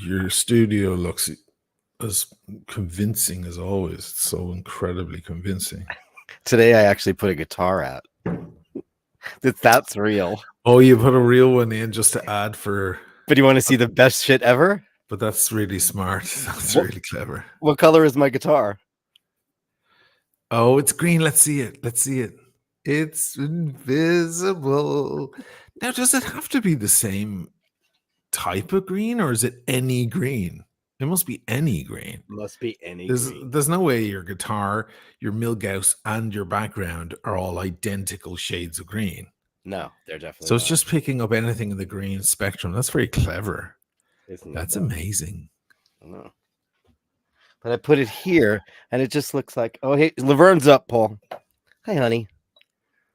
your studio looks as convincing as always. It's so incredibly convincing. Today I actually put a guitar out. That's real. Oh, you put a real one in just to add for. But you want to see the best shit ever? But that's really smart. That's really clever. What color is my guitar? Oh, it's green. Let's see it. Let's see it. It's invisible. Now, does it have to be the same type of green, or is it any green? It must be any green. Must be any green. There's no way your guitar, your Milgauss, and your background are all identical shades of green. No, they're definitely So it's not. just picking up anything in the green spectrum. That's very clever. That's amazing. I know. But I put it here, and it just looks like, oh, hey, Laverne's up, Paul. Hi, honey.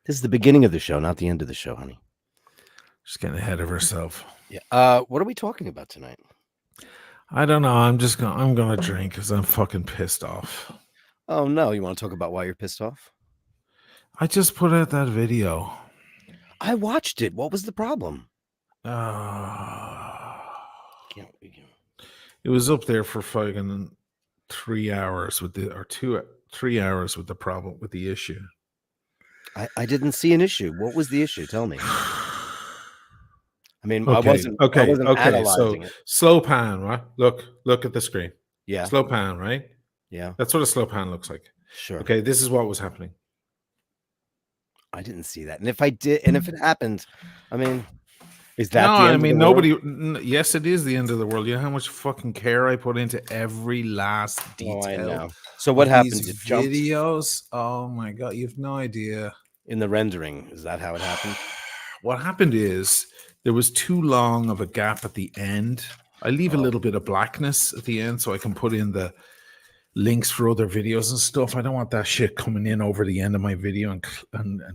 This is the beginning of the show, not the end of the show, honey. Just getting ahead of herself. Yeah. What are we talking about tonight? I don't know. I'm gonna drink because I'm fucking pissed off. Oh no, you want to talk about why you're pissed off? I just put out that video. I watched it. What was the problem? It was up there for fucking 3 hours with the 3 hours with the problem with the issue. I didn't see an issue. What was the issue? Tell me. I mean, okay. I wasn't analyzing it. Slow pan, right? Look at the screen. Yeah. Slow pan, right? Yeah. That's what a slow pan looks like. Sure. Okay, this is what was happening. I didn't see that. And if I did, and if it happened, I mean, is that no, the end I mean, of the nobody. world? Yes, it is the end of the world. You know how much fucking care I put into every last detail. Oh, I know. So what happened? These videos. Oh my god, you have no idea. In the rendering, is that how it happened? What happened is there was too long of a gap at the end. I leave a little bit of blackness at the end so I can put in the links for other videos and stuff. I don't want that shit coming in over the end of my video and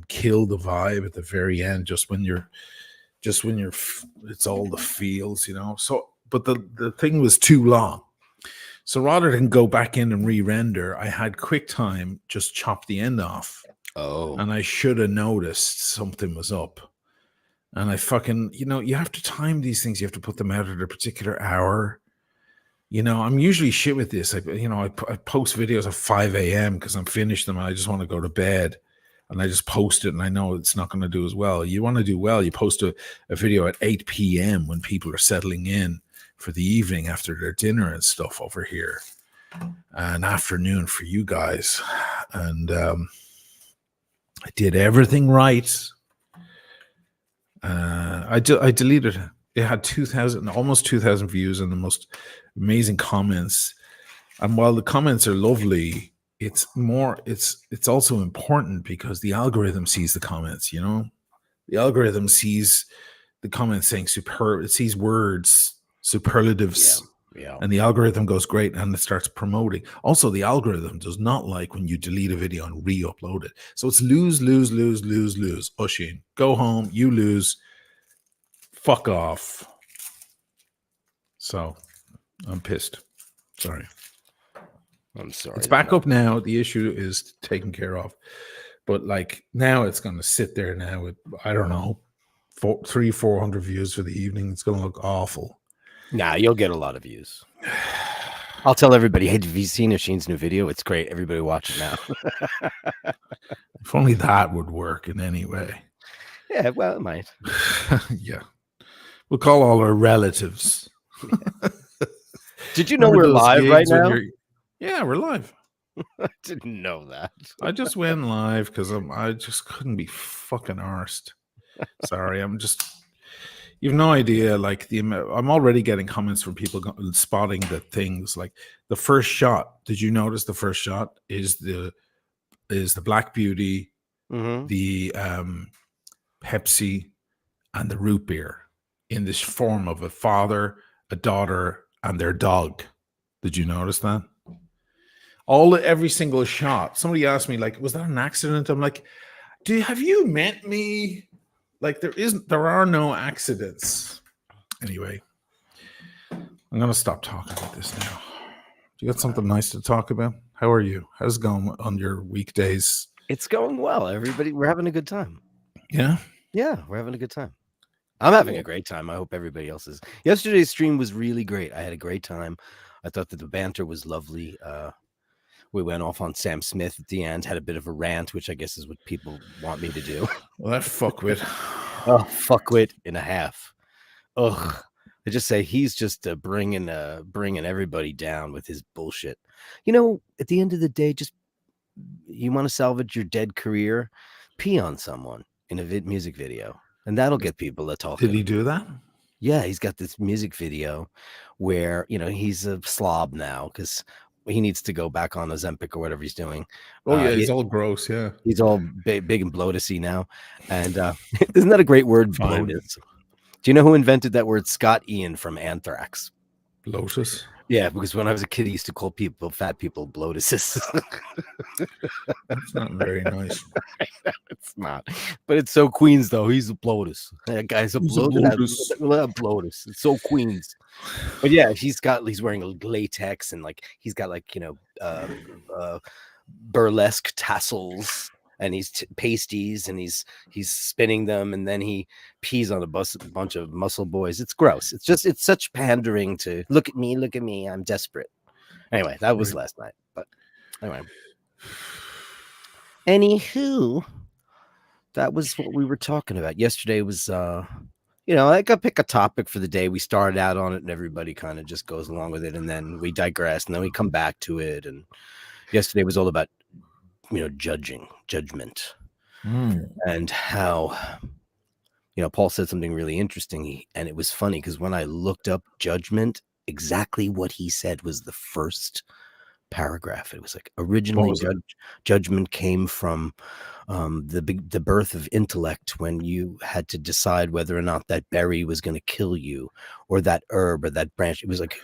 kill the vibe at the very end. Just when you're, it's all the feels, you know. So, but the thing was too long. So rather than go back in and re-render, I had QuickTime just chop the end off. Oh, and I should have noticed something was up. And I fucking, you know, you have to time these things. You have to put them out at a particular hour. You know, I'm usually shit with this. I post videos at 5 a.m. because I'm finished them and I just want to go to bed. And I just post it and I know it's not going to do as well. You want to do well, you post a video at 8 p.m. when people are settling in for the evening after their dinner and stuff over here. An afternoon for you guys. And I did everything right. I deleted it. It had 2,000, almost 2,000 views and the most amazing comments. And while the comments are lovely, it's also important because the algorithm sees the comments, you know? The algorithm sees the comments saying it sees words, superlatives. Yeah. And the algorithm goes great and it starts promoting. Also, the algorithm does not like when you delete a video and re-upload it. So it's lose, lose, lose, lose, lose. Oshin, go home, you lose, fuck off. So I'm pissed. Sorry. I'm sorry. It's back up now. The issue is taken care of. But like now it's going to sit there now with, I don't know, 400 views for the evening. It's going to look awful. Nah, you'll get a lot of views. I'll tell everybody, hey, have you seen Oshin's new video? It's great. Everybody watch it now. If only that would work in any way. Yeah, well, it might. Yeah. We'll call all our relatives. Yeah. Did you know we're live right now? Yeah, we're live. I didn't know that. I just went live because I just couldn't be fucking arsed. Sorry, you have no idea. Like I'm already getting comments from people spotting the things. Like the first shot. Did you notice the first shot is the Black Beauty, the Pepsi, and the root beer in this form of a father, a daughter, and their dog. Did you notice that? Every single shot. Somebody asked me, like, was that an accident? I'm like, have you met me? Like there are no accidents. Anyway, I'm gonna stop talking about this now. Do you got something nice to talk about? How are you? How's it going on your weekdays? It's going well. Everybody, we're having a good time. Yeah? Yeah, we're having a good time. I'm having a great time. I hope everybody else is. Yesterday's stream was really great. I had a great time. I thought that the banter was lovely. We went off on Sam Smith at the end, had a bit of a rant, which I guess is what people want me to do. Well, that fuckwit. Oh, fuckwit and a half. Ugh. I just say he's just bringing everybody down with his bullshit. You know, at the end of the day, just you want to salvage your dead career, pee on someone in a music video, and that'll get people to talking. Did he do that? Yeah, he's got this music video where he's a slob now because he needs to go back on Ozempic or whatever he's doing. Oh yeah, he's all gross. Yeah, he's all big and bloatusy now. And isn't that a great word, bloatus? Do you know who invented that word? Scott Ian from Anthrax. Lotus. Yeah, because when I was a kid, he used to call fat people bloatuses. That's not very nice. It's not, but it's so Queens though. He's a bloatus. That guy's a bloatus. Bloatus. It's so Queens. But yeah, he's wearing a latex and he's got burlesque tassels and he's pasties and he's spinning them and then he pees on a bunch of muscle boys. It's gross. It's such pandering to look at me. I'm desperate. Anyway, that was last night. But anyway. Anywho, that was what we were talking about. Yesterday was I could pick a topic for the day. We started out on it and everybody kind of just goes along with it and then we digress and then we come back to it. And yesterday was all about judgment and how Paul said something really interesting and it was funny because when I looked up judgment, exactly what he said was the first paragraph. It was like originally judgment came from the birth of intellect when you had to decide whether or not that berry was going to kill you or that herb or that branch. It was like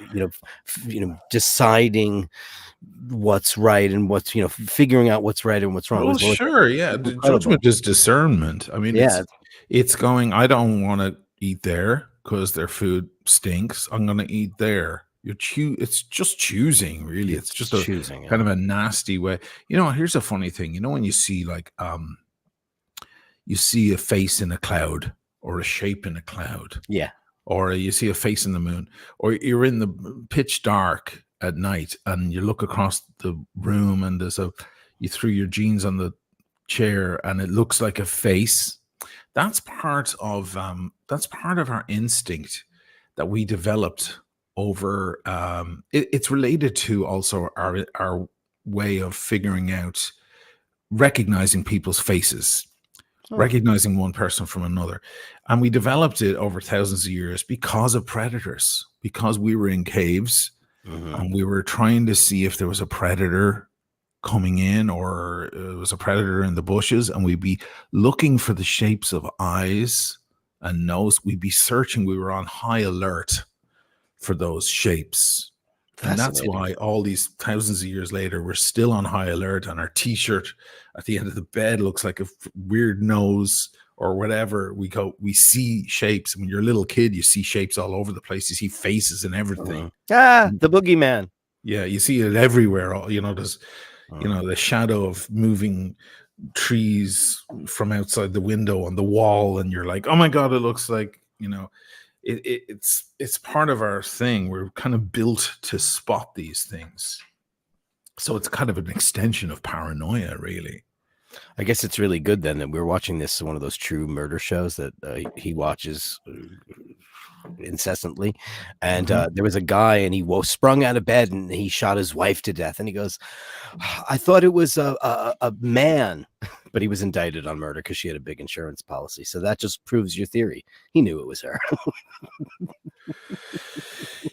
deciding what's right and what's figuring out what's right and what's wrong. Oh sure, yeah. Judgment is discernment. I mean, it's going, I don't want to eat there because their food stinks. I'm going to eat there. It's just choosing, really. It's just choosing, kind of a nasty way. Here's a funny thing. When you see you see a face in a cloud or a shape in a cloud. Yeah. Or you see a face in the moon, or you're in the pitch dark at night and you look across the room and you threw your jeans on the chair and it looks like a face. That's part of our instinct that we developed over it's related to also our way of figuring out recognizing people's faces, recognizing one person from another. And we developed it over thousands of years because of predators, because we were in caves and we were trying to see if there was a predator coming in or it was a predator in the bushes, and we'd be looking for the shapes of eyes and nose. We'd be searching. We were on high alert for those shapes. And that's why all these thousands of years later, we're still on high alert, and our t-shirt at the end of the bed looks like a weird nose or whatever. We see shapes. When you're a little kid, you see shapes all over the place. You see faces and everything. The boogeyman. Yeah, you see it everywhere. There's the shadow of moving trees from outside the window on the wall, and you're like, oh my God, it looks like, it's part of our thing. We're kind of built to spot these things. So it's kind of an extension of paranoia, really. I guess it's really good then that we're watching this, one of those true murder shows that he watches incessantly. And there was a guy and he sprung out of bed and he shot his wife to death. And he goes, I thought it was a man, but he was indicted on murder because she had a big insurance policy. So that just proves your theory. He knew it was her.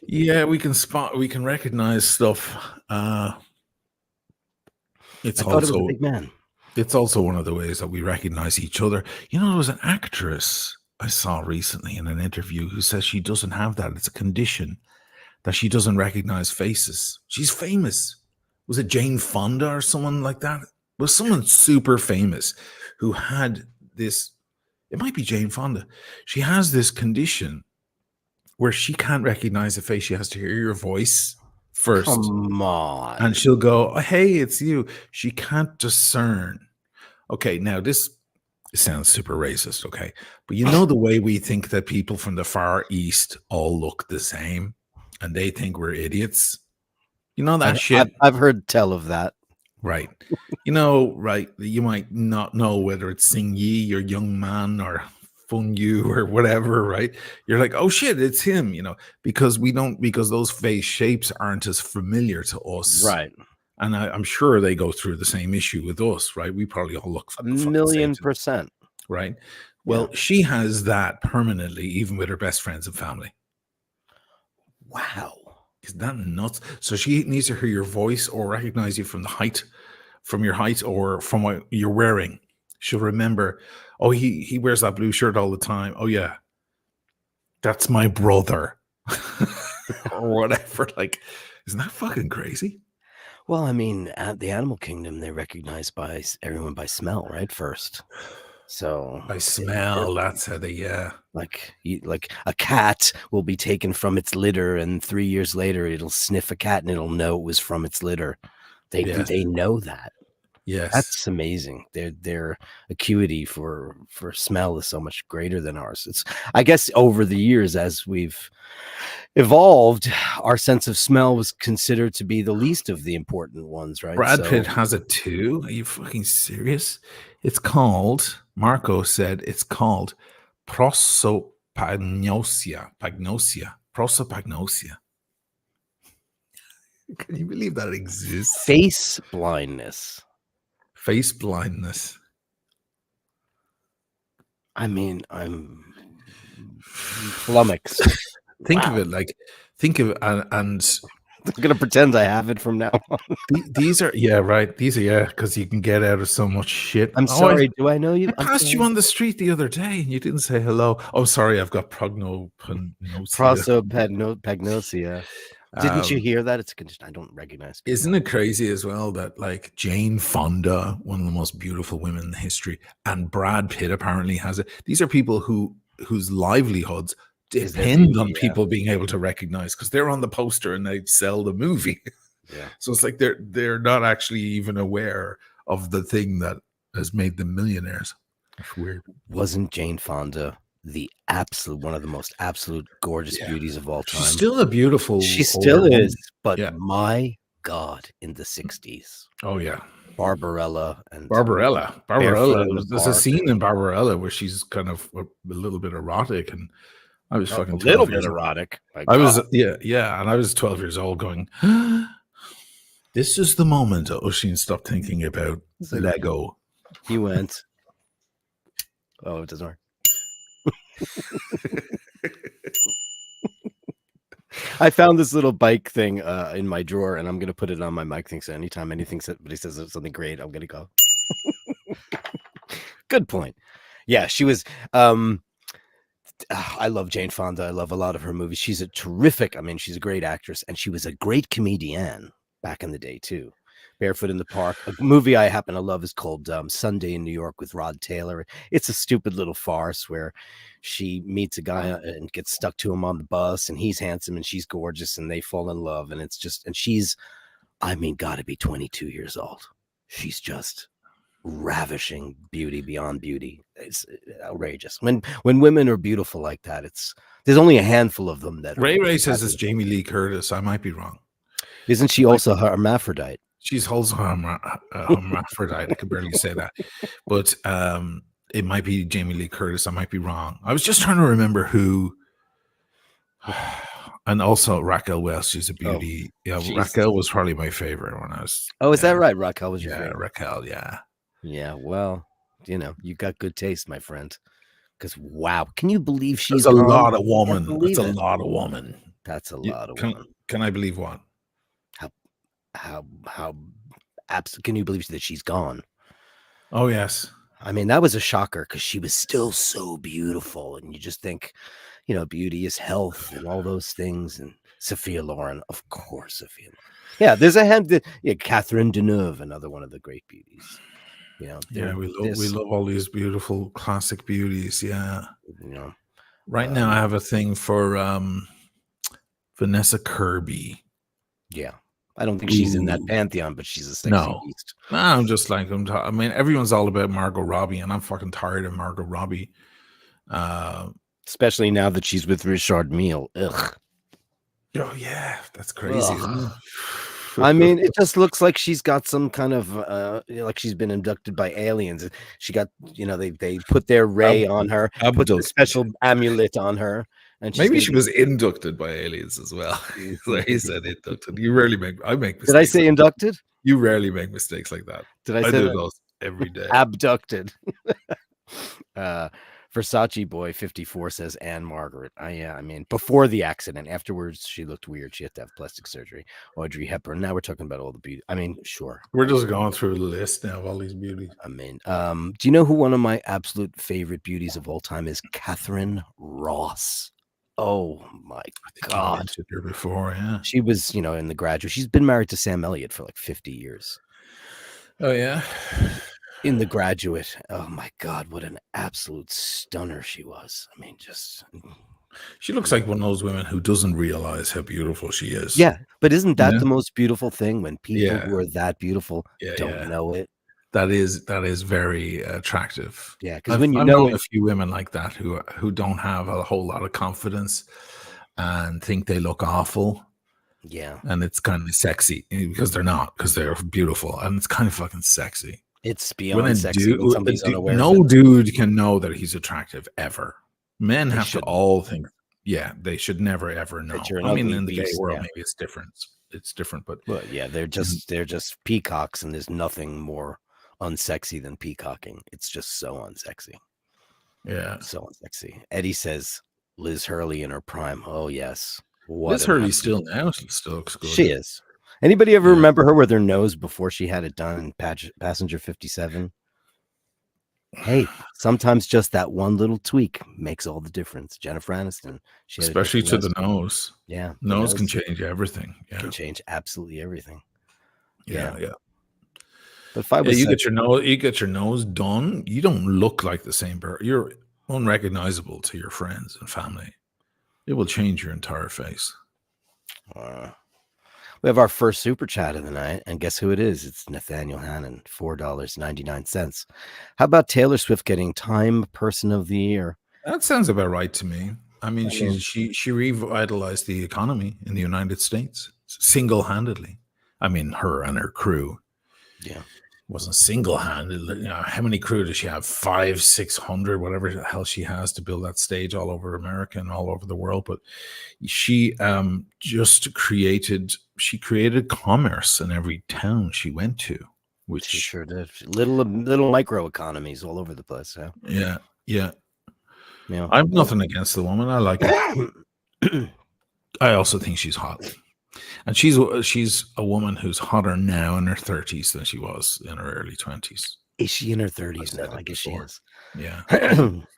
Yeah, we can recognize stuff. It's also a big man. It's also one of the ways that we recognize each other. There was an actress I saw recently in an interview who says she doesn't have that. It's a condition that she doesn't recognize faces. She's famous. Was it Jane Fonda or someone like that? It was someone super famous who had this. It might be Jane Fonda. She has this condition where she can't recognize a face. She has to hear your voice first. Come on. And she'll go, oh, hey, it's you. She can't discern. Okay, now this It sounds super racist, okay? But you know the way we think that people from the Far East all look the same and they think we're idiots? You know that shit? I've heard tell of that. Right. You know, right, you might not know whether it's Sing Yi, your young man, or Fung Yu or whatever, right? You're like, oh shit, it's him, because we don't, because those face shapes aren't as familiar to us. Right. And I'm sure they go through the same issue with us, right? We probably all look A fucking same, million percent. right? Yeah. Well, she has that permanently, even with her best friends and family. Wow. Is that nuts? So she needs to hear your voice or recognize you from your height or from what you're wearing. She'll remember, oh, he wears that blue shirt all the time. Oh yeah, that's my brother. Or whatever. Like, isn't that fucking crazy? Well, I mean, at the animal kingdom, they recognize everyone by smell, right? First. So By smell, that's how they, yeah. like a cat will be taken from its litter, and 3 years later, it'll sniff a cat and it'll know it was from its litter. Yes. They know that. Yes. That's amazing. Their acuity for smell is so much greater than ours. It's, I guess, over the years as we've evolved, our sense of smell was considered to be the least of the important ones, right? Brad So Pitt has it too. Are you fucking serious? It's called, Marco said it's called prosopagnosia. Prosopagnosia. Can you believe that exists? face blindness. Face blindness. I mean, I'm flummoxed. Think of it like, and I'm gonna pretend I have it from now on. these are, yeah, right. These are, yeah, because you can get out of so much shit. I'm sorry. Do I know you? I passed you on the street the other day and you didn't say hello. Oh, sorry, I've got prosopagnosia. Prosopagnosia. Didn't you hear that? It's a condition I don't recognize. Isn't it crazy as well that like Jane Fonda, one of the most beautiful women in history, and Brad Pitt apparently has it. These are people whose livelihoods Is their depend beauty, on yeah. people being able to recognize because they're on the poster and they sell the movie. Yeah. So it's like they're not actually even aware of the thing that has made them millionaires. That's weird. Wasn't Jane Fonda the absolute one of the most absolute gorgeous beauties of all time? She's still a beautiful. She still is, woman. but Yeah. my God, in the 60s. Oh yeah. Barbarella. There's a scene in Barbarella where she's kind of a little bit erotic, and I was fucking a little 12 bit years old. erotic. I was, yeah, and I was 12 years old going, this is the moment Oisin stopped thinking about Lego. He went, oh, it doesn't work. I found this little bike thing in my drawer, and I'm going to put it on my mic thing. So anytime somebody says something great, I'm going to go. Good point. Yeah, she was. I love Jane Fonda. I love a lot of her movies. She's a terrific. I mean, she's a great actress, and she was a great comedian back in the day too. Barefoot in the Park. A movie I happen to love is called Sunday in New York with Rod Taylor. It's a stupid little farce where she meets a guy and gets stuck to him on the bus, and he's handsome and she's gorgeous, and they fall in love. And it's just, and she's, I mean, got to be 22 years old. She's just ravishing beauty beyond beauty. It's outrageous. When women are beautiful like that, there's only a handful of them that Ray says it's Jamie Lee Curtis. I might be wrong. Isn't she also hermaphrodite? She's also hermaphrodite. I can barely say that, but it might be Jamie Lee Curtis. I might be wrong. I was just trying to remember who. And also Raquel Welch. She's a beauty. Raquel was probably my favorite when I was. Oh, is that right? Raquel was your favorite? Raquel. Yeah. Yeah. Well, you got good taste, my friend. Because wow, can you believe she's a lot of woman? That's a lot of woman. That's a lot of woman. Can I believe what? How can you believe that she's gone? Oh yes. I mean, that was a shocker because she was still so beautiful, and you just think, beauty is health and all those things. And Sophia Loren, of course, Sophia Loren. Yeah, there's a hand. Yeah, Catherine Deneuve, another one of the great beauties. Yeah, we love all these beautiful classic beauties. Yeah. Right now, I have a thing for Vanessa Kirby. Yeah. I don't think she's in that Ooh. pantheon, but she's a sexy No. beast. I'm just like, I mean, everyone's all about Margot Robbie, and I'm fucking tired of Margot Robbie. Especially now that she's with Richard Mille. Ugh. Oh yeah, that's crazy, isn't it? I mean, it just looks like she's got some kind of like she's been abducted by aliens. She got, they put their ray on her, put the Abducted. special amulet on her, and she's Maybe gonna she be. was inducted by aliens as well. Like he said inducted. You rarely make. I make Did I mistakes. say inducted? You rarely make mistakes like that. Did I I say do that? those every day. Abducted. Versace Boy 54 says Anne Margaret. I mean, before the accident, afterwards she looked weird. She had to have plastic surgery. Audrey Hepburn. Now we're talking about all the beauty. I mean, sure. We're just going through the list now of all these beauties. I mean, do you know who one of my absolute favorite beauties of all time is? Catherine Ross. Oh my God. You mentioned her before, yeah. She was, in The Graduate. She's been married to Sam Elliott for like 50 years. Oh yeah. In The Graduate. Oh my God, what an absolute stunner she was. I mean, just She looks like one of those women who doesn't realize how beautiful she is. yeah, but isn't that the most beautiful thing when people Yeah. who are that beautiful don't know it? That is very attractive. Yeah, because I've when you know known it, a few women like that who don't have a whole lot of confidence and think they look awful. yeah, And it's kind of sexy because they're not, because they're beautiful, and it's kind of fucking sexy. it's When beyond sexy when somebody's unaware of no it. dude can know that he's attractive ever. Men They have shouldn't. to all think, yeah, they should never ever know. That you're an I mean, ugly in the gay beast, world, yeah. maybe it's different. It's different, but Well, yeah, they're just peacocks, and there's nothing more unsexy than peacocking. It's just so unsexy. yeah. So unsexy. Eddie says Liz Hurley in her prime. Oh yes. What Liz an Hurley absolute- still looks good. She is. Anybody ever Yeah. remember her with her nose before she had it done in Passenger 57? Hey, sometimes just that one little tweak makes all the difference. Jennifer Aniston, she had a Especially to different the nose. Yeah, the Nose can change everything. Yeah. can change absolutely everything. Yeah. But if I was you get your nose done, you don't look like the same person. You're unrecognizable to your friends and family. It will change your entire face. We have our first super chat of the night, and guess who it is? It's Nathaniel Hannon, $4.99. How about Taylor Swift getting Time Person of the Year? That sounds about right to me. I mean, she revitalized the economy in the United States single-handedly. I mean, her and her crew. Yeah. Wasn't single-handed. How many crew does she have? 500, 600, whatever the hell she has to build that stage all over America and all over the world. But she just created commerce in every town she went to, which she sure did. Little micro economies all over the place. Yeah. I have nothing against the woman. I like her. I also think she's hot. And she's a woman who's hotter now in her 30s than she was in her early 20s. Is she in her 30s now? I guess she is. Yeah.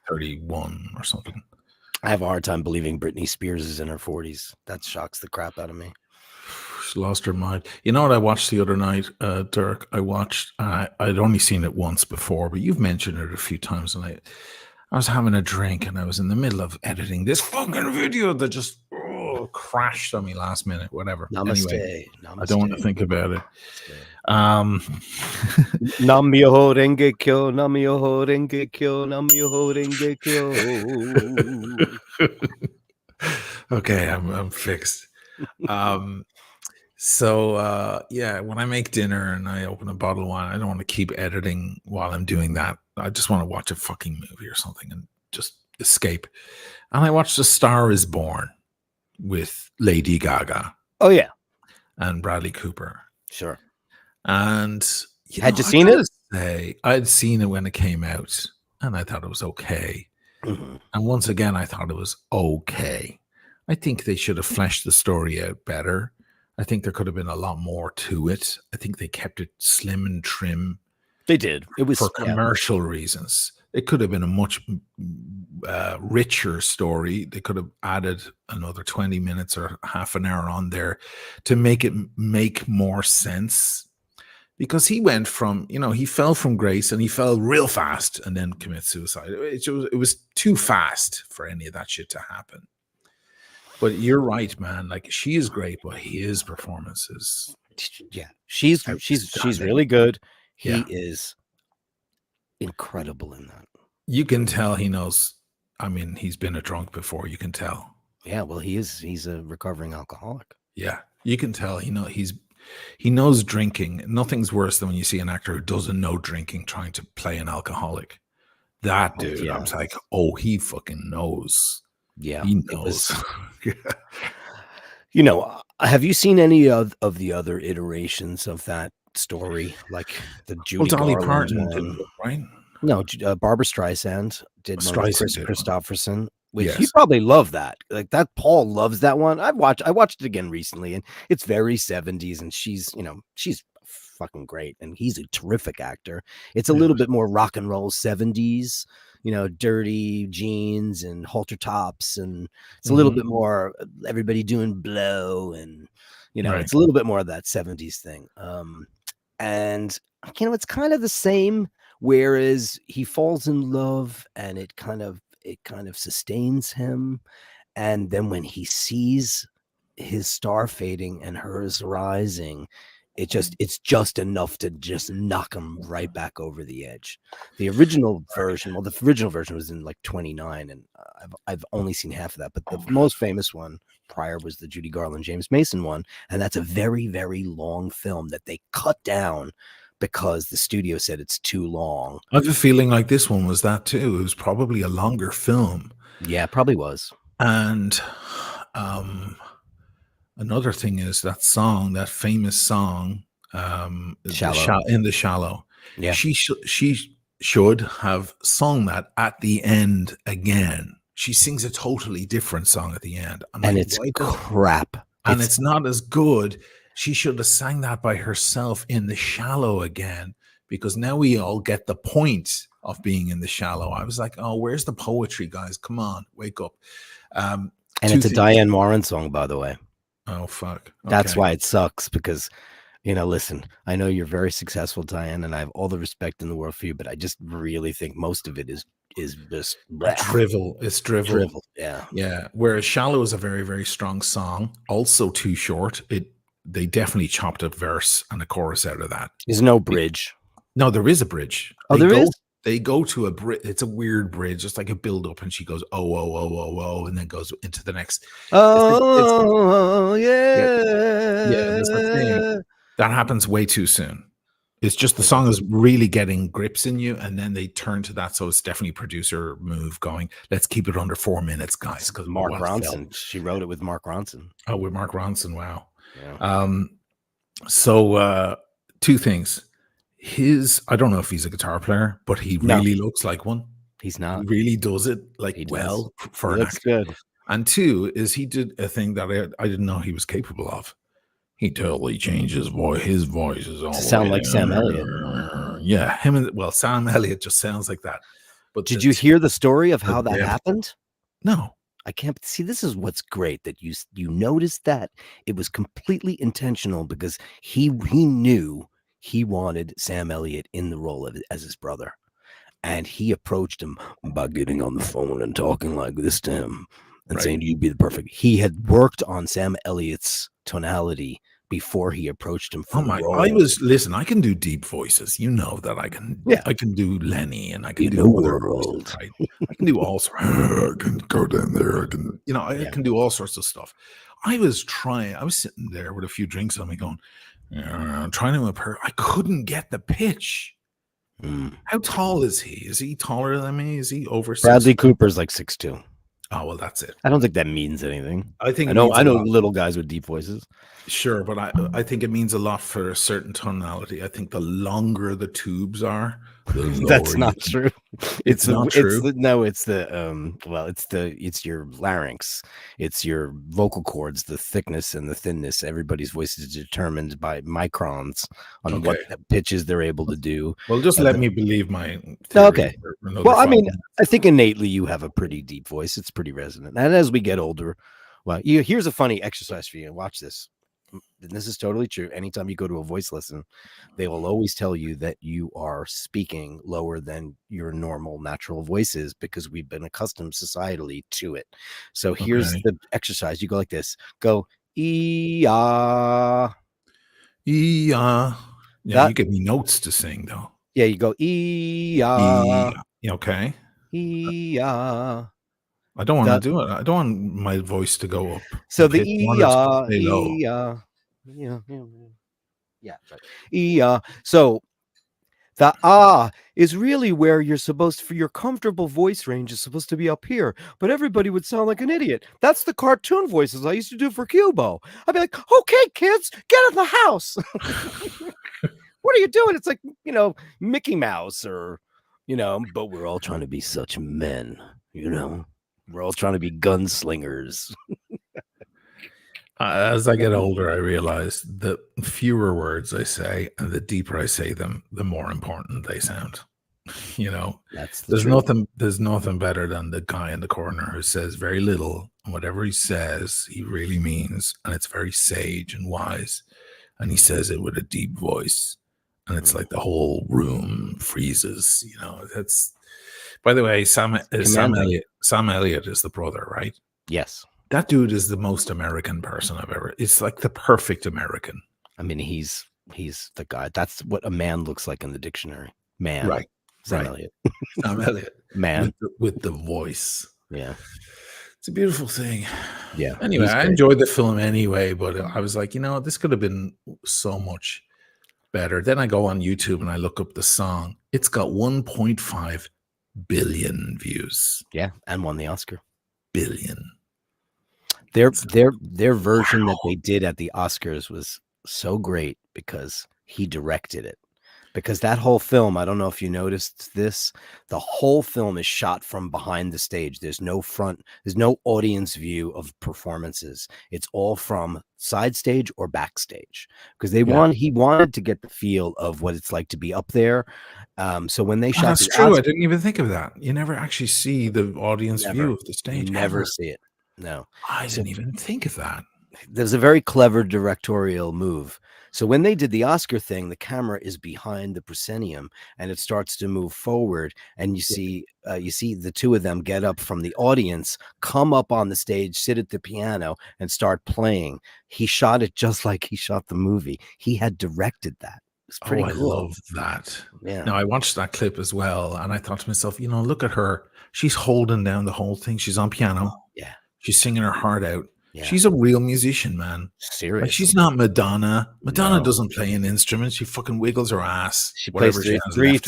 31 or something. I have a hard time believing Britney Spears is in her 40s. That shocks the crap out of me. She lost her mind. You know what I watched the other night, Dirk? I'd only seen it once before, but you've mentioned it a few times, and I was having a drink and I was in the middle of editing this fucking video that just crashed on me last minute, whatever. Namaste. Anyway, I don't want to think about it. Nam-myoho renge kyo, nam-myoho renge kyo, nam-myoho renge kyo. Okay, I'm fixed. So when I make dinner and I open a bottle of wine, I don't want to keep editing while I'm doing that. I just want to watch a fucking movie or something and just escape. And I watched A Star Is Born with Lady Gaga. Oh yeah. And Bradley Cooper. Sure. And had you seen it? I'd seen it when it came out and I thought it was okay. Mm-hmm. And once again, I thought it was okay. I think they should have fleshed the story out better. I think there could have been a lot more to it. I think they kept it slim and trim. They did. It was for commercial reasons. It could have been a much richer story. They could have added another 20 minutes or half an hour on there to make it make more sense. Because he went from, he fell from grace and he fell real fast and then commit suicide. It was too fast for any of that shit to happen. But you're right, man. Like, she is great, but his performance is Yeah, she's Outstanding. really good. He Yeah. is incredible in that. You can tell he knows. I mean, he's been a drunk before. You can tell. Yeah, well, he's a recovering alcoholic. Yeah, you can tell. He knows drinking. Nothing's worse than when you see an actor who doesn't know drinking trying to play an alcoholic. That Oh, dude, I yeah. was like, oh, he fucking knows. Yeah, He it knows. was. You know, have you seen any of the other iterations of that story, like the Well, Judy Dolly Garland Parton did one? one, right? No, Barbara Streisand did one with Streisand Chris did one. Christopherson, which you Yes. probably love that. Like that, Paul loves that one. I watched it again recently, and it's very 70s, and she's fucking great, and he's a terrific actor. It's a Yeah. little bit more rock and roll 70s, dirty jeans and halter tops, and it's a little Mhm. bit more everybody doing blow, and Right. it's a little bit more of that 70s thing. And it's kind of the same, whereas he falls in love and it kind of sustains him, and then when he sees his star fading and hers rising, it's just enough to just knock him right back over the edge. The original version, well, the original version was in like 29, and I've only seen half of that, but the most famous one prior was the Judy Garland James Mason one, and that's a very, very long film that they cut down because the studio said it's too long. I have a feeling like this one was that too. It was probably a longer film. Yeah, probably was. And another thing is that song, that famous song, Shallow. in the shallow. Yeah. She should have sung that at the end again. She sings a totally different song at the end. I'm And like, it's why the? crap. And it's not as good. She should have sang that by herself in the shallow again, because now we all get the point of being in the shallow. I was like, oh, where's the poetry, guys? Come on, wake up. And Two it's a things. Diane Warren song, by the way. Oh fuck. That's Okay. why it sucks, because listen, I know you're very successful, Diane, and I have all the respect in the world for you, but I just really think most of it is just Drivel. It's drivel. drivel. Yeah. Yeah. Whereas Shallow is a very, very strong song. Also too short. They definitely chopped a verse and a chorus out of that. There's no bridge. No, there is a bridge. Oh, there is? They go to a bridge. It's a weird bridge, just like a build up, and she goes, oh, oh, oh, oh, oh, and then goes into the next. Oh, Yeah, yeah, that's the thing. yeah. That happens way too soon. It's just the Okay. song is really getting grips in you, and then they turn to that. So it's definitely producer move going, let's keep it under 4 minutes, guys. Because Mark Ronson. She wrote it with Mark Ronson. Oh, with Mark Ronson. Wow. Yeah. So two things. I don't know if he's a guitar player, but he really looks like one. He's not. He really does it for an actor. Good. And two is he did a thing that I didn't know he was capable of. He totally changed his voice. His voice is all Sound like Sam Elliott. Yeah, Sam Elliott just sounds like that. But did you hear the story of how that happened? No. I can't see. This is what's great, that you noticed that it was completely intentional, because he knew he wanted Sam Elliott in the role as his brother, and he approached him by getting on the phone and talking like this to him and saying, "You'd be the perfect." He had worked on Sam Elliott's tonality before he approached him for the role. I can do deep voices. You know that I can. Yeah. I can do Lenny, and I can In do the other world. voices, right? I can do all sorts. I can go down there. I can do all sorts of stuff. I was sitting there with a few drinks on me, going, trying to appear. I couldn't get the pitch. How tall is he? Is he taller than me? Is he over? Bradley Cooper's like 6'2". Oh, well, that's it. I don't think that means anything. I think I know little guys with deep voices. Sure, but I think it means a lot for a certain tonality. I think the longer the tubes are, the lower. That's not true. It's not true. It's your larynx. It's your vocal cords, the thickness and the thinness. Everybody's voice is determined by microns on what pitches they're able to do. Well, just let me believe my theory. Okay. Well, I mean, I think innately you have a pretty deep voice. It's pretty resonant. And as we get older, here's a funny exercise for you. Watch this. And this is totally true. Anytime you go to a voice lesson, they will always tell you that you are speaking lower than your normal natural voice is, because we've been accustomed societally to it. So here's the exercise. You go like this. Go, ee-ah. Yeah. Yeah, you That give me notes to sing though. yeah, you go Okay. ee-ah. I don't want to That do it. I don't want my voice to go up so in the pitch. I want it to stay low. yeah, yeah, that's right. So the is really where you're supposed for your comfortable voice range is supposed to be up here, but everybody would sound like an idiot. That's the cartoon voices I used to do for Cubo. I'd be like, okay, kids, get in the house. What are you doing? It's like, Mickey Mouse or, but we're all trying to be such men, We're all trying to be gunslingers. As I get older, I realize the fewer words I say and the deeper I say them, the more important they sound. You know, That's the there's truth. nothing better than the guy in the corner who says very little, and whatever he says, he really means, and it's very sage and wise, and he says it with a deep voice, and it's like the whole room freezes. That's. By the way, Commanding. Sam Elliott is the brother, right? Yes. That dude is the most American person I've ever. It's like the perfect American. I mean, he's the guy. That's what a man looks like in the dictionary. Man. Right. Sam Right. Elliott. Sam Elliott. Man. With the voice. Yeah. It's a beautiful thing. Yeah. Anyway, He's I great. enjoyed the film anyway, but I was like, this could have been so much better. Then I go on YouTube and I look up the song. It's got 1.5 billion views. Yeah. And won the Oscar. Billion. Their version that they did at the Oscars was so great because he directed it. Because that whole film, I don't know if you noticed this, the whole film is shot from behind the stage. There's no audience view of performances. It's all from side stage or backstage because he wanted to get the feel of what it's like to be up there. So when they shot, that's true. I didn't even think of that. You never actually see the audience view of the stage. You never see it. No, I didn't even think of that. There's a very clever directorial move. So when they did the Oscar thing, the camera is behind the proscenium and it starts to move forward, and you see the two of them get up from the audience, come up on the stage, sit at the piano, and start playing. He shot it just like he shot the movie. He had directed that. It's pretty cool. I love that. Yeah. Now I watched that clip as well, and I thought to myself, look at her. She's holding down the whole thing. She's on piano. Yeah. She's singing her heart out. Yeah. She's a real musician, man. Seriously. Like, she's not Madonna. Madonna doesn't play an instrument. She fucking wiggles her ass. She plays three.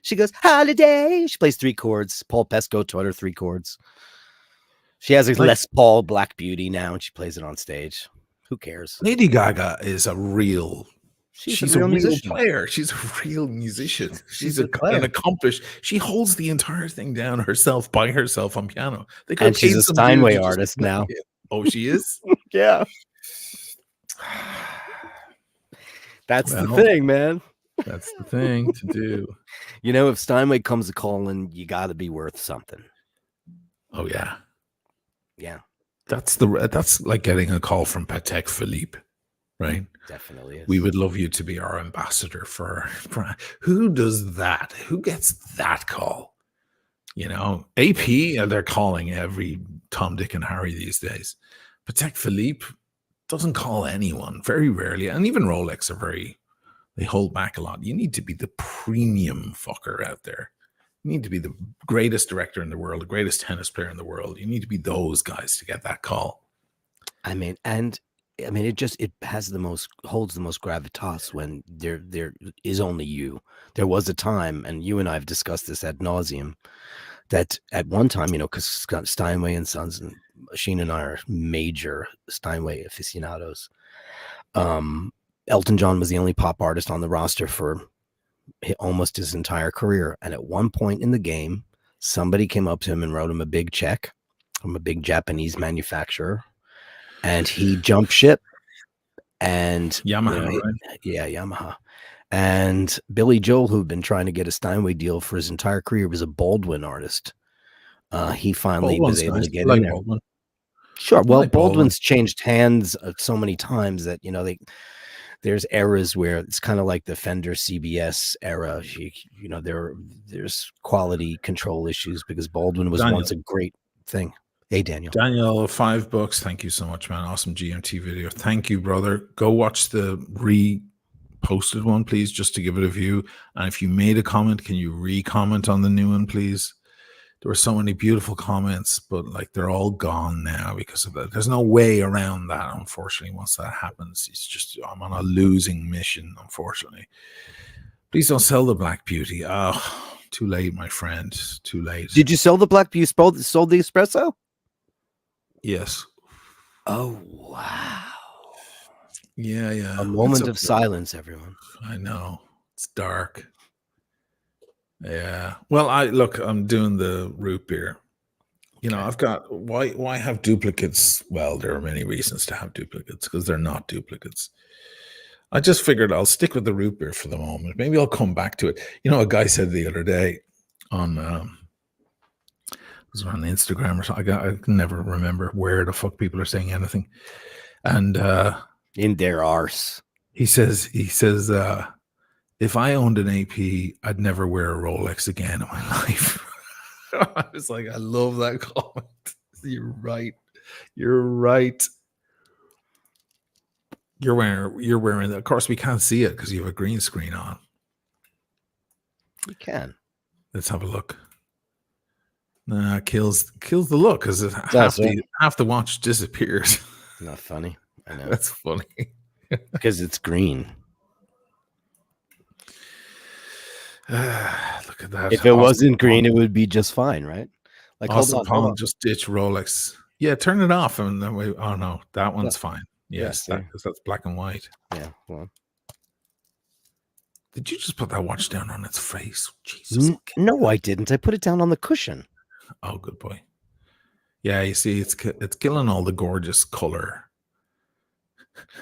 She goes, holiday. She plays 3 chords. Paul Pesco taught her 3 chords. She has a Les Paul Black Beauty now, and she plays it on stage. Who cares? Lady Gaga is a real... She's a real musician. player. She's a real musician. She's an accomplished. She holds the entire thing down herself by herself on piano. And she's a Steinway artist now. Oh, she is? Yeah. That's the thing, man. That's the thing to do. If Steinway comes a calling, you got to be worth something. Oh yeah, yeah. That's like getting a call from Patek Philippe, right? Definitely is. We would love you to be our ambassador for who does that? Who gets that call? AP, they're calling every Tom, Dick, and Harry these days. Patek Philippe doesn't call anyone, very rarely, and even Rolex they hold back a lot. You need to be the premium fucker out there. You need to be the greatest director in the world, the greatest tennis player in the world. You need to be those guys to get that call. It holds the most gravitas when there is only you. There was a time, and you and I have discussed this ad nauseum, that at one time, because Steinway and Sons and Sheen and I are major Steinway aficionados. Elton John was the only pop artist on the roster for almost his entire career. And at one point in the game, somebody came up to him and wrote him a big check from a big Japanese manufacturer, and he jumped ship. And Yamaha, right? Yeah, Yamaha. And Billy Joel, who'd been trying to get a Steinway deal for his entire career, was a Baldwin artist. He finally was able to get in there. Baldwin. Sure. Well, Baldwin's changed hands so many times that there's eras where it's kind of like the Fender CBS era. There's quality control issues because Baldwin was once a great thing. Hey, Daniel. Daniel, $5. Thank you so much, man. Awesome GMT video. Thank you, brother. Go watch the posted one, please, just to give it a view. And if you made a comment, can you re-comment on the new one, please? There were so many beautiful comments, but like they're all gone now because of that. There's no way around that, unfortunately. Once that happens, it's just I'm on a losing mission, unfortunately. Please don't sell the Black Beauty. Oh, too late, my friend. Too late. Did you sell the Black Beauty? Sold the espresso? Yes. Oh wow! Yeah. A moment of silence, everyone. I know it's dark. Yeah. Well, I'm doing the root beer. You know, I've got why have duplicates? Well, there are many reasons to have duplicates because they're not duplicates. I just figured I'll stick with the root beer for the moment. Maybe I'll come back to it. You know, a guy said the other day on it was on Instagram or something. I can never remember where the fuck people are saying anything. And in their arse. He says if I owned an AP, I'd never wear a Rolex again in my life. I was like, I love that comment. You're right. You're wearing that. Of course, we can't see it because you have a green screen on. You can. Let's have a look. Nah, kills the look because half the watch disappears. Not funny. I know. That's funny. Because it's green. Look at that. If it wasn't green, it would be just fine, right? Like, hold on. Just ditch Rolex. Yeah, turn it off. And then oh no, that one's fine. Yes, that's black and white. Yeah. Well, did you just put that watch down on its face? Jesus. No, I didn't. I put it down on the cushion. Oh, good boy. Yeah, you see, it's killing all the gorgeous color.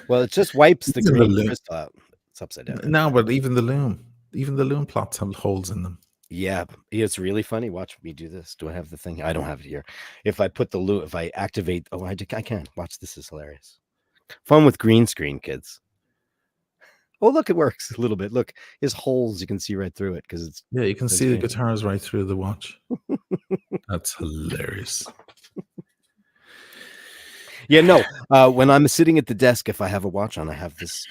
Well, it just wipes the green crystal out. It's upside down. No, but even the loom plots have holes in them. Yeah, it's really funny. Watch me do this. Do I have the thing? I don't have it here. If I put the loom, if I activate, I can. Watch, this is hilarious. Fun with green screen, kids. Oh, look, it works a little bit. Look, his holes, you can see right through it because it's you can see the guitars right through the watch. That's hilarious. Yeah, no. When I'm sitting at the desk, if I have a watch on, I have this,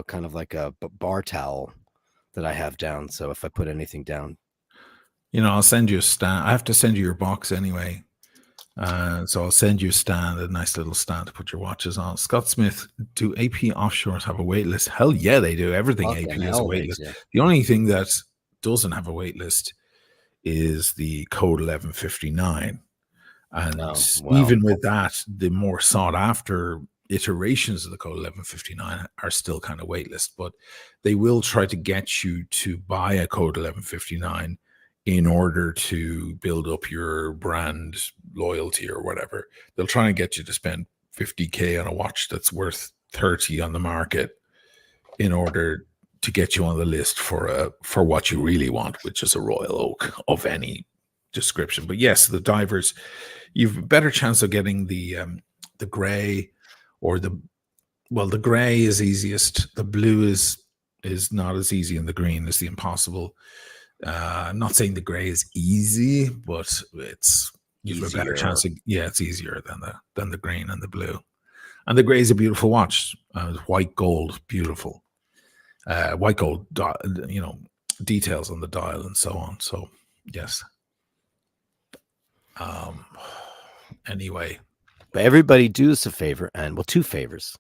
kind of like a bar towel that I have down. So if I put anything down, I'll send you a stand. I have to send you your box anyway. So I'll send you a nice little stand to put your watches on. Scott Smith, do AP offshores have a wait list? Hell yeah, they do. Everything AP has a wait list. Yeah. The only thing that doesn't have a wait list is the code 1159. And even with that, the more sought after iterations of the code 1159 are still kind of waitlist, but they will try to get you to buy a code 1159 in order to build up your brand loyalty or whatever. They'll try and get you to spend 50K on a watch that's worth 30 on the market in order to get you on the list for what you really want, which is a Royal Oak of any description. But yes, the divers, you've a better chance of getting the gray or the gray is easiest. The blue is not as easy, and the green is the impossible. I'm not saying the gray is easy, but it's you have a better chance of, it's easier than the green and the blue. And the gray is a beautiful watch, white gold, beautiful, white gold, details on the dial and so on. So yes. Anyway, but everybody do us a favor, and two favors.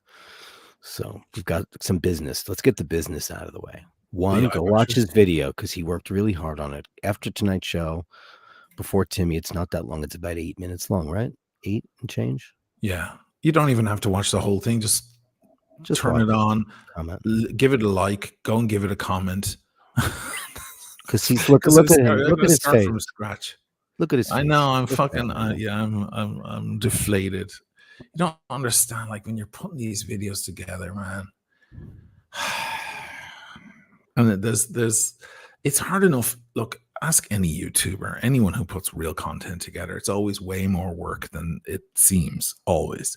So we've got some business. Let's get the business out of the way. One, go watch his video because he worked really hard on it. After tonight's show, before Timmy, it's not that long. It's about 8 minutes long, right? 8 and change. Yeah, you don't even have to watch the whole thing. Just turn it on, give it a like, go and give it a comment. Because he's look at him. Look at his face from scratch. Look at his face. I know. I'm fucking. I'm deflated. You don't understand. Like when you're putting these videos together, man. And it's hard enough. Look, ask any YouTuber, anyone who puts real content together. It's always way more work than it seems. Always.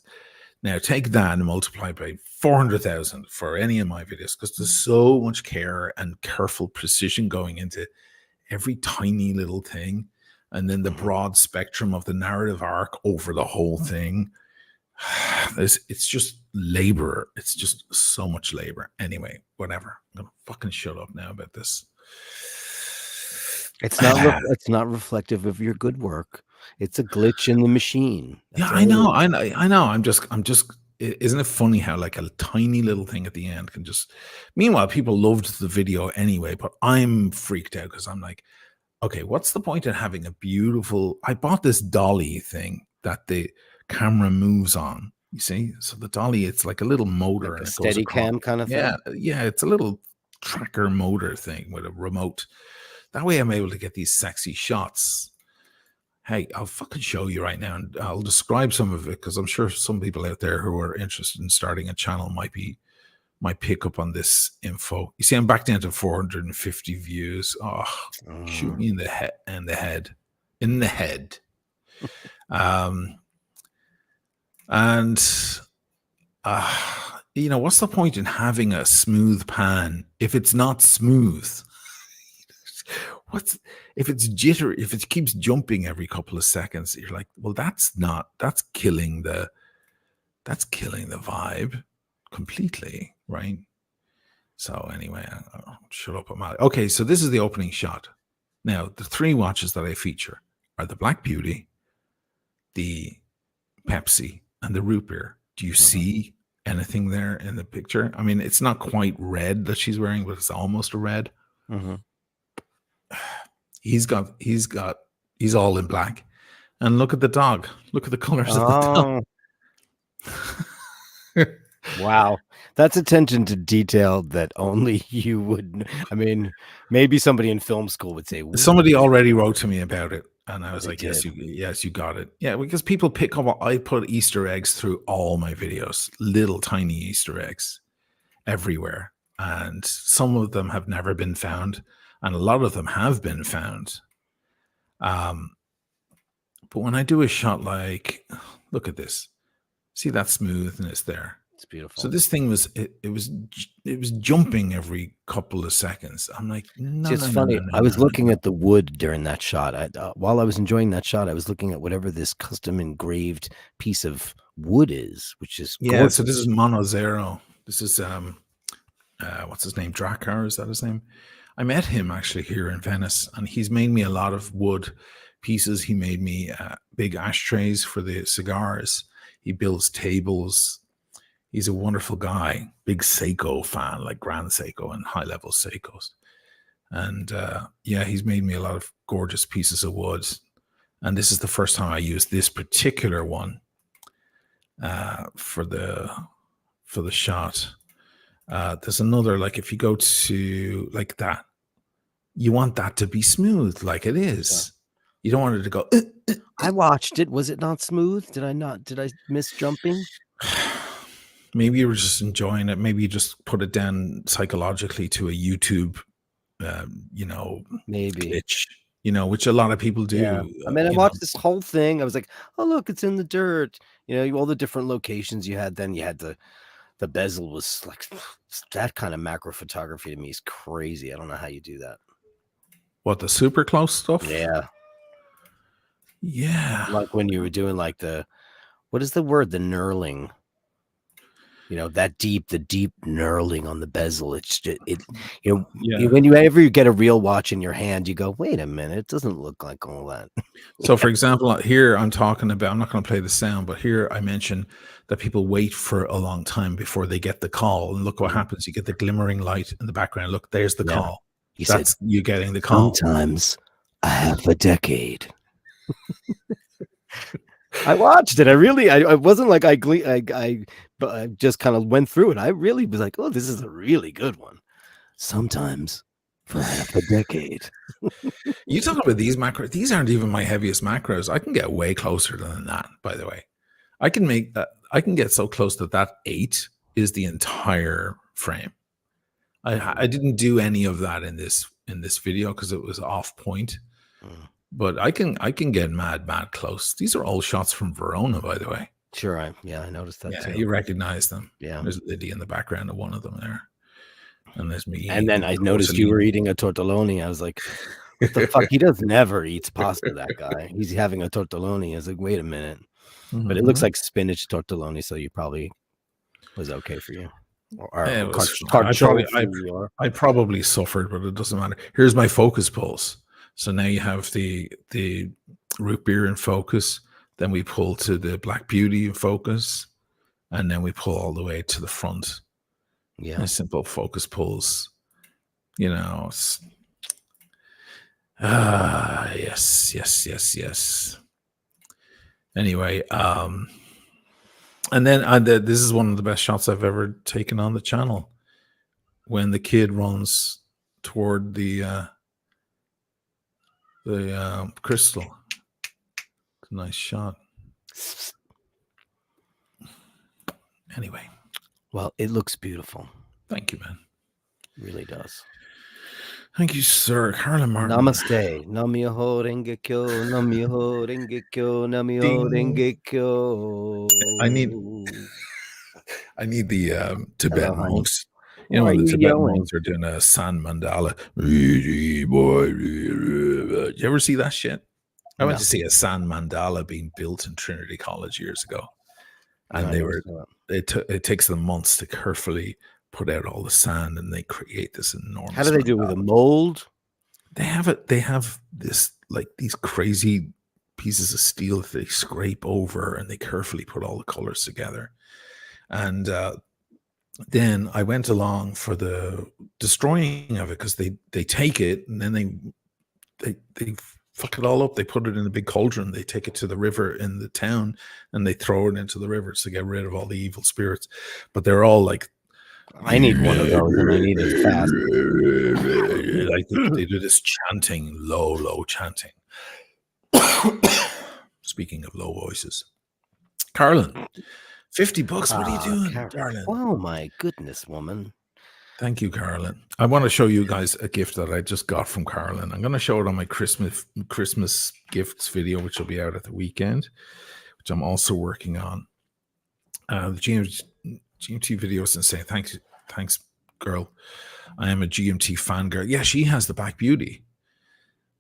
Now take that and multiply by 400,000 for any of my videos because there's so much care and careful precision going into every tiny little thing. And then the broad spectrum of the narrative arc over the whole thing. It's just labor. It's just so much labor. Anyway, whatever. I'm gonna fucking shut up now about this. It's not reflective of your good work. It's a glitch in the machine. Yeah, That's I all. know. I know. I'm just. Isn't it funny how like a tiny little thing at the end can just. Meanwhile, people loved the video anyway, but I'm freaked out because I'm like, okay, what's the point in having a beautiful? I bought this dolly thing that the camera moves on. You see, so the dolly, it's like a little motor Like a and it goes steady across. cam kind of Yeah, thing. yeah, it's a little tracker motor thing with a remote. That way, I'm able to get these sexy shots. Hey, I'll fucking show you right now, and I'll describe some of it because I'm sure some people out there who are interested in starting a channel might pick up on this info. You see, I'm back down to 450 views. Oh, shoot me in the head, in the head. And you know, what's the point in having a smooth pan if it's not smooth? What's if it's jitter, if it keeps jumping every couple of seconds? You're like, well, that's killing the vibe completely, right? So anyway, I'll shut up. Okay, so this is the opening shot. Now, the three watches that I feature are the Black Beauty, the Pepsi, and the root beer. Do you see anything there in the picture? I mean, it's not quite red that she's wearing, but it's almost a red. He's all in black. And look at the dog. Look at the colors of the dog. Wow. That's attention to detail that only you would. I mean, maybe somebody in film school would say. Somebody already wrote to me about it. And I was like, did. yes, you got it. Yeah, because people pick up, I put Easter eggs through all my videos, little tiny Easter eggs everywhere. And some of them have never been found. And a lot of them have been found. But when I do a shot like, look at this. See that smoothness there? It's beautiful. So this thing was it was jumping every couple of seconds. I'm like, no, it's funny. I was looking at the wood during that shot. While I was enjoying that shot, I was looking at whatever this custom engraved piece of wood is, which is gorgeous. So this is Mono Zero. This is what's his name? Drakkar, is that his name? I met him actually here in Venice, and he's made me a lot of wood pieces. He made me big ashtrays for the cigars. He builds tables. He's a wonderful guy, big Seiko fan, like Grand Seiko and high level Seikos. And he's made me a lot of gorgeous pieces of wood. And this is the first time I used this particular one for the shot. There's another, like if you go to like that, you want that to be smooth like it is. Yeah. You don't want it to go. I watched it. Was it not smooth? Did I miss jumping? Maybe you were just enjoying it. Maybe you just put it down psychologically to a YouTube, maybe glitch, which a lot of people do. Yeah. I mean, I watched this whole thing. I was like, oh, look, it's in the dirt. All the different locations you had. Then you had the bezel was like that kind of macro photography to me is crazy. I don't know how you do that. What, the super close stuff? Yeah. Yeah. Like when you were doing like what is the word? The knurling. The deep knurling on the bezel. It's just, whenever you get a real watch in your hand, you go, wait a minute, it doesn't look like all that. So for example, here I'm talking about, I'm not going to play the sound, but here I mentioned that people wait for a long time before they get the call. And look what happens. You get the glimmering light in the background. Look, there's the call. That's you getting the call. Sometimes a half a decade. I watched it. I wasn't like but I just kind of went through it. I really was like, oh, this is a really good one. Sometimes for half a decade. You talk about these macros. These aren't even my heaviest macros. I can get way closer than that, by the way. I can get so close that 8 is the entire frame. I didn't do any of that in this video because it was off point. But I can get mad close. These are all shots from Verona, by the way. Sure, I noticed that too. You recognize them. Yeah, there's Liddy in the background of one of them there, and there's me. And then I noticed you were eating a tortelloni. I was like, "What the fuck? He never eats pasta." That guy. He's having a tortelloni. I was like, "Wait a minute." But it looks like spinach tortelloni, so you probably was okay for you. Or It was. carciofo. I probably suffered, but it doesn't matter. Here's my focus pulse. So now you have the root beer in focus. Then we pull to the Black Beauty in focus, and then we pull all the way to the front. Yeah, Simple focus pulls. You know. Yes. Anyway, and then this is one of the best shots I've ever taken on the channel. When the kid runs toward the crystal. It's a nice shot. Anyway. Well, it looks beautiful. Thank you, man. It really does. Thank you, sir. Carlin Martin. Namaste. Namyoho Renge Kyo. Namyoho Renge Kyo. Namyoho Renge Kyo. I need the Tibetan monks. You know, Why when the are you Tibetan yelling? monks are doing a sand mandala. You ever see that shit? I went to see a sand mandala being built in Trinity College years ago. And it takes them months to carefully put out all the sand, and they create this enormous. How do they do it with a mold? They have this, like, these crazy pieces of steel that they scrape over, and they carefully put all the colors together. And then I went along for the destroying of it, because they take it and then they fuck it all up. They put it in a big cauldron. They take it to the river in the town, and they throw it into the river to get rid of all the evil spirits. But they're all like, I need one of those, and I need it fast. Like they do this chanting, low chanting. Speaking of low voices, Carlin, $50. What are you doing, darling? Oh my goodness, woman. Thank you, Carolyn. I want to show you guys a gift that I just got from Carolyn. I'm going to show it on my Christmas gifts video, which will be out at the weekend, which I'm also working on. The GMT video is insane. Thanks, girl. I am a GMT fan girl. Yeah, she has the Black Beauty,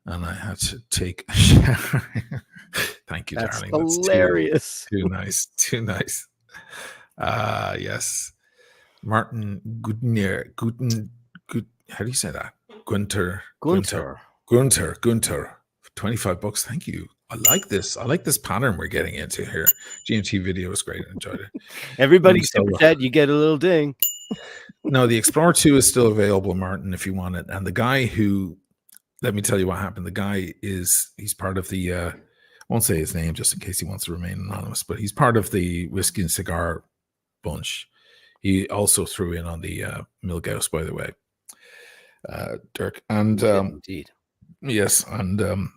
and I had to take a shower. Thank you, darling. That's hilarious. That's too nice. Yes. Martin Gutnier, how do you say that? Gunter. $25. Thank you. I like this. I like this pattern we're getting into here. GMT video is great. I enjoyed it. Everybody super chat, you get a little ding. No, the Explorer 2 is still available, Martin, if you want it. And the guy who, let me tell you what happened. The guy he's part of the, I won't say his name just in case he wants to remain anonymous, but he's part of the Whiskey and Cigar bunch. He also threw in on the Milgauss, by the way, Dirk. And indeed. Yes, and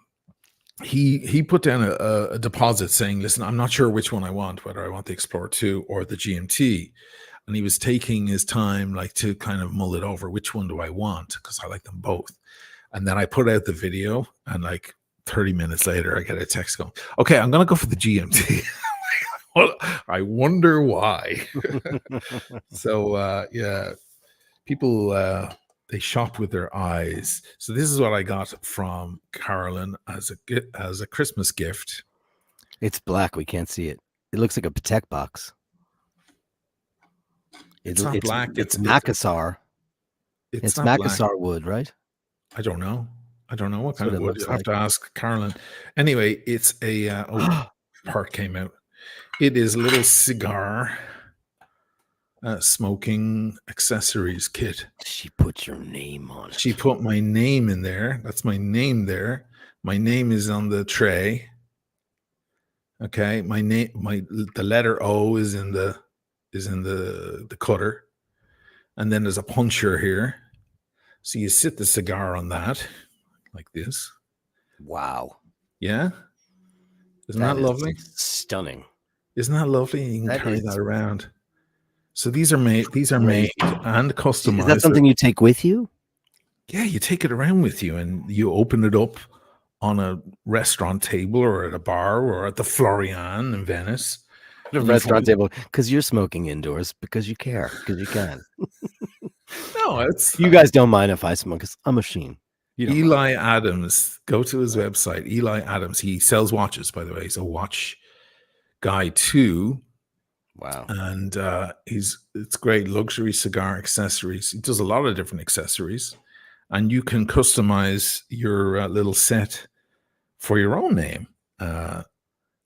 he put down a deposit saying, listen, I'm not sure which one I want, whether I want the Explorer 2 or the GMT. And he was taking his time, like, to kind of mull it over. Which one do I want? Because I like them both. And then I put out the video, and like 30 minutes later, I get a text going, okay, I'm going to go for the GMT. Well, I wonder why. So, yeah, people, they shop with their eyes. So this is what I got from Carolyn as a Christmas gift. It's black. We can't see it. It looks like a Patek box. It's not black. It's Macassar. It's Macassar black. Wood, right? I don't know what kind of wood. You have to ask Carolyn. Anyway, it's a part came out. It is a little cigar smoking accessories kit. She put your name on it. She put my name in there. That's my name there. My name is on the tray. Okay, the letter O is in the cutter, and then there's a puncher here. So you sit the cigar on that like this. Wow. Yeah. Isn't that lovely? Stunning. Isn't that lovely? You can carry that around. So these are made and customized. Is that something you take with you? Yeah, you take it around with you, and you open it up on a restaurant table or at a bar or at the Florian in Venice. At a restaurant table, because you're smoking indoors, because you care, because you can. No, it's you guys don't mind if I smoke, because I'm a machine. Eli Adams, go to his website. Eli Adams, he sells watches, by the way. He's a watch guy too. Wow. And it's great luxury cigar accessories. He does a lot of different accessories, and you can customize your little set for your own name.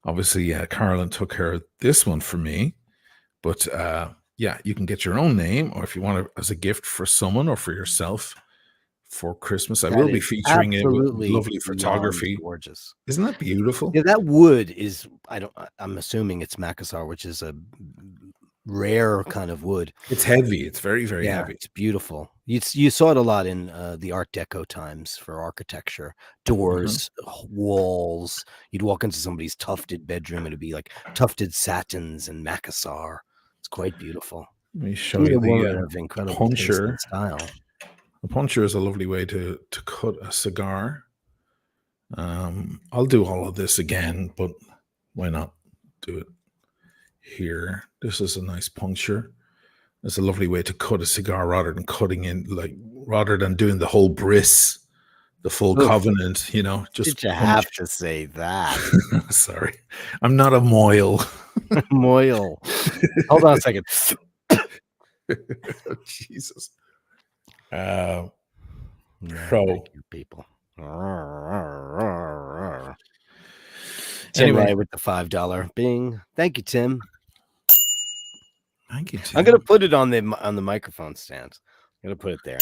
Obviously, Carolyn took care of this one for me, but yeah, you can get your own name, or if you want it as a gift for someone or for yourself for Christmas. I That will be is featuring it with absolutely lovely beyond photography. gorgeous. Isn't that beautiful? Yeah, that wood is, I'm assuming it's Macassar, which is a rare kind of wood. It's heavy. It's very, very Yeah, heavy. it's beautiful. You saw it a lot in the Art Deco times for architecture, doors, walls. You'd walk into somebody's tufted bedroom, and it'd be like tufted satins and Macassar. It's quite beautiful. Let me show She's you a woman the of incredible taste puncher. and style. A puncher is a lovely way to cut a cigar. I'll do all of this again, but why not do it here? This is a nice puncture. It's a lovely way to cut a cigar rather than cutting in, like, rather than doing the whole bris, the full Oof. covenant, just Did you punch. have to say that? Sorry, I'm not a moil. Moil. Hold on a second. Jesus. No, So thank you, people. Tim anyway, Ray with the $5 bing. Thank you, Tim. thank you, Tim. I'm gonna put it on the microphone stand. I'm gonna put it there.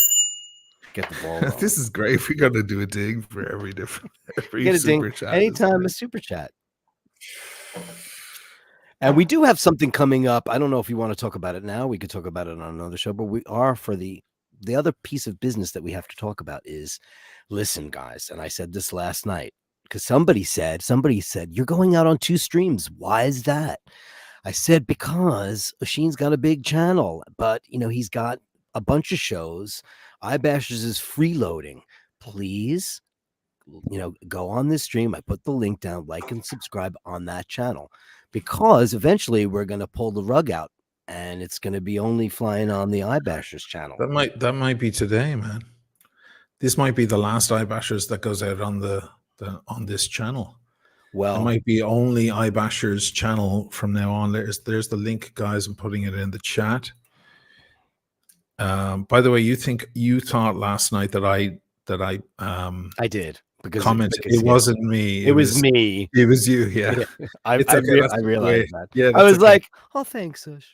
Get the ball rolling. This is great. We got to do a ding for every different Get a ding super chat. anytime a super chat. And we do have something coming up. I don't know if you want to talk about it now. We could talk about it on another show, but we are for the other piece of business that we have to talk about is, listen, guys, and I said this last night because somebody said you're going out on 2 streams. Why is that? I said because Oisin's got a big channel, but he's got a bunch of shows. iBashers is freeloading. Please, go on this stream. I put the link down, like and subscribe on that channel, because eventually we're going to pull the rug out and it's going to be only flying on the iBashers channel. That might be today, man. This might be the last iBashers that goes out on on this channel. Well, it might be only iBashers channel from now on. There's the link, guys. I'm putting it in the chat. By the way, you thought last night that I did, because commented. It wasn't me. It was me. It was you. Yeah. I realized that. Yeah, I was like, oh, thanks, Ush.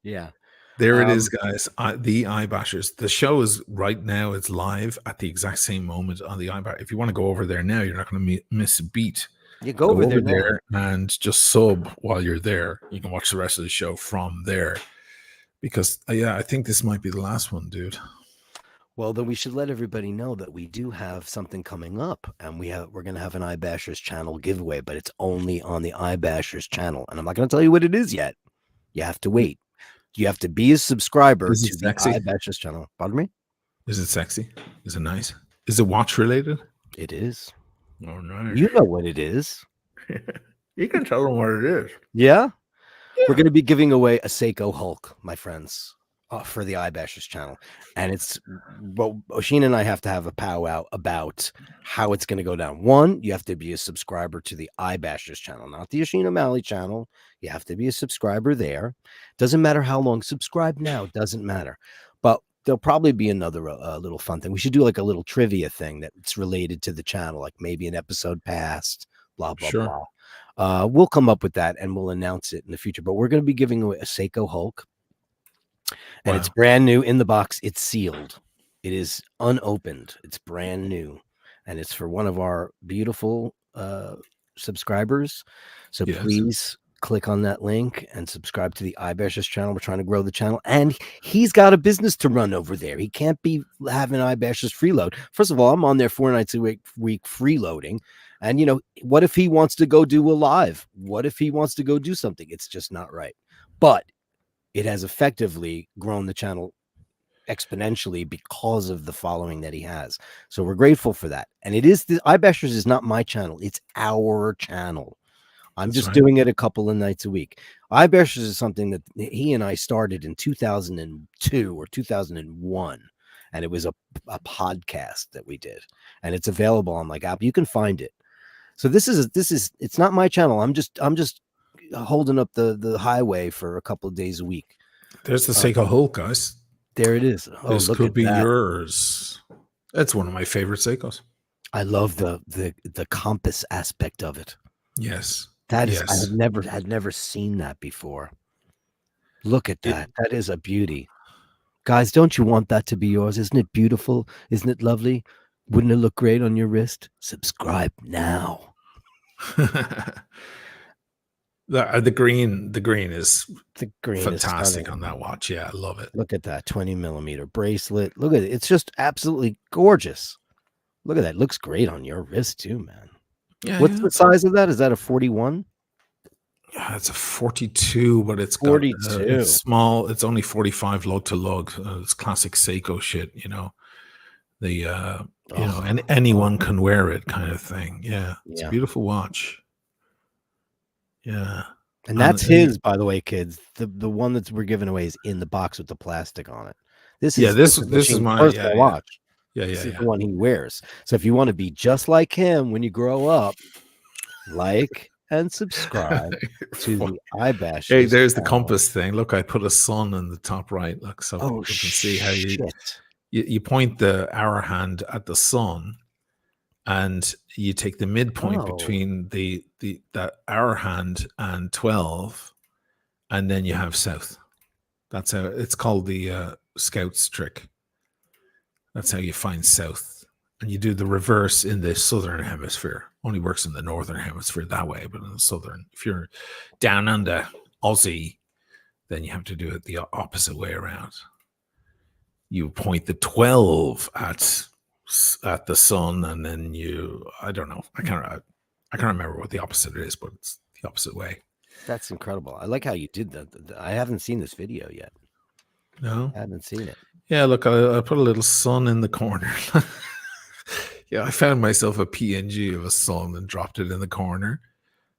Yeah. There it is, guys. The iBashers. The show is right now. It's live at the exact same moment on the iBash. If you want to go over there now, you're not going to miss a beat. You go over there and just sub while you're there. You can watch the rest of the show from there. Because I think this might be the last one, dude. Well, then we should let everybody know that we do have something coming up, and we're going to have an iBashers channel giveaway, but it's only on the iBashers channel, and I'm not going to tell you what it is yet. You have to wait. You have to be a subscriber to the iBashers channel. Pardon me? Is it sexy? Is it nice? Is it watch related? It is. Oh, nice. You know what it is. You can tell them what it is. Yeah? We're going to be giving away a Seiko Hulk, my friends, for the iBashers channel. And Oisin and I have to have a powwow about how it's going to go down. One, you have to be a subscriber to the iBashers channel, not the Oisin O'Malley channel. You have to be a subscriber there. Doesn't matter how long. Subscribe now. Doesn't matter. But there'll probably be another little fun thing. We should do like a little trivia thing that's related to the channel, like maybe an episode past, blah, blah, blah. We'll come up with that and we'll announce it in the future. But we're going to be giving away a Seiko Hulk. And it's brand new in the box. It's sealed. It is unopened. It's brand new. And it's for one of our beautiful subscribers. So please click on that link and subscribe to the iBashers channel. We're trying to grow the channel. And he's got a business to run over there. He can't be having iBashers freeload. First of all, I'm on there 4 nights a week freeloading. And, what if he wants to go do a live? What if he wants to go do something? It's just not right. But it has effectively grown the channel exponentially because of the following that he has. So we're grateful for that. And the iBashers is not my channel. It's our channel. I'm just doing it a couple of nights a week. iBashers is something that he and I started in 2002 or 2001. And it was a podcast that we did. And it's available on like Apple. You can find it. So this is it's not my channel. I'm just holding up the highway for a couple of days a week. There's the Seiko Hulk, guys. There it is. Oh, This look could at be that. yours. It's one of my favorite Seikos. I love the compass aspect of it. Yes. That is, Yes. I had never seen that before. Look at that. That is a beauty. Guys, don't you want that to be yours? Isn't it beautiful? Isn't it lovely? Wouldn't it look great on your wrist? Subscribe now. The green is The green fantastic is on that watch. Yeah, I love it. Look at that 20mm bracelet. Look at it. It's just absolutely gorgeous. Look at that. It looks great on your wrist too, man. Yeah. What's the size of that? Is that a 41? Yeah, it's a 42, but it's 42. It's small. It's only 45 lug to lug. It's classic Seiko shit, The and anyone can wear it kind of thing. Yeah, it's a beautiful watch. Yeah, and that's his, by the way, kids. The one that we're giving away is in the box with the plastic on it. This is my personal watch. This is the one he wears. So if you want to be just like him when you grow up, like and subscribe to the iBash. Hey, there's the compass thing. Look, I put a sun in the top right. Look, so people can see how you point the hour hand at the sun, and you take the midpoint between that hour hand and 12, and then you have south. That's how it's called, the Scouts trick. That's how you find south. And you do the reverse in the southern hemisphere. Only works in the northern hemisphere that way, but in the southern, if you're down under Aussie, then you have to do it the opposite way around. You point the 12 at the sun, and then I don't know. I can't remember what the opposite is, but it's the opposite way. That's incredible. I like how you did that. I haven't seen this video yet. No, I haven't seen it. Yeah, look, I put a little sun in the corner. Yeah, I found myself a PNG of a sun and dropped it in the corner.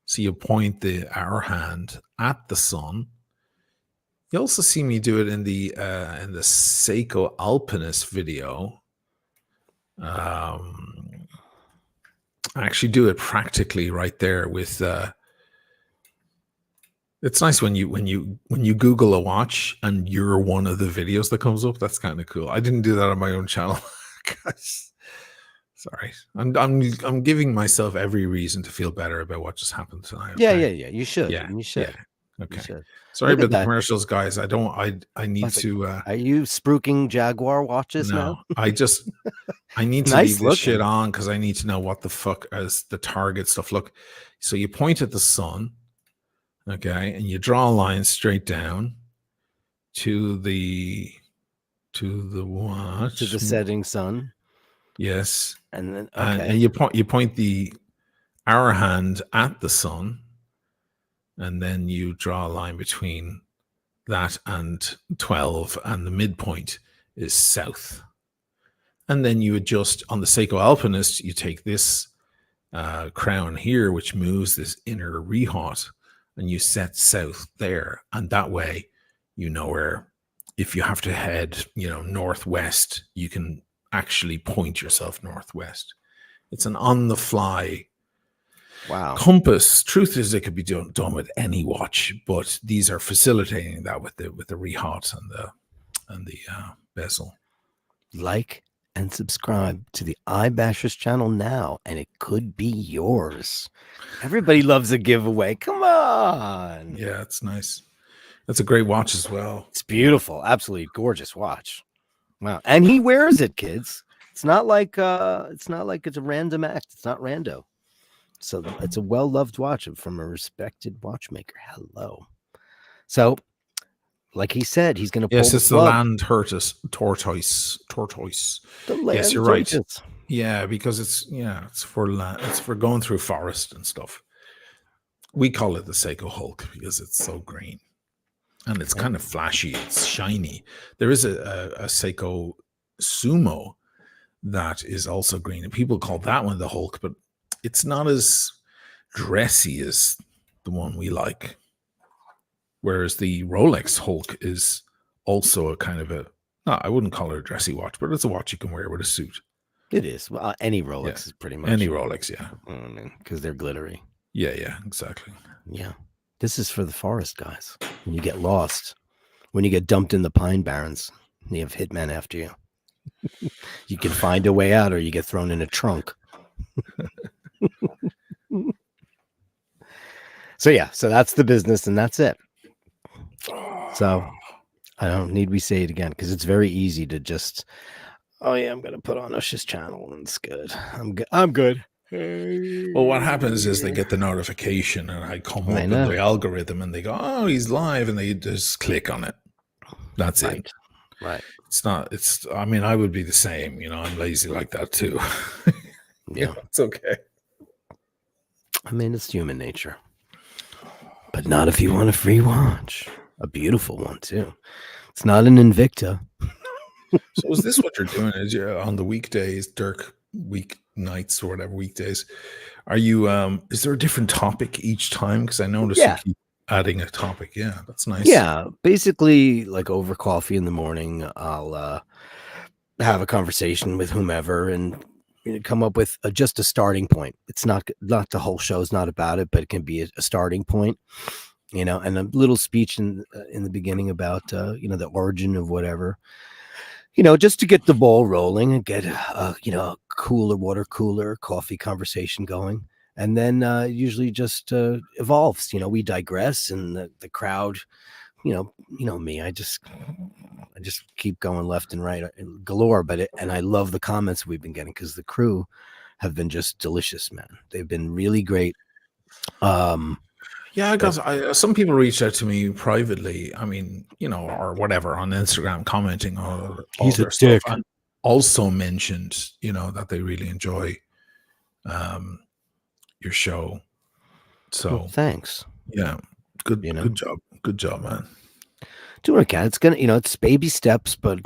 So you point the hour hand at the sun. You also see me do it in the Seiko Alpinist video. I actually do it practically right there with. It's nice when you Google a watch and you're one of the videos that comes up. That's kind of cool. I didn't do that on my own channel. Sorry, I'm giving myself every reason to feel better about what just happened tonight. Okay? Yeah. You should. Yeah, you should. Yeah. Okay. You should. Sorry about the commercials, guys. I need to. Are you spruiking Jaguar watches now? I need to leave this shit on because I need to know what the fuck is the target stuff. Look, so you point at the sun, okay, and you draw a line straight down to the watch, to the setting sun. Yes, and then and you point the hour hand at the sun, and then you draw a line between that and 12, and the midpoint is south. And then you adjust on the Seiko Alpinist. You take this crown here, which moves this inner rehaut, and you set south there, and that way, where if you have to head, northwest, you can actually point yourself northwest. It's an on-the-fly compass. Truth is, it could be done with any watch, but these are facilitating that with the rehaut and the bezel. Like and subscribe to the iBashers channel now, and it could be yours. Everybody loves a giveaway. Come on. Yeah, it's nice. That's a great watch as well. It's beautiful. Absolutely gorgeous watch. Wow. And he wears it, kids. It's not like it's a random act. It's not rando. So it's a well-loved watch from a respected watchmaker. Hello. So, like he said, he's going to pull it's the the land tortoise. The land yes, you're tortoise. Right. Yeah, because it's for land. It's for going through forest and stuff. We call it the Seiko Hulk because it's so green. And it's kind of flashy. It's shiny. There is a Seiko Sumo that is also green, and people call that one the Hulk, but it's not as dressy as the one we like. Whereas the Rolex Hulk is also a kind of I wouldn't call it a dressy watch, but it's a watch you can wear with a suit. It is. Well, any Rolex Yeah. is pretty much. Any Rolex, yeah. I mean, because they're glittery. Yeah, exactly. Yeah. This is for the forest guys. When you get lost, when you get dumped in the Pine Barrens, you have hitmen after you. You can find a way out, or you get thrown in a trunk. So yeah, so that's the business, and that's it. So I don't need we say it again because it's very easy to just. Oh yeah, I'm gonna put on Ush's channel, and it's good. I'm good. I'm good. Well, what happens is they get the notification, and I come up in the algorithm, and they go, "Oh, he's live," and they just click on it. That's it. Right. It's not. It's. I mean, I would be the same. I'm lazy like that too. Yeah. It's okay. I mean, it's human nature, but not if you want a free watch, a beautiful one too. It's not an Invicta. So is this what you're doing? Is you on the weekdays, Dirk weeknights or whatever weekdays? Are you? Is there a different topic each time? Because I notice you keep adding a topic. Yeah, that's nice. Yeah, basically, like over coffee in the morning, I'll have a conversation with whomever and come up with just a starting point. It's not the whole show's not about it, but it can be a starting point. And a little speech in the beginning about the origin of whatever. Just to get the ball rolling and get a water cooler coffee conversation going. And then usually just evolves. We digress, and the crowd, me, I just keep going left and right galore. And I love the comments we've been getting because the crew have been just delicious, man. They've been really great. Yeah, I got some people reached out to me privately. I mean, or whatever on Instagram, commenting or all their stuff, and also mentioned, that they really enjoy your show. So thanks. Yeah, good job, man. Doing okay. It's gonna, it's baby steps, but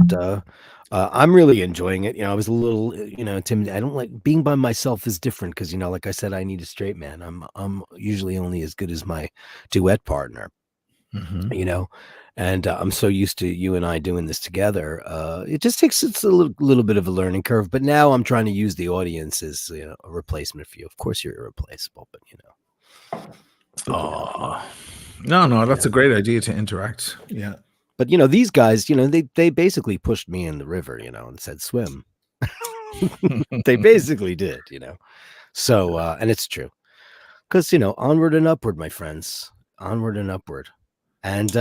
I'm really enjoying it. I was a little, intimidated. I don't like being by myself is different because, like I said, I need a straight man. I'm usually only as good as my duet partner, and I'm so used to you and I doing this together. It just takes it's a little bit of a learning curve. But now I'm trying to use the audience as a replacement for you. Of course, you're irreplaceable, but No, that's a great idea to interact. Yeah. But these guys, they basically pushed me in the river, and said swim. They basically did, So and it's true. Because onward and upward, my friends. Onward and upward. And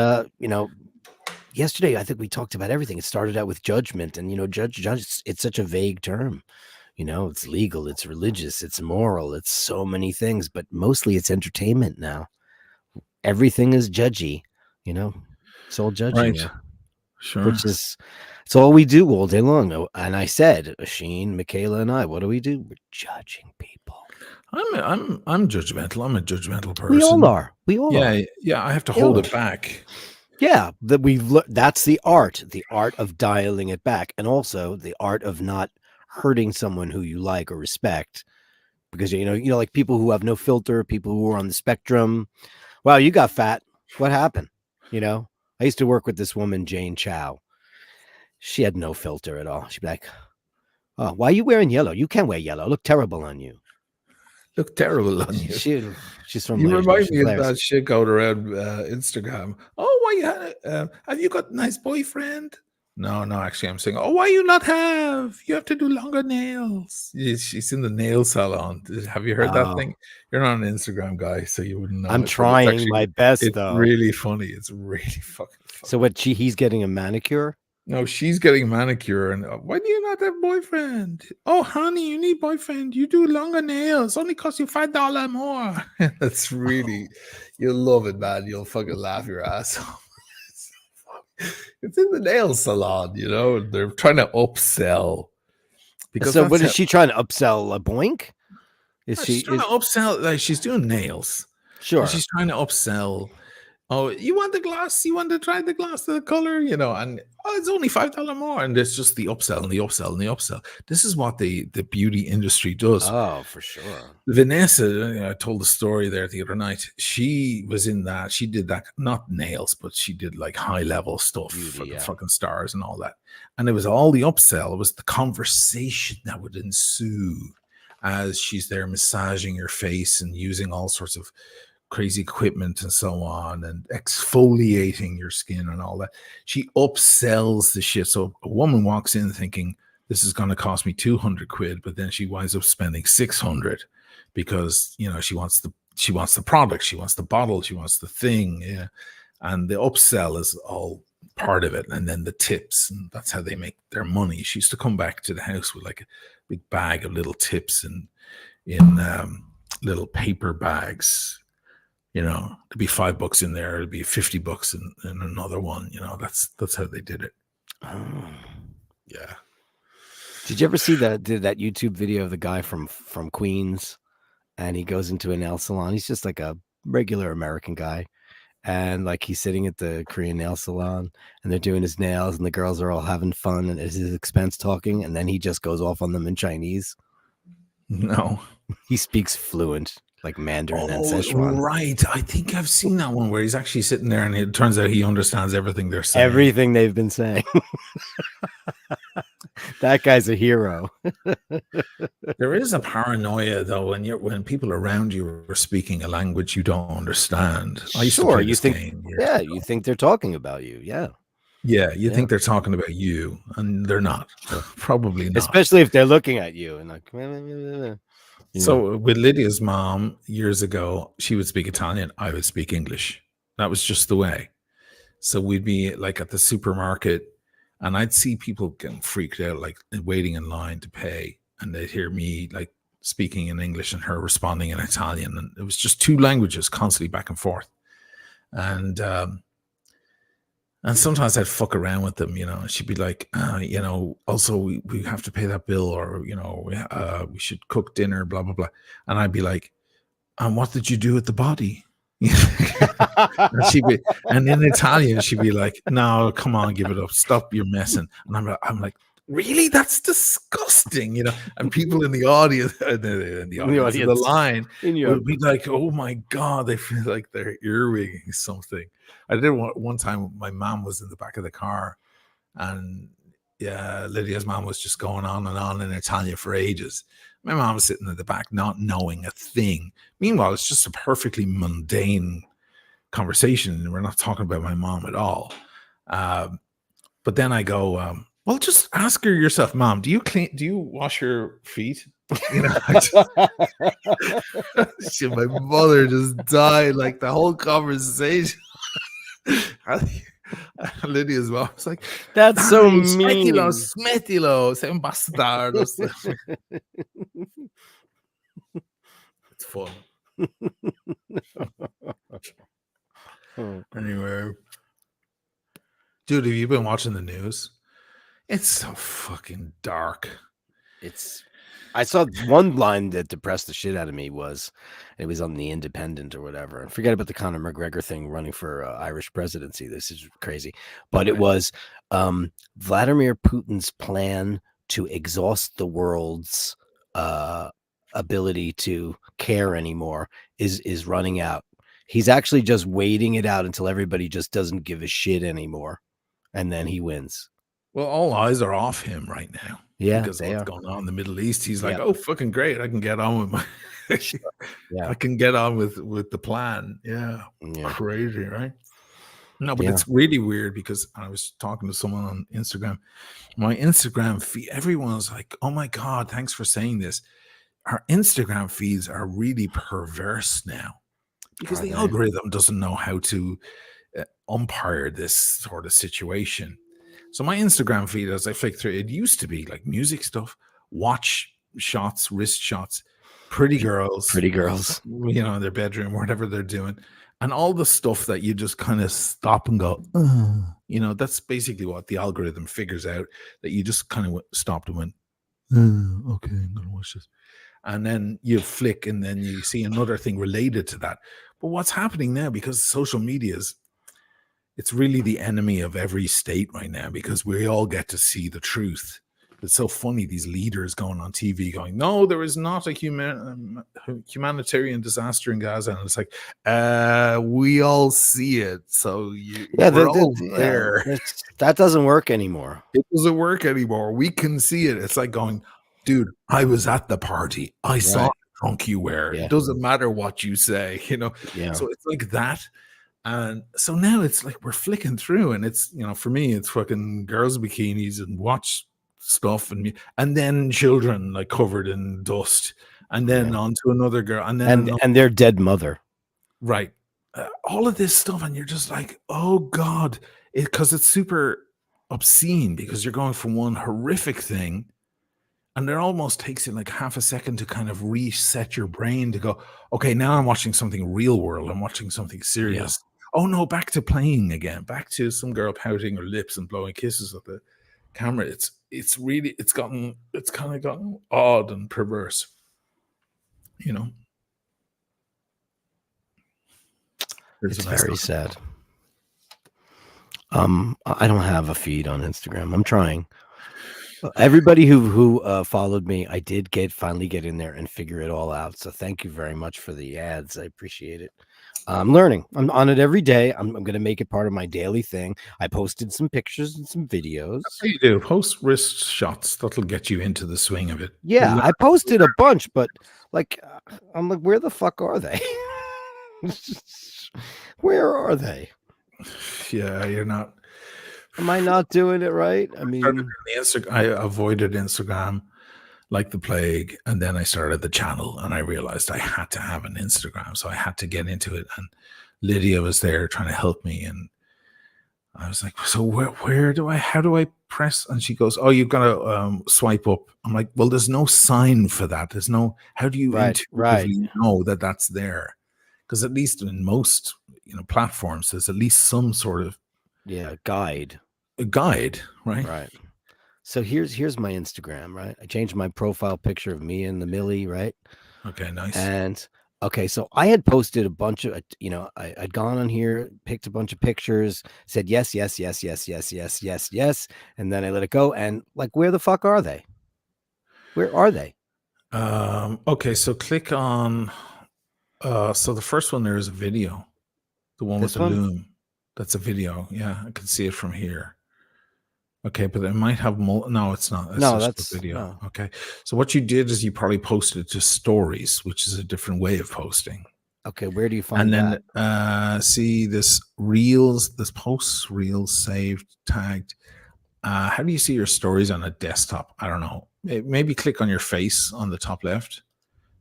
yesterday I think we talked about everything. It started out with judgment, and judge, it's such a vague term. It's legal, it's religious, it's moral, it's so many things, but mostly it's entertainment now. Everything is judgy, it's all judging, right? Sure. Which is it's all we do all day long. And I said, Sheen, Michaela, and I, what do? We're judging people. I'm judgmental. I'm a judgmental person. We all are. We all are. Yeah. I have to hold it back. Yeah, that's the art of dialing it back, and also the art of not hurting someone who you like or respect, because like people who have no filter, people who are on the spectrum. Wow, you got fat. What happened? I used to work with this woman, Jane Chow. She had no filter at all. She'd be like, "Oh, why are you wearing yellow? You can't wear yellow. Look terrible on you. Look terrible on you." She's from. You remind me of that shit going around Instagram. Oh, why have you got a nice boyfriend? No, actually, I'm saying, oh, why you not have? You have to do longer nails. She's in the nail salon. Have you heard that thing? You're not an Instagram guy, so you wouldn't know. I'm trying my best, though. It's really funny. It's really fucking funny. So what? He's getting a manicure? No, she's getting a manicure. And why do you not have a boyfriend? Oh, honey, you need boyfriend. You do longer nails. Only cost you $5 more. That's really, you'll love it, man. You'll fucking laugh your ass off. It's in the nail salon, they're trying to upsell. Because so what is she trying to upsell? A boink? She's trying to upsell, like she's doing nails. Sure. She's trying to upsell Oh, you want the glass? You want to try the glass, the color, and it's only $5 more, and it's just the upsell and the upsell and the upsell. This is what the beauty industry does. Oh, for sure. Vanessa, I told the story there the other night. She was in that. She did that, not nails, but she did like high level stuff Beauty, for the yeah. fucking stars and all that. And it was all the upsell. It was the conversation that would ensue as she's there massaging your face and using all sorts of crazy equipment and so on, and exfoliating your skin and all that. She upsells the shit. So a woman walks in thinking this is going to cost me 200 quid, but then she winds up spending 600 because she wants the product, she wants the bottle, she wants the thing. Yeah. And the upsell is all part of it, and then the tips, and that's how they make their money. She used to come back to the house with like a big bag of little tips in little paper bags. There'd be $5 in there, it'd be $50 in another one. That's how they did it. Oh. Yeah. Did you ever see that YouTube video of the guy from Queens, and he goes into a nail salon? He's just like a regular American guy, and like he's sitting at the Korean nail salon, and they're doing his nails, and the girls are all having fun, and at his expense talking, and then he just goes off on them in Chinese. No, he speaks fluent like Mandarin and oh, Szechuan. right. I think I've seen that one where he's actually sitting there, and it turns out he understands everything they're saying. Everything they've been saying. That guy's a hero. There is a paranoia though when people around you are speaking a language you don't understand. I used to play this game. Yeah, you think they're talking about you. Yeah. Yeah, you think they're talking about you, and they're not. Probably not. Especially if they're looking at you and like. So with Lydia's mom years ago, she would speak Italian, I would speak English. That was just the way. So we'd be like at the supermarket, and I'd see people getting freaked out, like waiting in line to pay, and they'd hear me like speaking in English and her responding in Italian, and it was just two languages constantly back and forth. And sometimes I'd fuck around with them, and she'd be like, also we have to pay that bill, or, we should cook dinner, blah, blah, blah. And I'd be like, and what did you do with the body? and in Italian, she'd be like, no, come on, give it up. Stop your messing. And I'm like, really? That's disgusting, and people in the audience, in the line would be like, oh my God, they feel like they're earwigging something. I did one time, my mom was in the back of the car, and Lydia's mom was just going on and on in Italian for ages. My mom was sitting in the back, not knowing a thing. Meanwhile, it's just a perfectly mundane conversation, and we're not talking about my mom at all. But then I go, well, just ask her yourself, Mom, do you wash your feet? My mother just died, like the whole conversation. Lydia's mom was like, that's so mean. Smettilo, sei un bastardo. It's fun. Anyway, dude, have you been watching the news? It's so fucking dark. I saw one line that depressed the shit out of me. It was on the Independent or whatever. Forget about the Conor McGregor thing, running for Irish presidency. This is crazy. But it was Vladimir Putin's plan to exhaust the world's ability to care anymore is running out. He's actually just waiting it out until everybody just doesn't give a shit anymore, and then he wins. Well, all eyes are off him right now. Yeah, because what's going on in the Middle East. He's like, oh, fucking great! I can get on with my, I can get on with the plan. Yeah, crazy, right? No, but it's really weird because I was talking to someone on Instagram. My Instagram feed, everyone's like, oh my God, thanks for saying this. Our Instagram feeds are really perverse now because the algorithm doesn't know how to umpire this sort of situation. So my Instagram feed, as I flick through, it used to be like music stuff, watch shots, wrist shots, pretty girls, in their bedroom, whatever they're doing. And all the stuff that you just kind of stop and go, that's basically what the algorithm figures out, that you just kind of stopped and went, okay, I'm going to watch this. And then you flick and then you see another thing related to that. But what's happening now, because social media is it's really the enemy of every state right now because we all get to see the truth. It's so funny, these leaders going on TV going, no, there is not a humanitarian disaster in Gaza. And it's like, we all see it. So we're all there. That doesn't work anymore. It doesn't work anymore. We can see it. It's like going, dude, I was at the party. I saw the trunk you wear. Yeah. It doesn't matter what you say, you know? Yeah. So it's like that. And so now it's like we're flicking through, and it's, you know, for me, it's fucking girls' bikinis and watch stuff, and then children like covered in dust, and then onto another girl, and then and their dead mother. Right. All of this stuff, and you're just like, oh God, because it's super obscene because you're going from one horrific thing, and it almost takes you like half a second to kind of reset your brain to go, okay, now I'm watching something real world. I'm watching something serious. Oh no, back to playing again, back to some girl pouting her lips and blowing kisses at the camera. It's kind of gotten odd and perverse, you know. It's very sad. I don't have a feed on Instagram. I'm trying. Everybody who followed me, I did finally get in there and figure it all out. So thank you very much for the ads. I appreciate it. I'm learning. I'm on it every day. I'm going to make it part of my daily thing. I posted some pictures and some videos. That's what you do. Post wrist shots. That'll get you into the swing of it. Yeah, I posted a bunch, but like, I'm like, where the fuck are they? Where are they? Yeah, you're not. Am I not doing it right? I mean, I avoided Instagram like the plague, and then I started the channel, and I realized I had to have an Instagram, so I had to get into it. And Lydia was there trying to help me, and I was like, "So how do I press?" And she goes, "Oh, you've got to swipe up." I'm like, "Well, there's no sign for that. There's no. How do you intuitively know that that's there?" Because at least in most platforms, there's at least some sort of guide. A guide, right? Right. So here's my Instagram, right? I changed my profile picture of me and the Millie, right? Okay, nice. And okay, so I had posted a bunch of, I'd gone on here, picked a bunch of pictures, said yes, yes, yes, yes, yes, yes, yes, yes, and then I let it go. And like, where the fuck are they? Where are they? Okay, so click on. So the first one there is a video, the one with the loom. That's a video. Yeah, I can see it from here. Okay, but it might have no, it's not. That's a video. No. Okay, so what you did is you probably posted to stories, which is a different way of posting. Okay, where do you find that? And then see this reels, this posts, reels saved, tagged. How do you see your stories on a desktop? I don't know. Maybe click on your face on the top left.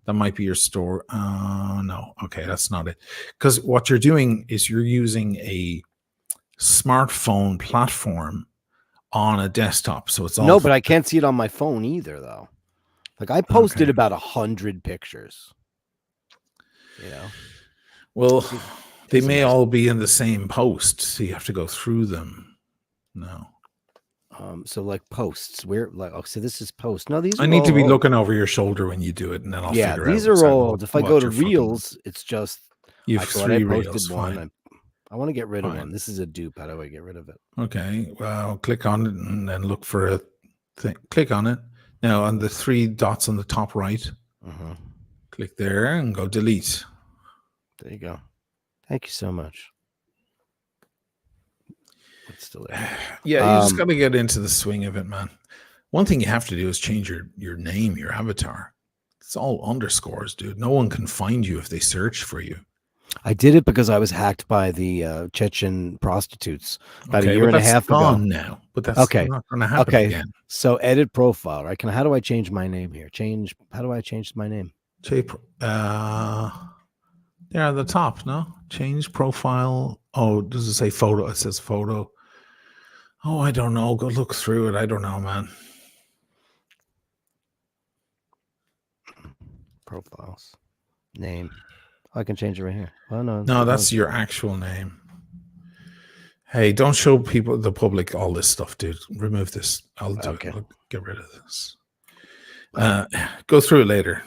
That might be your store. No, okay, that's not it. Because what you're doing is you're using a smartphone platform on a desktop, so it's all no, but I can't see it on my phone either, though. Like I posted about 100 pictures. Well, they may all be in the same post, so you have to go through them. No. So like posts, where like so this is post. No, these. I need to be looking over your shoulder when you do it, and then I'll figure out. Yeah, these are old. If I go to reels, it's just. You've 3 reels. One. I want to get rid of one. This is a dupe. How do I get rid of it? Okay. Well, click on it and then look for a thing. Click on it. Now on the 3 dots on the top right. Click there and go delete. There you go. Thank you so much. It's still there. Yeah, you just got to get into the swing of it, man. One thing you have to do is change your name, your avatar. It's all underscores, dude. No one can find you if they search for you. I did it because I was hacked by the Chechen prostitutes about a year and a half ago. Now, but that's not going to happen again. So edit profile, right? How do I change my name here? How do I change my name? There at the top, no? Change profile. Oh, does it say photo? It says photo. Oh, I don't know. Go look through it. I don't know, man. Profiles. Name. I can change it right here. Oh, no, that's your actual name. Hey, don't show the public all this stuff, dude. Remove this. I'll do it. I'll get rid of this. Go through it later.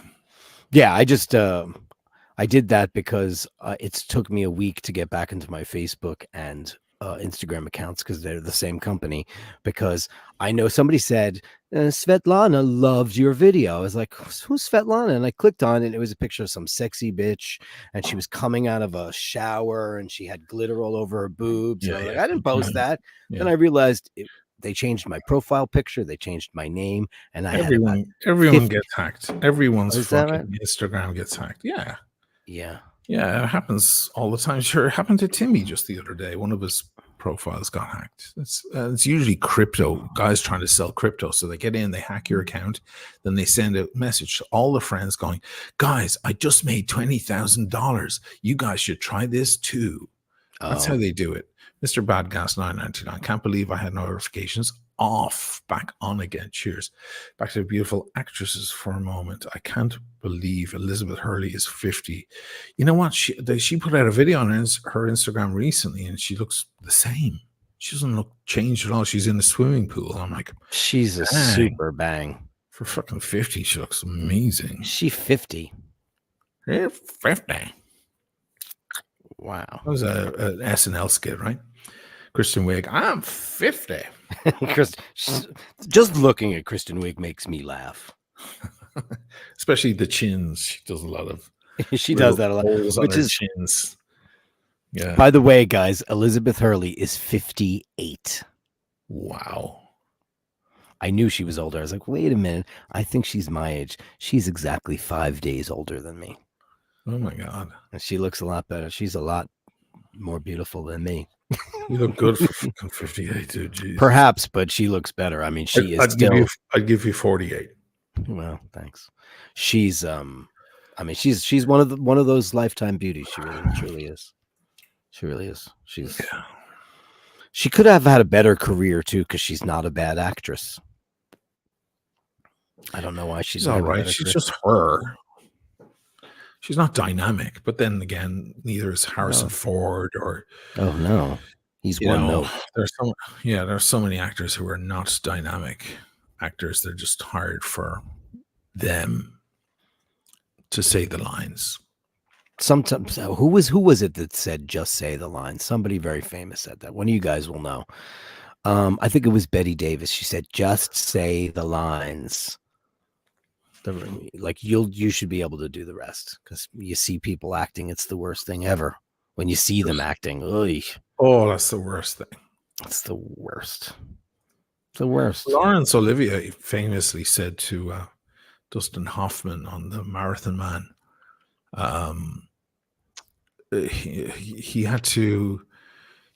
Yeah, I just I did that because it took me a week to get back into my Facebook, and Instagram accounts because they're the same company. Because I know somebody said Svetlana loved your video. I was like, who's Svetlana? And I clicked on it, and it was a picture of some sexy bitch, and she was coming out of a shower, and she had glitter all over her boobs. And I was like, I didn't post that. Then I realized they changed my profile picture, they changed my name, and I had about Everyone 50. gets hacked. Everyone's Is that right? fucking Instagram gets hacked. Yeah. Yeah. Yeah, it happens all the time. Sure, it happened to Timmy just the other day. One of his profiles got hacked. It's usually crypto guys trying to sell crypto. So they get in, they hack your account, then they send a message to all their friends going, "Guys, I just made $20,000. You guys should try this too." That's how they do it. Mr. Badgas 999. Can't believe I had notifications off. Back on again. Cheers. Back to the beautiful actresses for a moment. I can't believe Elizabeth Hurley is 50. You know what? She put out a video on her Instagram recently, and she looks the same. She doesn't look changed at all. She's in the swimming pool. I'm like, she's a super bang. For fucking 50, she looks amazing. She 50. Yeah, 50. Wow. That was an SNL skit, right? Kristen Wiig, I'm 50. Just looking at Kristen Wiig makes me laugh. Especially the chins. She does a lot of. She does that a lot. Which is chins. Yeah. By the way, guys, Elizabeth Hurley is 58. Wow. I knew she was older. I was like, wait a minute. I think she's my age. She's exactly 5 days older than me. Oh my God. And she looks a lot better. She's a lot more beautiful than me. You look good for 58, dude. Jesus. Perhaps, but she looks better. I mean, I'd give you 48. Well, thanks. She's she's one of those lifetime beauties. She really truly is. She really is. She could have had a better career too, because she's not a bad actress. I don't know why she's all right. She's just her. She's not dynamic, but then again, neither is Harrison Ford or. Oh no, he's one note. There's so many actors who are not dynamic actors. They're just hired for them to say the lines. Sometimes, who was it that said just say the lines? Somebody very famous said that. One of you guys will know. I think it was Betty Davis. She said, "Just say the lines." Like you should be able to do the rest, because you see people acting. It's the worst thing ever when you see them acting. Ugh. Oh, that's the worst thing. It's the worst. It's the worst. Laurence Olivier famously said to Dustin Hoffman on The Marathon Man,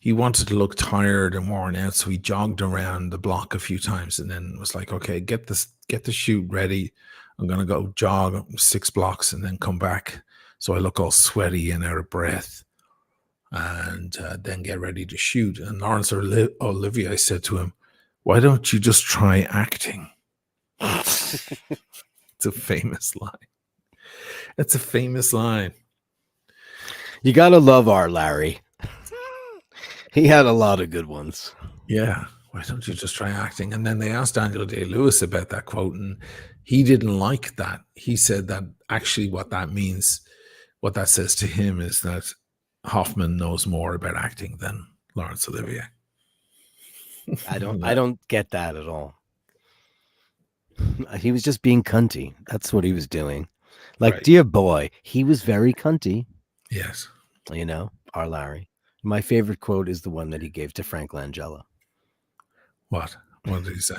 he wanted to look tired and worn out, so he jogged around the block a few times and then was like, okay, get the shoot ready. I'm going to go jog 6 blocks and then come back so I look all sweaty and out of breath, and then get ready to shoot. And Laurence Olivier said to him, why don't you just try acting? It's a famous line. It's a famous line. You got to love our Larry. He had a lot of good ones. Yeah. Why don't you just try acting? And then they asked Daniel Day-Lewis about that quote, and he didn't like that. He said that actually what that means, what that says to him, is that Hoffman knows more about acting than Laurence Olivier. I don't get that at all. He was just being cunty. That's what he was doing. Like, right. Dear boy, he was very cunty. Yes. You know, our Larry. My favorite quote is the one that he gave to Frank Langella. What did he say?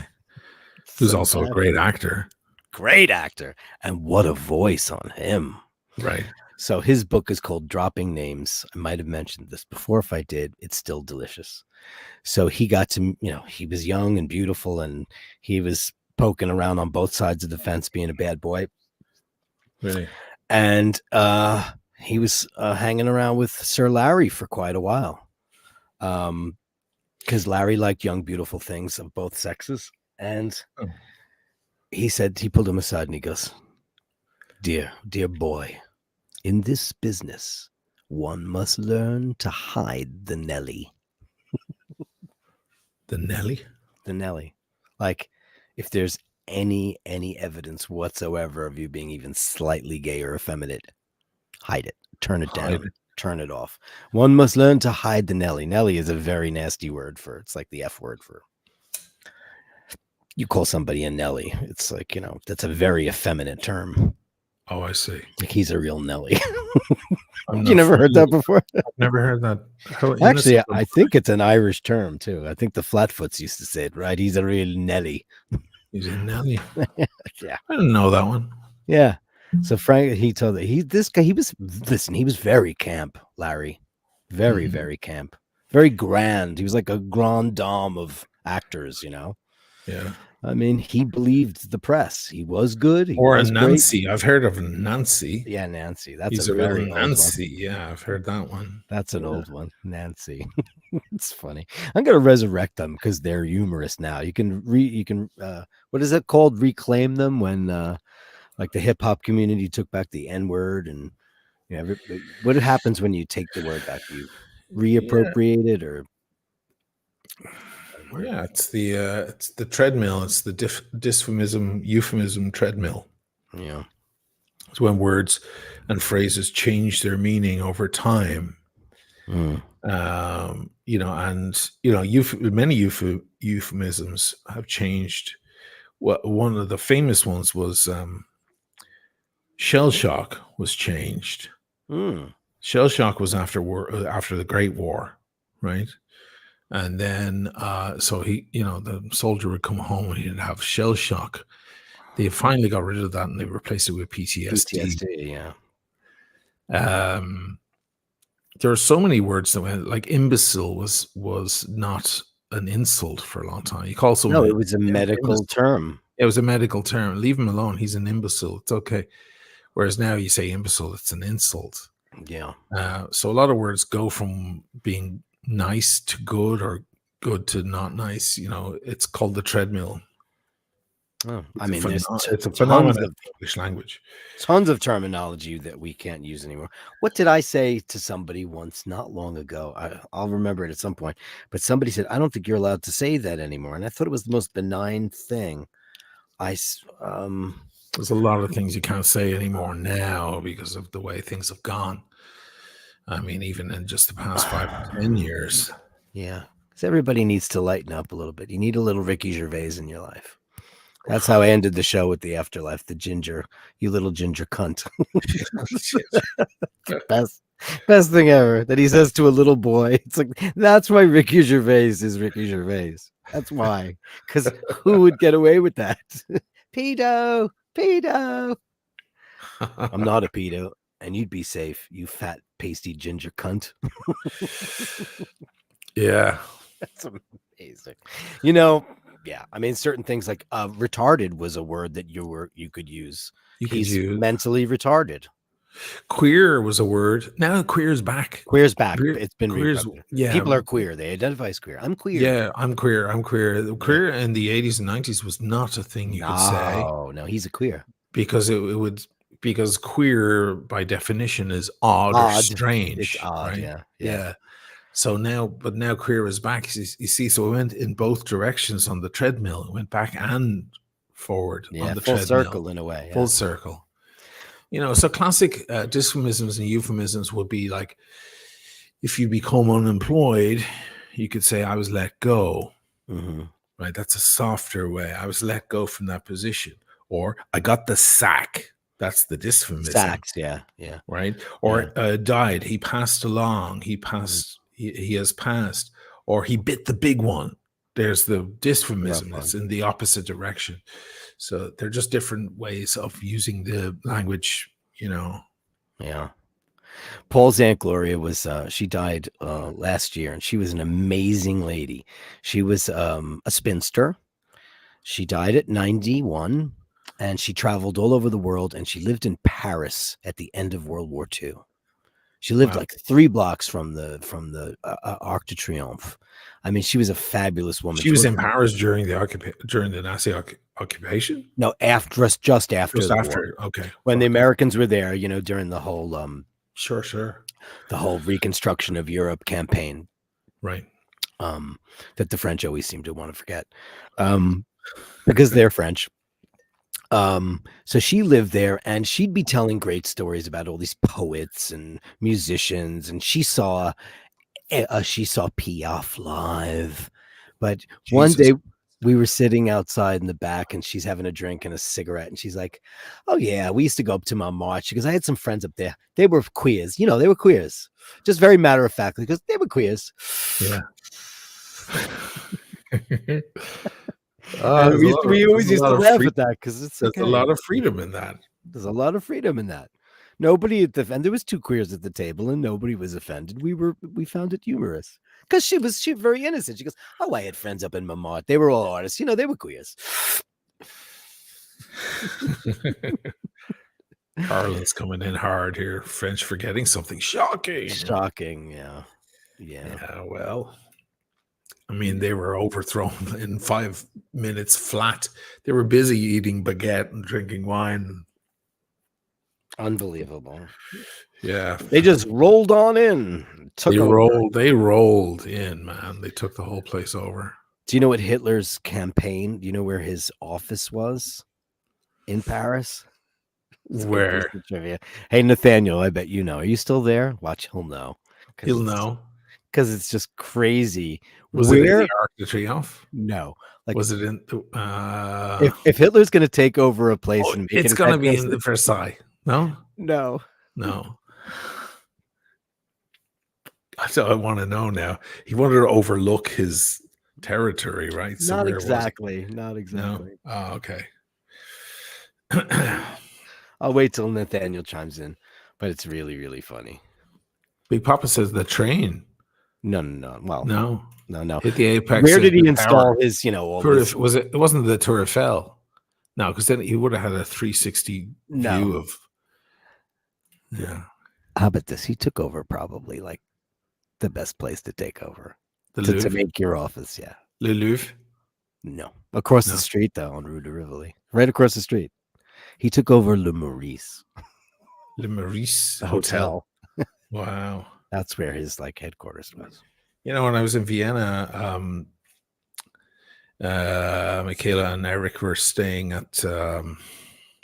Who's also a great actor. Great actor. And what a voice on him. Right. So his book is called Dropping Names. I might have mentioned this before. If I did, it's still delicious. So he got to, he was young and beautiful, and he was poking around on both sides of the fence being a bad boy. Really? And he was hanging around with Sir Larry for quite a while. Because Larry liked young, beautiful things of both sexes. And he said, he pulled him aside and he goes, dear boy, in this business, one must learn to hide the Nelly. The Nelly? The Nelly. Like, if there's any evidence whatsoever of you being even slightly gay or effeminate, hide it. Turn it down. turn it off. One must learn to hide the Nelly. Nelly is a very nasty word for, it's like the F word for, you call somebody a Nelly. It's like, that's a very effeminate term. Oh, I see. Like he's a real Nelly. I'm You not never heard familiar. that before? I've never heard that. Actually, I think it's an Irish term too. I think the Flatfoots used to say it, right? He's a real Nelly. He's a Nelly. Yeah. I didn't know that one. Yeah. So Frank, he told this guy, he was very camp, Larry. Very, Mhm. very camp. Very grand. He was like a grand dame of actors, Yeah. I mean, he believed the press. He was good. He Or a was great. Nancy. I've heard of Nancy. Yeah, Nancy. That's He's a a real very old one. Nancy. Yeah, I've heard that one. That's an old one, Nancy. It's funny. I'm gonna resurrect them because they're humorous now. You can what is it called? Reclaim them when like the hip hop community took back the N word, and what happens when you take the word back? You reappropriate it, or Yeah, it's the treadmill. It's the dysphomism euphemism treadmill. yeah. It's when words and phrases change their meaning over time. Mm. Many euphemisms have changed. Well, one of the famous ones was shell shock was changed. Mm. Shell shock was after the Great War, right? And then, so the soldier would come home and he'd have shell shock. They finally got rid of that and they replaced it with PTSD. Yeah. There are so many words that went, like imbecile was not an insult for a long time. You call someone No, it was a medical term. It was a medical term. Leave him alone. He's an imbecile. It's okay. Whereas now you say imbecile, it's an insult. Yeah. So a lot of words go from being nice to good or good to not nice. It's called the treadmill. Oh, I mean, it's a phenomenon of English language. Tons of terminology that we can't use anymore. What did I say to somebody once not long ago? I'll remember it at some point. But somebody said, I don't think you're allowed to say that anymore. And I thought it was the most benign thing. There's a lot of things you can't say anymore now because of the way things have gone. I mean, even in just the past 5 to 10 years. Yeah. Because everybody needs to lighten up a little bit. You need a little Ricky Gervais in your life. That's how I ended the show with the afterlife. The ginger, you little ginger cunt. Best thing ever that he says to a little boy. It's like, that's why Ricky Gervais is Ricky Gervais. That's why. Because who would get away with that? Pedo. I'm not a pedo, and you'd be safe, you fat, pasty ginger cunt. Yeah. That's amazing. Yeah, I mean, certain things like retarded was a word that you could use. He's mentally retarded. Queer was a word. Now queer is back. Queer's back. It's been yeah. People are queer. They identify as queer. I'm queer. Yeah, I'm queer. Queer in the 80s and 90s was not a thing you could say. No, he's a queer. Because because queer by definition is odd. Or strange. It's odd, right? Yeah. So now queer is back. You see, so it went in both directions on the treadmill. It went back and forward on the full treadmill. Circle in a way. Yeah. Full circle. So classic dysphonisms and euphemisms would be like, if you become unemployed, you could say, I was let go. Mm-hmm. Right? That's a softer way. I was let go from that position. Or I got the sack. That's the dysphomism. Sacks, yeah. Right? Or died. He passed along. He passed. He has passed. Or he bit the big one. There's the dysphomism. It's in the opposite direction. So they're just different ways of using the language, Yeah. Paul Aunt Gloria was, she died last year, and she was an amazing lady. She was a spinster. She died at 91, and she traveled all over the world, and she lived in Paris at the end of World War II. She lived like 3 blocks from the Arc de Triomphe. I mean, she was a fabulous woman. She was in Paris during the Nazi occupation. No, just after the war. Okay, when the Americans were there, during the whole sure, the whole reconstruction of Europe campaign, right? That the French always seem to want to forget, because they're French. So she lived there, and she'd be telling great stories about all these poets and musicians, and she saw Piaf live. But one Jesus. day we were sitting outside in the back, and she's having a drink and a cigarette, and she's like, "Oh yeah, we used to go up to Montmartre because I had some friends up there. They were queers, they were queers, just very matter of factly because they were queers." Yeah. And we There's always a used to lot of laugh at that because it's there's a okay. lot of freedom in that. There's a lot of freedom in that. Nobody at the and there was two queers at the table, and nobody was offended. We found it humorous because she was very innocent. She goes, "Oh, I had friends up in Montmartre. They were all artists. They were queers." Carlin's coming in hard here. French forgetting something shocking. Shocking, yeah. Yeah, well, I mean, they were overthrown in 5 minutes flat. They were busy eating baguette and drinking wine. Unbelievable. Yeah, They just rolled on in, took over. They rolled in, man. They took the whole place over. Do you know what Hitler's campaign? Do you know where his office was? In Paris? It's a good piece Where of trivia. Hey, Nathaniel, I bet you know. Are you still there? Watch, he'll know. he'll know. Because it's just crazy. Was it in Where? the Arc de Triomphe? No. Like, Was it in? if Hitler's going to take over a place and make It's it gonna that be in the Versailles. No, no, no. So I want to know now. He wanted to overlook his territory, right? So not where was it? exactly. Not No. exactly. Oh, okay. I'll wait till Nathaniel chimes in, but it's really, really funny. Big Papa says the train. No. Well, no. Hit the apex. Where did he the install tower. his, all Tour this? was it? It wasn't the Tour Eiffel. No, because then he would have had a 360 view of. Yeah. How about this? He took over probably like the best place to take over The to Louvre. make your office. Yeah. Le Louvre. No. Across No. the street, though, on Rue de Rivoli. Right across the street. He took over Le Maurice. Le Maurice The Hotel. Wow. That's where his headquarters was. When I was in Vienna, Michaela and Eric were staying at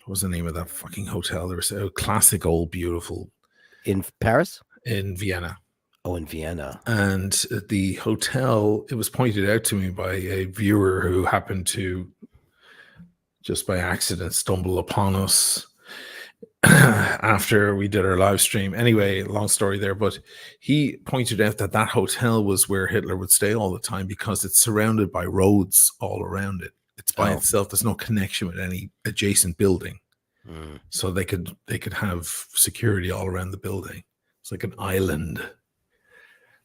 what was the name of that fucking hotel? There was a classic old beautiful in Paris, in Vienna. Oh, in Vienna. And the hotel, it was pointed out to me by a viewer who happened to just by accident stumble upon us after we did our live stream. Anyway, long story there, but he pointed out that that hotel was where Hitler would stay all the time because it's surrounded by roads all around it. It's by itself. There's no connection with any adjacent building. So they could have security all around the building. It's like an island.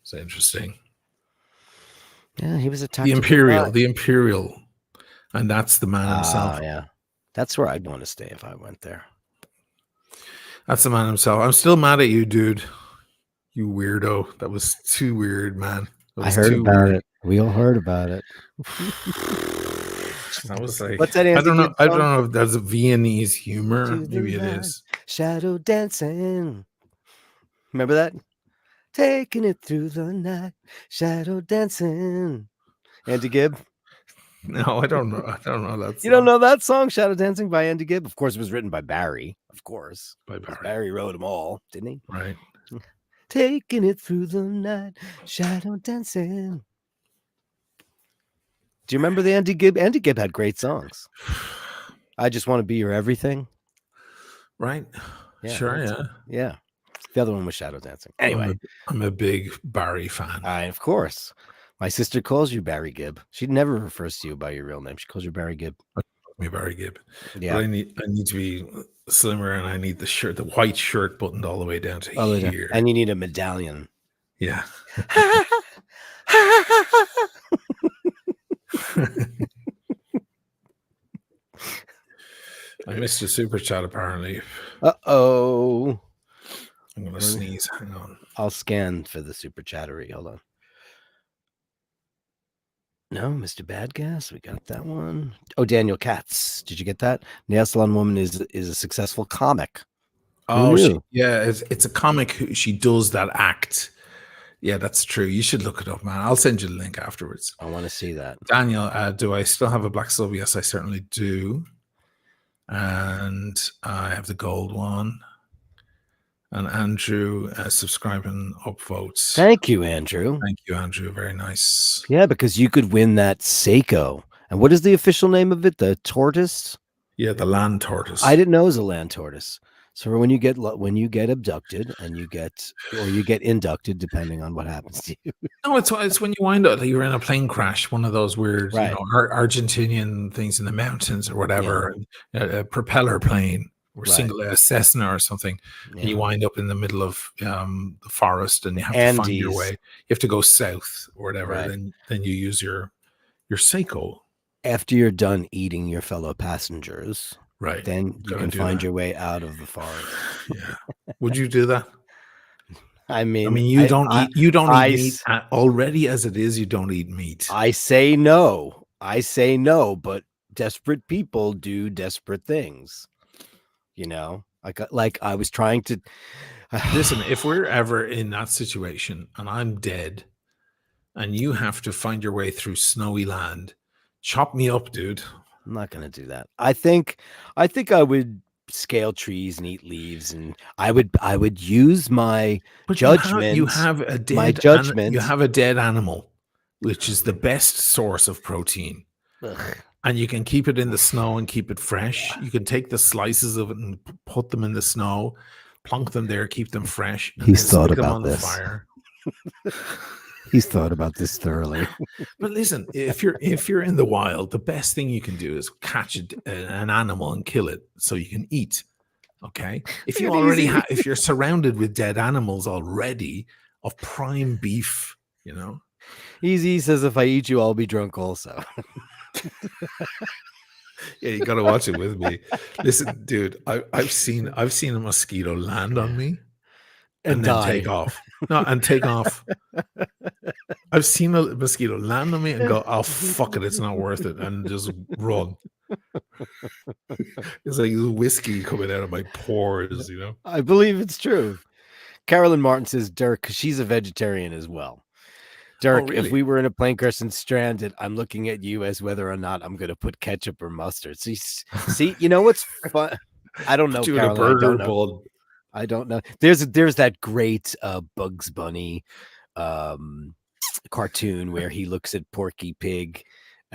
It's interesting. Yeah, he was a the Imperial, and that's the man himself. Yeah, that's where I'd want to stay if I went there. That's the man himself. I'm still mad at you, dude. You weirdo. That was too weird, man. I heard about it. We all heard about it. I was like, what's that? I don't know if that's a Viennese humor. Maybe it is. Shadow dancing. Remember that? Taking it through the night. Shadow dancing. Andy Gibb. No, I don't know. I don't know that song. You don't know that song, Shadow Dancing by Andy Gibb? Of course, it was written by Barry. Of course. By Barry. Barry wrote them all, didn't he? Right. Taking it through the night. Shadow dancing. Do you remember the Andy Gibb? Andy Gibb had great songs. I Just Want to Be Your Everything. Right. Yeah, sure, yeah. Yeah. The other one was Shadow Dancing. Anyway. I'm a big Barry fan. Of course. My sister calls you Barry Gibb. She never refers to you by your real name. She calls you Barry Gibb. Me Barry Gibb. Yeah. But I need to be slimmer, and I need the white shirt buttoned all the way down to here. And you need a medallion. Yeah. I missed a super chat apparently. Uh-oh. I'm gonna sneeze. Hang on. I'll scan for the super chattery. Hold on. No, Mr. Badgas, we got that one. Oh, Daniel Katz. Did you get that? Nail Salon Woman is a successful comic. Oh, it's a comic. She does that act. Yeah, that's true. You should look it up, man. I'll send you the link afterwards. I want to see that. Daniel, do I still have a black sub? Yes, I certainly do. and I have the gold one. And Andrew subscribing, upvotes. Thank you, Andrew. Thank you, Andrew. Very nice. Yeah, because you could win that Seiko. And what is the official name of it? The tortoise? Yeah, the land tortoise. I didn't know it was a land tortoise. So when you get abducted and you get inducted, depending on what happens to you. No, it's when you wind up, you're in a plane crash, one of those weird, Right. Argentinian things in the mountains or whatever, a propeller plane or a Cessna or something, and you wind up in the middle of the forest, and you have to find your way. You have to go south or whatever. Right. Then you use your Seiko. After you're done eating your fellow passengers, right? Then you can find your way out of the forest. Yeah. Would you do that? I mean, you don't eat meat already as it is. You don't eat meat. I say no, but desperate people do desperate things. You know, like I was trying to listen. If we're ever in that situation and I'm dead, and you have to find your way through snowy land, chop me up, dude. I'm not gonna do that. I think I would scale trees and eat leaves, and I would use my judgment. You have a dead my judgment. You have a dead animal, which is the best source of protein. Ugh. And you can keep it in the snow and keep it fresh. You can take the slices of it and put them in the snow, plunk them there, keep them fresh. And He's thought about them on this. The fire. He's thought about this thoroughly. But listen, if you're in the wild, the best thing you can do is catch an animal and kill it so you can eat. Okay. If you already if you're surrounded with dead animals already of prime beef, you know. Easy says, if I eat you, I'll be drunk also. Yeah, you gotta watch it with me. Listen, dude, I've seen a mosquito land on me and then take off. No, and take off. I've seen a mosquito land on me and go, oh, fuck it, it's not worth it, and just run. It's like whiskey coming out of my pores, you know? I believe it's true. Carolyn Martin says, Dirk, she's a vegetarian as well. Dirk, if we were in a plane crash and stranded, I'm looking at you as whether or not I'm going to put ketchup or mustard. See, you know what's fun? I don't know, Carolyn. I don't know. There's that great Bugs Bunny cartoon where he looks at Porky Pig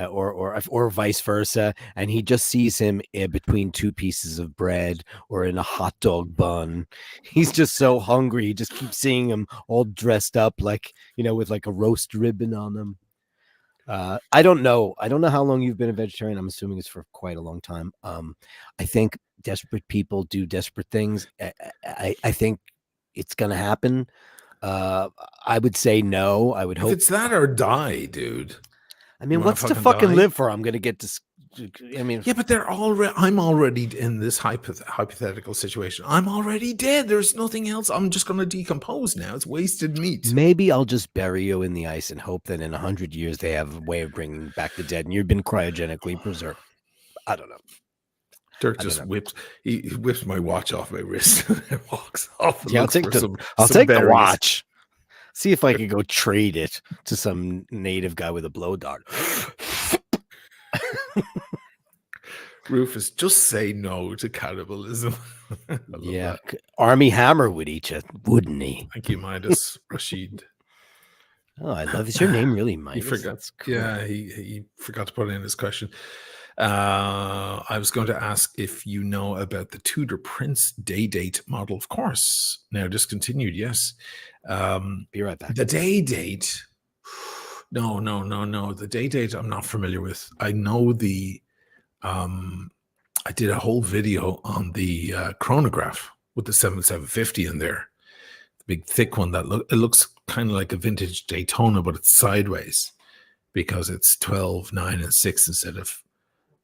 or vice versa, and he just sees him between two pieces of bread or in a hot dog bun. He's just so hungry. He just keeps seeing him all dressed up like, you know, with like a roast ribbon on them. I don't know how long you've been a vegetarian. I'm assuming it's for quite a long time. I think desperate people do desperate things. I think it's gonna happen. I would say no. I would hope it's that or die, dude. I mean, what's to fucking live for? I'm gonna get to. I mean, yeah, but I'm already in this hypothetical situation. I'm already dead. There's nothing else. I'm just gonna decompose now. It's wasted meat. Maybe I'll just bury you in the ice and hope that in 100 years they have a way of bringing back the dead, and you've been cryogenically preserved. I don't know. Dirk just whips my watch off my wrist and walks off. Yeah, I'll take the watch. See if I can go trade it to some native guy with a blow dart. Rufus, just say no to cannibalism. Yeah, Army Hammer would eat you, wouldn't he? Thank you, Midas. Rashid. Oh, I love it. Is your name really Midas? He forgot. That's cool. Yeah, he forgot to put in his question. I was going to ask if you know about the Tudor Prince day date model. Of course. Now discontinued. Yes. Be right back. The day date. No. The day date I'm not familiar with. I know the. I did a whole video on the chronograph with the 7750 in there. The big thick one that it looks kind of like a vintage Daytona, but it's sideways because it's 12, 9, and 6 instead of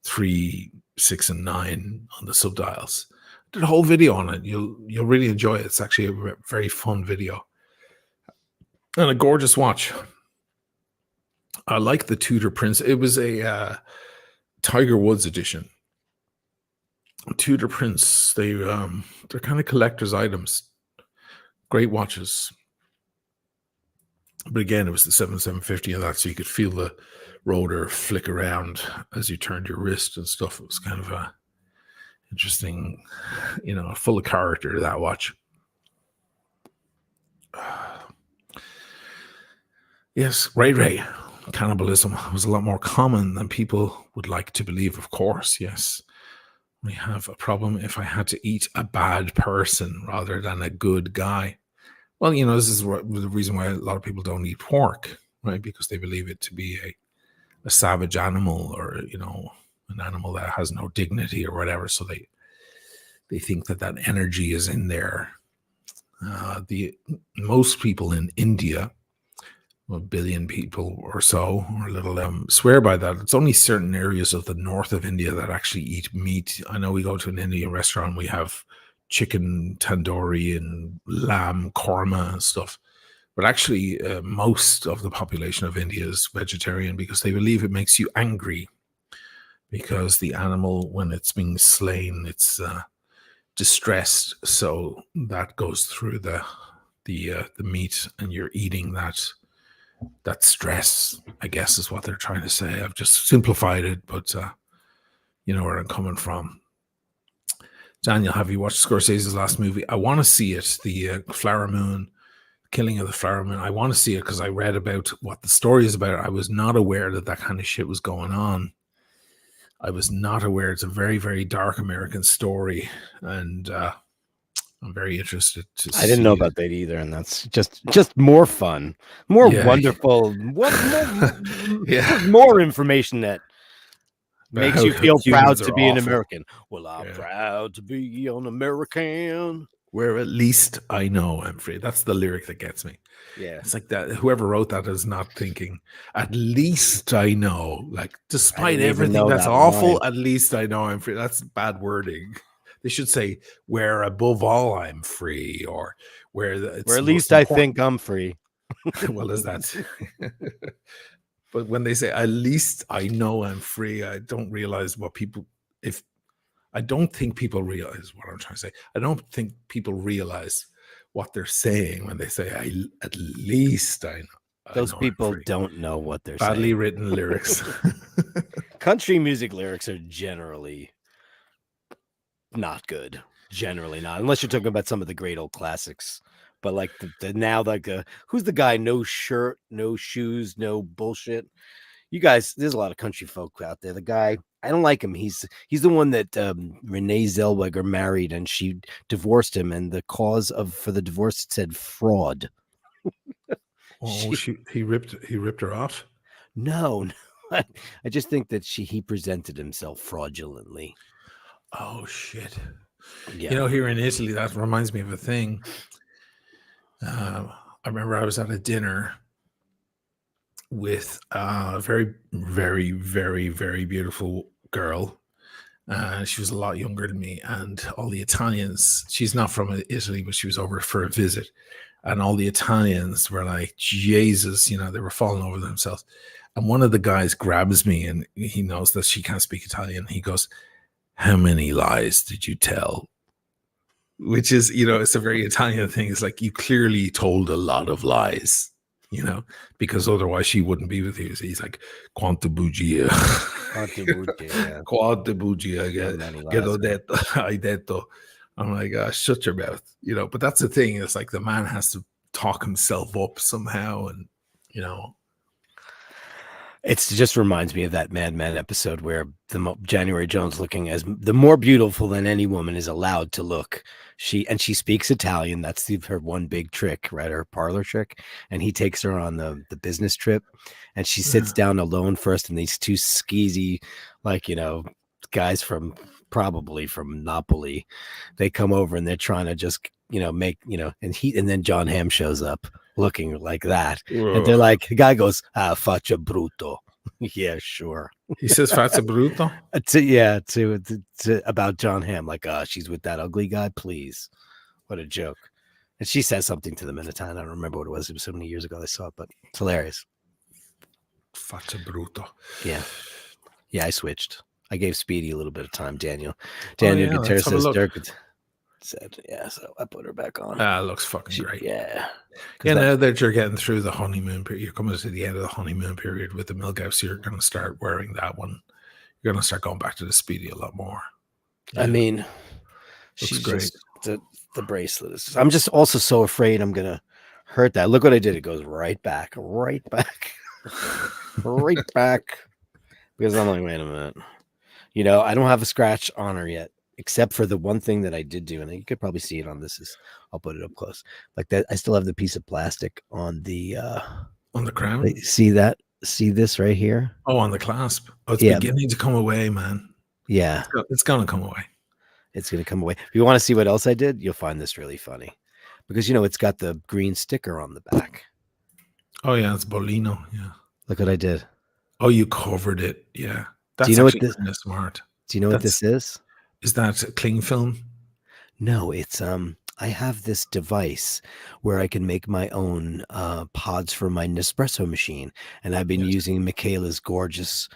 3, 6, and 9 on the subdials. I did a whole video on it. You'll really enjoy it. It's actually a very fun video. And a gorgeous watch. I like the Tudor Prince. It was a Tiger Woods edition. Tudor Prince. They're kind of collector's items. Great watches. But again, it was the 7750 and that, so you could feel the rotor flick around as you turned your wrist and stuff. It was kind of interesting, full of character, that watch. Yes, Ray. Cannibalism was a lot more common than people would like to believe, of course. Yes. We have a problem if I had to eat a bad person rather than a good guy. Well, this is the reason why a lot of people don't eat pork, right? Because they believe it to be a savage animal, or, an animal that has no dignity or whatever. So they think that energy is in there. Most people in India, a billion people or so, or a little, swear by that. It's only certain areas of the north of India that actually eat meat. I know we go to an Indian restaurant, we have chicken tandoori and lamb korma and stuff. But actually, most of the population of India is vegetarian because they believe it makes you angry. Because the animal, when it's being slain, it's distressed. So that goes through the meat, and you're eating that stress, I guess, is what they're trying to say. I've just simplified it, but you know where I'm coming from. Daniel, have you watched Scorsese's last movie? I want to see it, the Flower Moon, Killing of the Flower Moon. I want to see it because I read about what the story is about. I was not aware that kind of shit was going on. I was not aware. It's a very, very dark American story, and I'm very interested to see. I didn't know about that either, and that's just more fun, more wonderful, more information that makes you feel proud to be an American. Well, I'm proud to be an American. Where at least I know I'm free. That's the lyric that gets me. Yeah. It's like that. Whoever wrote that is not thinking, at least I know. Like, despite everything that's awful, line. At least I know I'm free. That's bad wording. They should say, where above all I'm free, or where at least I think I'm free. Well, is that? But when they say, at least I know I'm free, I don't realize what people, I don't think people realize what I'm trying to say. I don't think people realize what they're saying when they say, at least I know. Those people don't know what they're saying. Badly written lyrics. Country music lyrics are generally not good. Generally not. Unless you're talking about some of the great old classics. But like who's the guy? No shirt, no shoes, no bullshit. You guys, there's a lot of country folk out there. The guy, I don't like him. He's the one that Renee Zellweger married, and she divorced him, and the cause for the divorce said fraud. Oh, he ripped her off? No. I just think that he presented himself fraudulently. Oh shit. Yeah. Here in Italy, that reminds me of a thing. I remember I was at a dinner with a very, very, very, very beautiful girl. She was a lot younger than me, and all the Italians, she's not from Italy, but she was over for a visit, and all the Italians were like, Jesus, they were falling over themselves. And one of the guys grabs me, and he knows that she can't speak Italian. He goes, how many lies did you tell? Which is, it's a very Italian thing. It's like, you clearly told a lot of lies, because otherwise she wouldn't be with you. So he's like, quante bugie. Quante bugie. Hai detto. I'm like, shut your mouth. But that's the thing. It's like the man has to talk himself up somehow. And, it just reminds me of that Mad Men episode where January Jones, looking as the more beautiful than any woman is allowed to look. She speaks Italian. That's her one big trick, right? Her parlor trick. And he takes her on the business trip, and she sits down alone first. And these two skeezy, guys probably from Napoli, they come over and they're trying to just, and then John Hamm shows up looking like that. Ugh. And they're like, the guy goes, faccia brutto. Yeah, sure. He says faccia brutto? to about John Hamm, like, she's with that ugly guy, please. What a joke. And she says something to them in Italian. I don't remember what it was. It was so many years ago I saw it, but it's hilarious. Faccia brutto. Yeah. Yeah, I switched. I gave Speedy a little bit of time, Daniel. Guitar says Dirk said, so I put her back on. It looks fucking great. Yeah. Now that you're getting through the honeymoon period, you're coming to the end of the honeymoon period with the Milk House, you're going to start wearing that one. You're going to start going back to the Speedy a lot more. I Yeah, mean, looks she's great. just the bracelet is. I'm just also so afraid I'm gonna hurt that. Look what I did. It goes right back, right back. Because I'm like, wait a minute. I don't have a scratch on her yet, except for the one thing that I did do, and you could probably see it on this. I'll put it up close, like that. I still have the piece of plastic on the. On the crown. See that? See this right here? Oh, on the clasp. Oh, it's Yeah, beginning to come away, man. yeah. It's gonna come away. It's gonna come away. If you want to see what else I did, you'll find this really funny, because it's got the green sticker on the back. Oh yeah, it's Bolino. Yeah. Look what I did. Oh, you covered it. Yeah, Do you that's know what actually this? kind of smart. Do you know what That's this is? is that cling film? No, it's I have this device where I can make my own pods for my Nespresso machine, and I've been Yes. using Michaela's gorgeous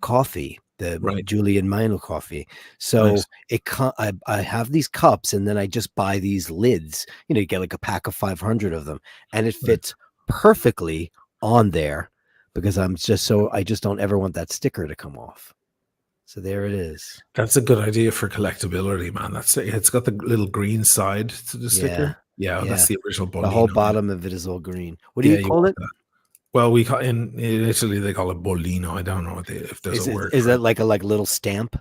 coffee, the Right. Julian Mino coffee. Nice. So I have these cups, and then I just buy these lids. You get like a pack of 500 of them, and it Right. fits perfectly on there because I just don't ever want that sticker to come off. So there it is. That's a good idea for collectability, man. It's got the little green side to the Yeah, sticker. Yeah, yeah. that's the original The whole Bolino. bottom of it is all green. What do Yeah, you you call want it? that. Well, we call in Italy they call it Bolino. I don't know if there's a word Is for that it. like a little stamp?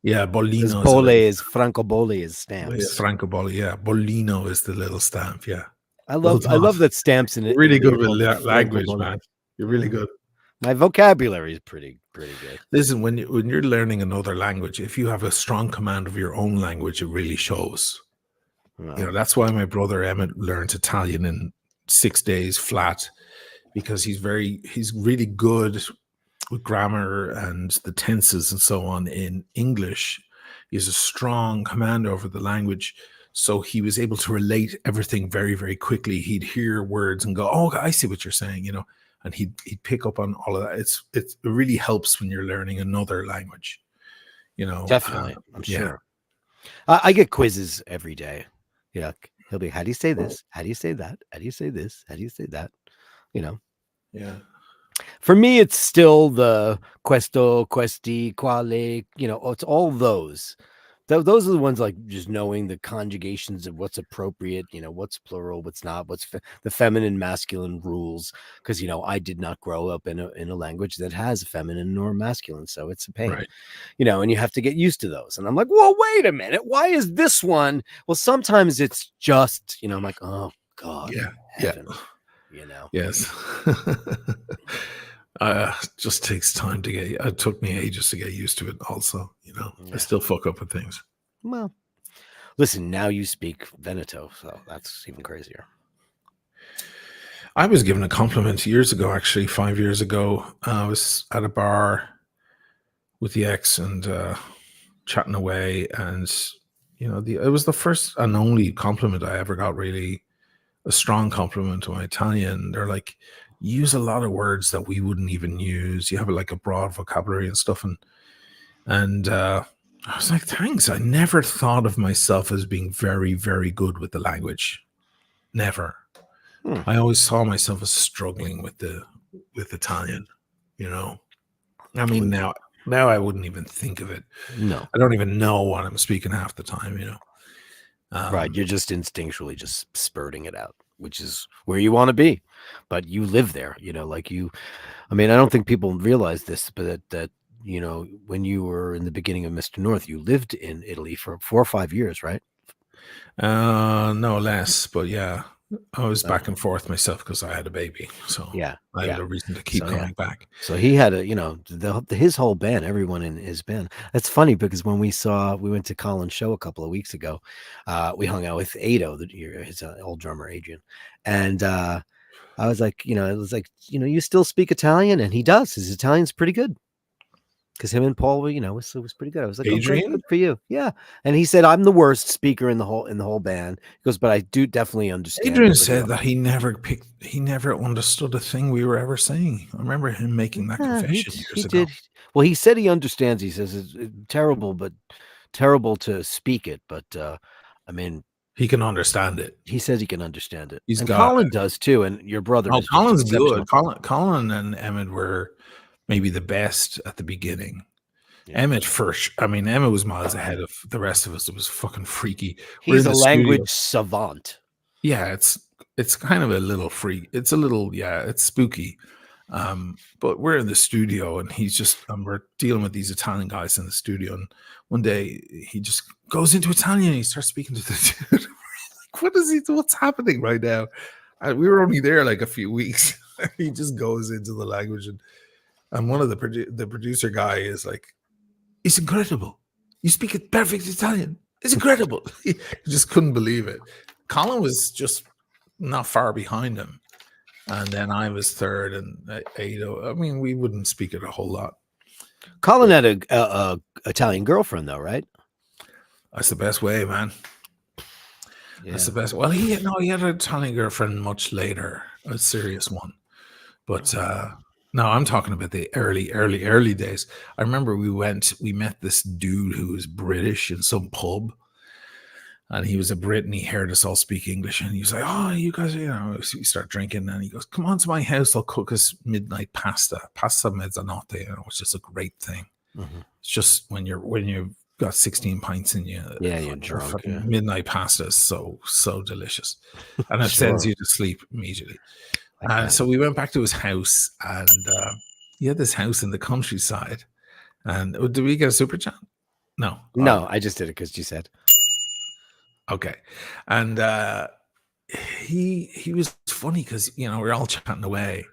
Yeah, Because Bolino is a Bole little is Francobolli is yeah, stamps. Francobolli. Yeah, Bolino is the little stamp. Yeah. I Well love done. that stamps in You're really Italy good are with called language, Francobolli. man. You're really Mhm. good. My vocabulary is pretty good. Listen, when you're learning another language, if you have a strong command of your own language, it really shows. Well, That's why my brother Emmett learned Italian in 6 days flat because he's really good with grammar and the tenses and so on in English. He has a strong command over the language. So he was able to relate everything very, very quickly. He'd hear words and go, "Oh, I see what you're saying," and he'd pick up on all of that. It really helps when you're learning another language. definitely, I'm Yeah, sure. I get quizzes every day. He'll be, how do you say this? How do you say that? How do you say this? How do you say that? You know, yeah, For me, it's still the questo, questi, quale, it's all those. Those are the ones like just knowing the conjugations of what's appropriate, what's plural, what's not, the feminine, masculine rules. Because, I did not grow up in a language that has a feminine or masculine. So it's a pain, right, and you have to get used to those. And I'm like, well, wait a minute. Why is this one? Well, sometimes it's just, I'm like, oh, God in yeah, yeah, heaven, you know. yes. Just takes time to get. It took me ages to get used to it. Also, I Yeah. still fuck up with things. Well, listen, now you speak Veneto, so that's even crazier. I was given a compliment years ago, actually 5 years ago. I was at a bar with the ex and chatting away, and it was the first and only compliment I ever got. Really, a strong compliment to my Italian. They're like, you use a lot of words that we wouldn't even use. You have like a broad vocabulary and stuff, and I was like, thanks. I never thought of myself as being very, very good with the language. Never. Hmm. I always saw myself as struggling with Italian. I mean, now I wouldn't even think of it. No, I don't even know what I'm speaking half the time. right. You're just instinctually just spurting it out, which is where you want to be. But you live there, I mean, I don't think people realize this, but that when you were in the beginning of Mr. North, you lived in Italy for 4 or 5 years, right? No less, but yeah, I was Oh, back and forth myself because I had a baby, so yeah, I had yeah. a reason to keep So yeah. coming back. So he had his whole band, everyone in his band. That's funny because when we went to Colin's show a couple of weeks ago, we hung out with Ado, his old drummer Adrian, and I was like, it was like, you still speak Italian, and he does. His Italian's pretty good because him and Paul were, it was pretty good. I was like, oh, great, Adrian, good for you, yeah. And he said, I'm the worst speaker in the whole band. He goes, but I do definitely understand Adrian pretty said well. that he never understood a thing we were ever saying. I remember him making that Yeah, confession he years ago. did. Well, he said he understands. He says it's terrible, but terrible to speak it. But I mean, He can understand it. he says he can understand it, He's and got Colin does too. And your brother Oh, is just Colin's exceptional. good. Colin and Emmett were maybe the best at the beginning. Yeah. Emmett first. I mean, Emma was miles ahead of the rest of us. It was fucking freaky. We're He's in a the studio. language savant. Yeah, it's kind of a little freak. It's a little, yeah, it's spooky. But we're in the studio and we're dealing with these Italian guys in the studio. And one day he just goes into Italian and he starts speaking to the dude. Like, what's happening right now? And we were only there like a few weeks. He just goes into the language and one of the producer guy is like, it's incredible. You speak it perfect Italian. It's incredible. He just couldn't believe it. Colin was just not far behind him. And then I was third and Ado. I mean, we wouldn't speak it a whole lot. Colin had a Italian girlfriend though, right? That's the best way, man. Yeah. That's the best. Well, he had an Italian girlfriend much later, a serious one. But no, I'm talking about the early days. I remember we met this dude who was British in some pub. And he was a Brit and he heard us all speak English. And he was like, oh, you guys, so we start drinking. And he goes, come on to my house. I'll cook us midnight pasta mezzanotte, which is a great thing. Mm-hmm. It's just when you've got 16 pints in you. Yeah, you're drunk. Yeah. Midnight pasta is so delicious. And it sends you to sleep immediately. So we went back to his house and he had this house in the countryside. And did we get a super chat? No. No, I just did it because you said. Okay. And he was funny because, we're all chatting away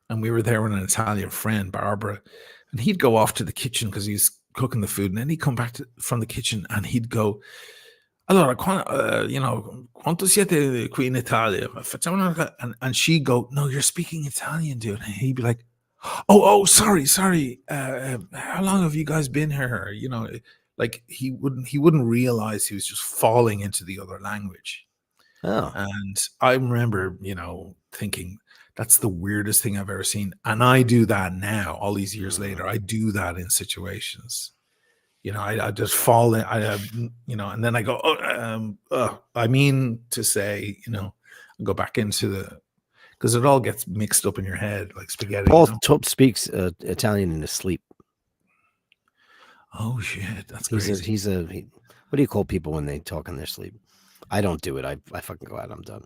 and we were there with an Italian friend, Barbara, and he'd go off to the kitchen because he's cooking the food. And then he'd come back from the kitchen and he'd go, allora, quanto siete qui in Italia? And she'd go, no, you're speaking Italian, dude. And he'd be like, oh, sorry. How long have you guys been here? Like he wouldn't realize he was just falling into the other language. Oh. And I remember, thinking that's the weirdest thing I've ever seen. And I do that now, all these years later. I do that in situations. I just fall in, and then I go, I mean to say, go back into because it all gets mixed up in your head like spaghetti. Paul speaks Italian in his sleep. Oh shit, that's crazy. What do you call people when they talk in their sleep? I don't do it. I fucking go out. I'm done.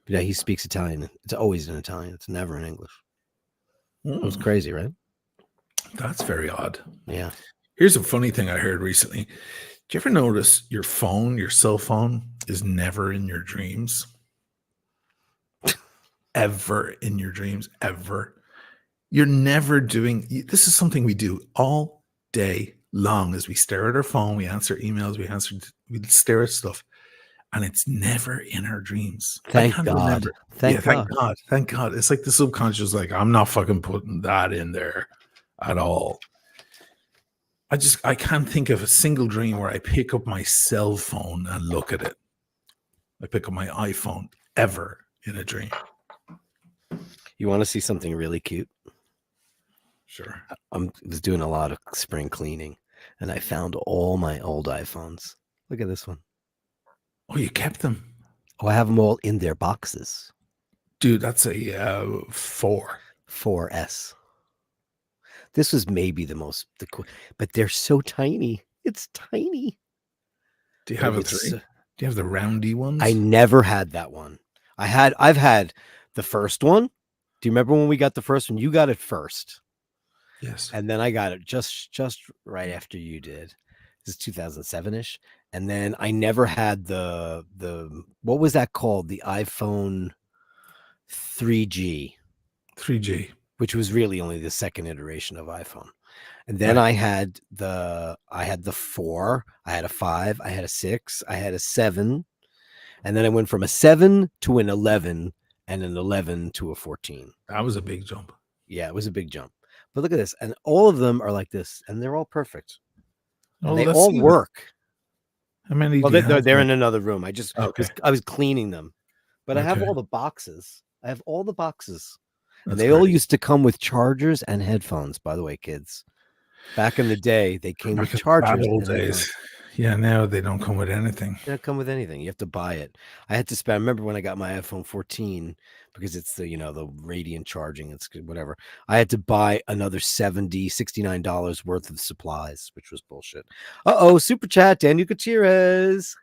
But yeah, he speaks Italian. It's always in Italian. It's never in English. It's crazy, right? That's very odd. Yeah. Here's a funny thing I heard recently. Do you ever notice your cell phone is never in your dreams? Ever in your dreams, ever. You're never doing, this is something we do all day long as we stare at our phone, we answer emails, we stare at stuff, and it's never in our dreams. Thank God. Thank God. It's like the subconscious is like, I'm not fucking putting that in there at all. I can't think of a single dream where I pick up my cell phone and look at it. I pick up my iPhone ever in a dream. You want to see something really cute? Sure. I was doing a lot of spring cleaning and I found all my old iPhones. Look at this one. Oh, you kept them? Oh, I have them all in their boxes. Dude, that's a 4S. This was maybe but they're so tiny. It's tiny. Do you have a 3? Do you have the roundy ones? I never had that one. I've had the first one. Do you remember when we got the first one? You got it first. Yes. And then I got it just right after you did. This is 2007-ish. And then I never had the what was that called? The iPhone 3G. 3G. Which was really only the second iteration of iPhone. And then I had the 4, I had a 5, I had a 6, I had a 7. And then I went from a 7 to an 11 and an 11 to a 14. That was a big jump. Yeah, it was a big jump. But look at this. And all of them are like this. And they're all perfect. And they all work. How many? Well, they're in another room. I was cleaning them. But I have all the boxes. And they all used to come with chargers and headphones, by the way, kids. Back in the day, they came with chargers. Old days. Yeah, now they don't come with anything. They don't come with anything. You have to buy it. I had to spend. I remember when I got my iPhone 14 because it's the radiant charging. It's whatever. I had to buy another $69 worth of supplies, which was bullshit. Super chat, Daniel Gutierrez.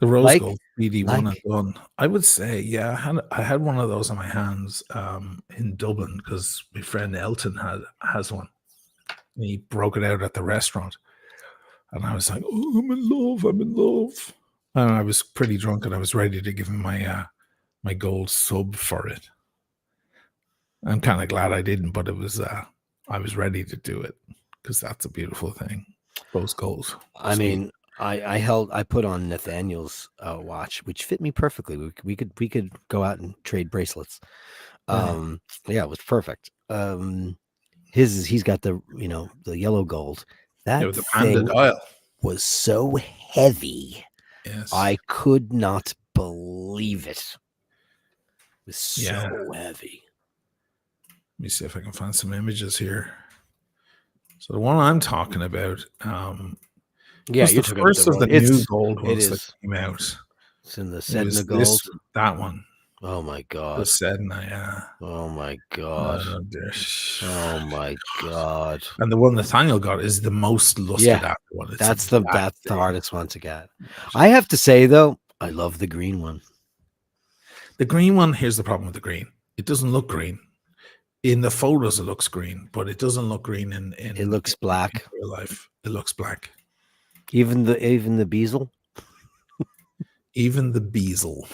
The rose Like, gold CD one and done. I would say, yeah, I had one of those in my hands in Dublin because my friend Elton has one. And he broke it out at the restaurant. And I was like, oh, I'm in love. I'm in love. And I was pretty drunk and I was ready to give him my gold sub for it. I'm kind of glad I didn't, but it was I was ready to do it because that's a beautiful thing. Rose gold. I mean, I put on Nathaniel's watch, which fit me perfectly. We could go out and trade bracelets. Yeah, it was perfect. He's got the yellow gold. That with the panda thing dial was so heavy. Yes, I could not believe it. It was so heavy. Let me see if I can find some images here. So the one I'm talking about, you're the talking first about of the new gold ones that came out. It's in the Sedna gold. That one. Oh my god. The Sedna, yeah. Oh my god. Oh my god. And the one Nathaniel got is the most lusted after one. That's the hardest one to get. I have to say though, I love the green one. The green one, here's the problem with the green. It doesn't look green. In the photos, it looks green, but it doesn't look green in it looks black. In real life. It looks black. Even the bezel? Even the bezel.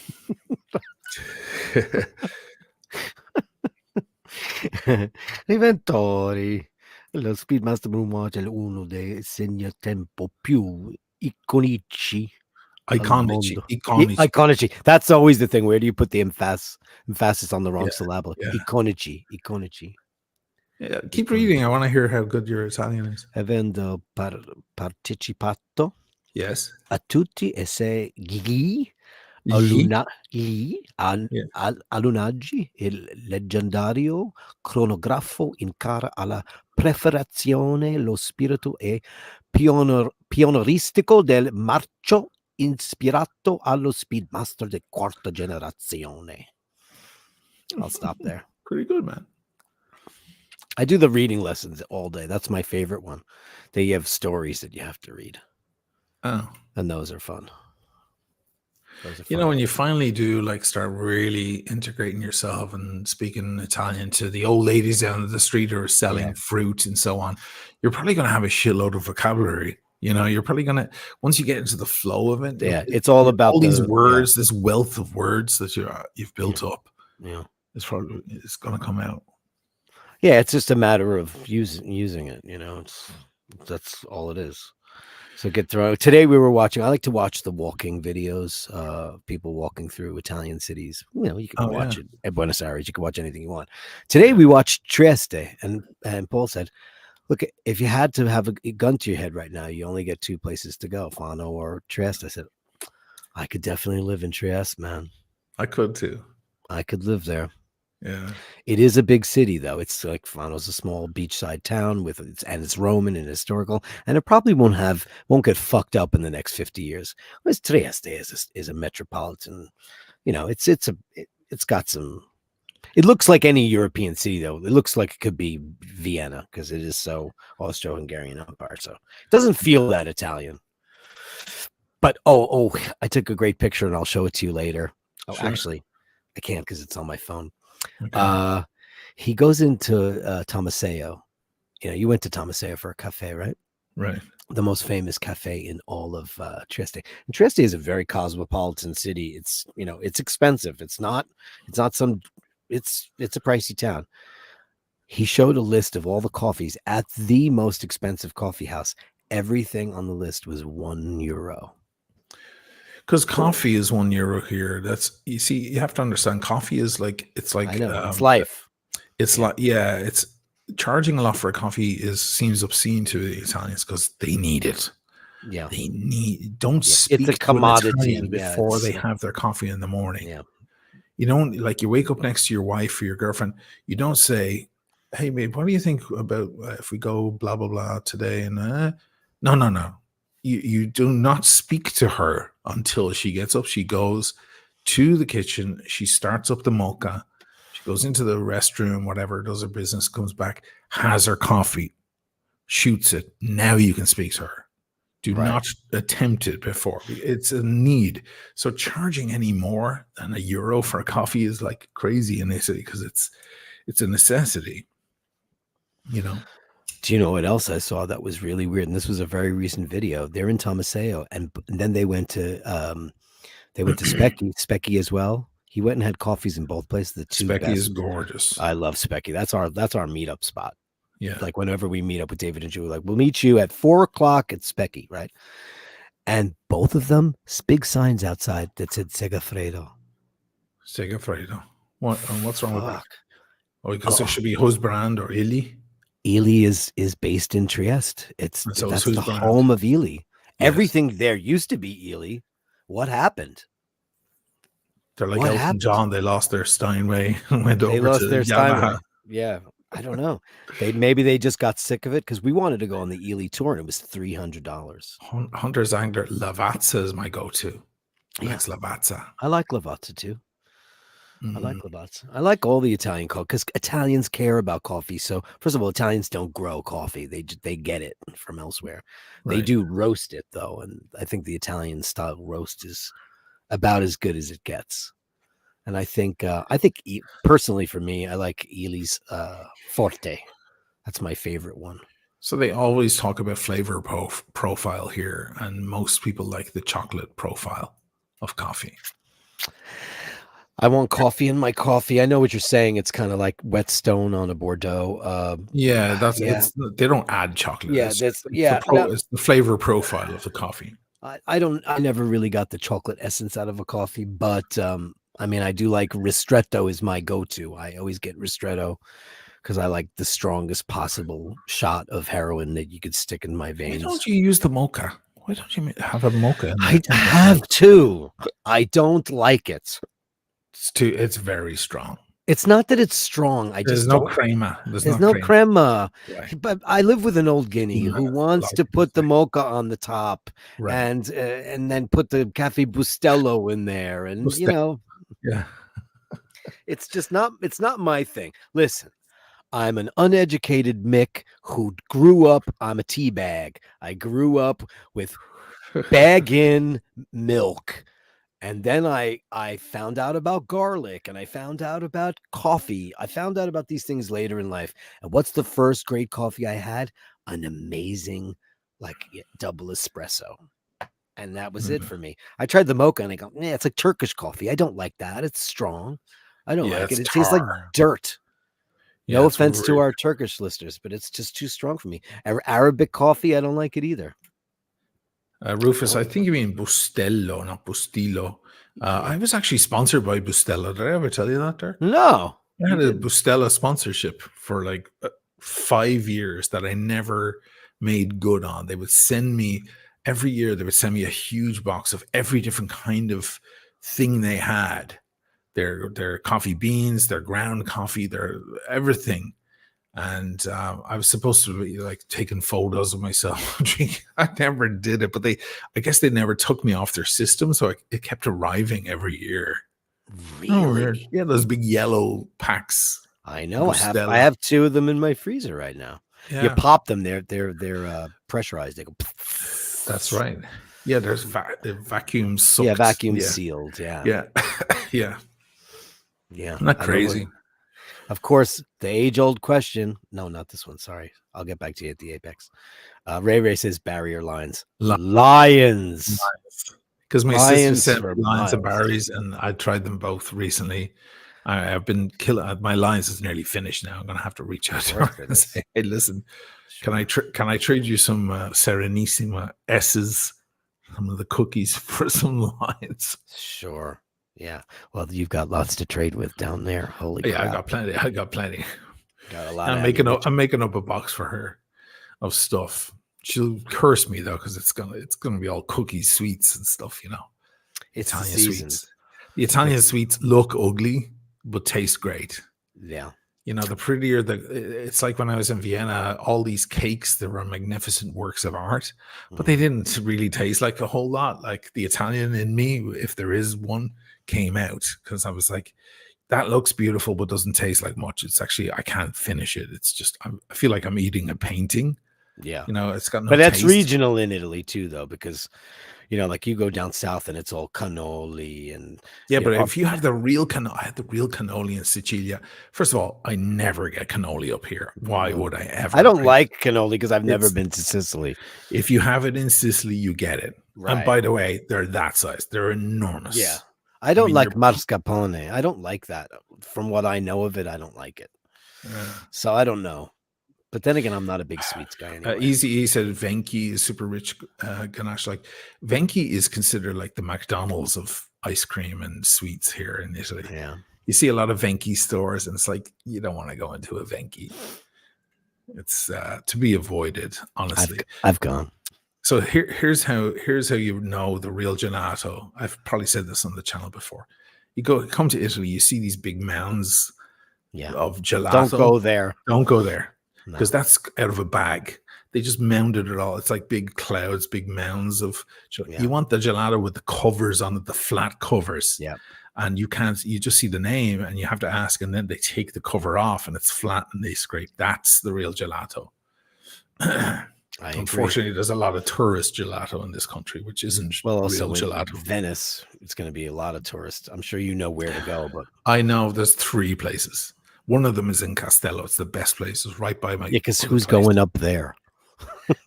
Inventori. Lo Speedmaster Moonwatch è uno dei segnatempo più iconici. Iconici. That's always the thing. Where do you put the emphasis on the wrong syllable? Yeah. Iconici. Yeah, keep reading. I want to hear how good your Italian is. Avendo partecipato a tutti e sei gli allunaggi, il leggendario cronografo incara alla preferazione lo spirito e pionieristico del marcio ispirato allo Speedmaster di quarta generazione. I'll stop there. Pretty good, man. I do the reading lessons all day. That's my favorite one. They have stories that you have to read. Oh. And those are fun. When you finally do start really integrating yourself and speaking Italian to the old ladies down the street who are selling fruit and so on, you're probably going to have a shitload of vocabulary. You're probably going to, once you get into the flow of it. Yeah, it's all about all these words, this wealth of words that you've built up. Yeah. It's going to come out. Yeah, it's just a matter of using it. That's all it is. So get through. Today we were watching. I like to watch the walking videos. People walking through Italian cities. You can watch it at Buenos Aires. You can watch anything you want. Today we watched Trieste, and Paul said, "Look, if you had to have a gun to your head right now, you only get two places to go: Fano or Trieste." I said, "I could definitely live in Trieste, man. I could too. I could live there." Yeah, it is a big city though. It's like Fano's a small beachside town and it's Roman and historical, and it probably won't get fucked up in the next 50 years. Whereas Trieste is a metropolitan. It's got some. It looks like any European city though. It looks like it could be Vienna because it is so Austro-Hungarian Empire. So it doesn't feel that Italian. But I took a great picture and I'll show it to you later. Oh, sure. Actually, I can't because it's on my phone. Okay. He goes into Tomaseo. You went to Tomaseo for a cafe, right? Right. The most famous cafe in all of Trieste. And Trieste is a very cosmopolitan city. It's it's expensive. It's a pricey town. He showed a list of all the coffees at the most expensive coffee house. Everything on the list was €1. Because coffee is €1 here. You have to understand. Coffee is it's I know, it's life. It's it's charging a lot for a coffee seems obscene to the Italians because they need it. Yeah, don't speak it's a commodity before they have their coffee in the morning. Yeah, you don't you wake up next to your wife or your girlfriend. You don't say, "Hey, babe, what do you think about if we go blah blah blah today?" And no. you do not speak to her until she gets up. She goes to the kitchen. She starts up the mocha. She goes into the restroom, whatever, does her business, comes back, has her coffee, shoots it. Now you can speak to her. Do Right. not attempt it before. It's a need. So charging any more than €1 for a coffee is like crazy in Italy because it's a necessity. You know. Do you know what else I saw that was really weird? And this was a very recent video. They're in Tomaseo, and then they went to Specky as well. He went and had coffees in both places. The two Specky is best. gorgeous. I love Specky. That's our meetup spot. Yeah. Like whenever we meet up with David and Julie, like we'll meet you at 4:00 at Specky, right? And both of them, big signs outside that said Segafredo. Segafredo. What's wrong with that? Fuck. Oh, because it should be Husbrand or Illy. Ely is based in Trieste. That's the home of Ely. Yes. Everything there used to be Ely. What happened? They're like Elton John. They lost their Steinway and went over to their Yamaha. Steinway. Yeah, I don't know. Maybe they just got sick of it because we wanted to go on the Ely tour and it was $300. Hunter's Angler Lavazza is my go-to. Yes, Lavazza. I like Lavazza too. I like Lavazza. I like all the Italian coffee because Italians care about coffee. So first of all, Italians don't grow coffee; they get it from elsewhere. Right. They do roast it though, and I think the Italian style roast is about as good as it gets. And I think personally for me, I like Ely's Forte. That's my favorite one. So they always talk about flavor profile here, and most people like the chocolate profile of coffee. I want coffee in my coffee. I know what you're saying. It's kind of like Whetstone on a Bordeaux. They don't add chocolate. Yeah, it's the flavor profile of the coffee. I never really got the chocolate essence out of a coffee, but I mean, I do like ristretto is my go-to. I always get ristretto because I like the strongest possible shot of heroin that you could stick in my veins. Why don't you use the mocha? Why don't you have a mocha? I have to. I don't like it. It's very strong. It's not that it's strong. There's no crema. There's no crema. Right. But I live with an old Guinea who wants to put the mocha on the top, right, and then put the Cafe Bustelo in there, and you know, yeah, it's not my thing. Listen, I'm an uneducated Mick who grew up. I'm a tea bag. I grew up with bag in milk. And then I found out about garlic and I found out about coffee. I found out about these things later in life. And what's the first great coffee I had? An amazing, double espresso. And that was it for me. I tried the mocha and I go, it's like Turkish coffee. I don't like that. It's strong. I don't like it. It tastes like dirt. Yeah, no offense to our Turkish listeners, but it's just too strong for me. Arabic coffee, I don't like it either. Rufus, I think you mean Bustelo, not Bustilo. I was actually sponsored by Bustelo. Did I ever tell you that there? No. I had a Bustelo sponsorship for 5 years that I never made good on. They would send me every year. They would send me a huge box of every different kind of thing they had. Their coffee beans, their ground coffee, their everything. And I was supposed to be taking photos of myself. I never did it, but I guess they never took me off their system. So it kept arriving every year. Really? Yeah, those big yellow packs. I know. I have 2 of them in my freezer right now. Yeah. You pop them. They're pressurized. They go. That's right. Yeah, there's the vacuum sucked. Yeah, vacuum sealed. Yeah. Yeah. Yeah. Yeah. Not crazy. Of course, the age-old question. No, not this one. Sorry. I'll get back to you at the Apex. Ray says barrier lines. Lions. Because my sister said lions and barriers, and I tried them both recently. I've been killing. My lines is nearly finished now. I'm going to have to reach out to her and say, hey, listen, can I trade you some Serenissima S's, some of the cookies for some lines? Sure. Yeah. Well, you've got lots to trade with down there. Holy crap. I got plenty. Got a lot. I'm making up a box for her of stuff. She'll curse me though, because it's gonna be all cookies, sweets, and stuff. It's Italian sweets. The Italian sweets look ugly, but taste great. Yeah. the prettier it's like when I was in Vienna, all these cakes, there were magnificent works of art, but they didn't really taste like a whole lot. Like the Italian in me, if there is one, came out because I was like, that looks beautiful, but doesn't taste like much. It's actually, I can't finish it. It's just, I feel like I'm eating a painting. Yeah. It's got no But that's taste. regional in Italy too, though, because like you go down south and it's all cannoli and Yeah, but if you have the real cannoli, I had the real cannoli in Sicilia. First of all, I never get cannoli up here. Why would I ever? I don't like cannoli because I've never been to Sicily. If you have it in Sicily, you get it. Right. And by the way, they're that size. They're enormous. Yeah. I don't like mascarpone. I don't like that. From what I know of it, I don't like it. So I don't know. But then again, I'm not a big sweets guy anyway. Easy E said Venki is super rich ganache. Like Venki is considered like the McDonald's of ice cream and sweets here in Italy. Yeah. You see a lot of Venki stores, and it's like you don't want to go into a Venki. It's to be avoided, honestly. I've gone. So here's how you know the real gelato. I've probably said this on the channel before. You come to Italy, you see these big mounds of gelato. Don't go there. Don't go there. Because that's out of a bag. They just mounded it all. It's like big clouds, big mounds of. You want the gelato with the covers on it, the flat covers. Yeah. And you just see the name and you have to ask, and then they take the cover off and it's flat and they scrape. That's the real gelato. Unfortunately, there's a lot of tourist gelato in this country, which isn't real gelato. Venice, it's going to be a lot of tourists. I'm sure you know where to go, but I know there's 3 places. One of them is in Castello. It's the best place. It's right by my. Yeah, because who's going up there?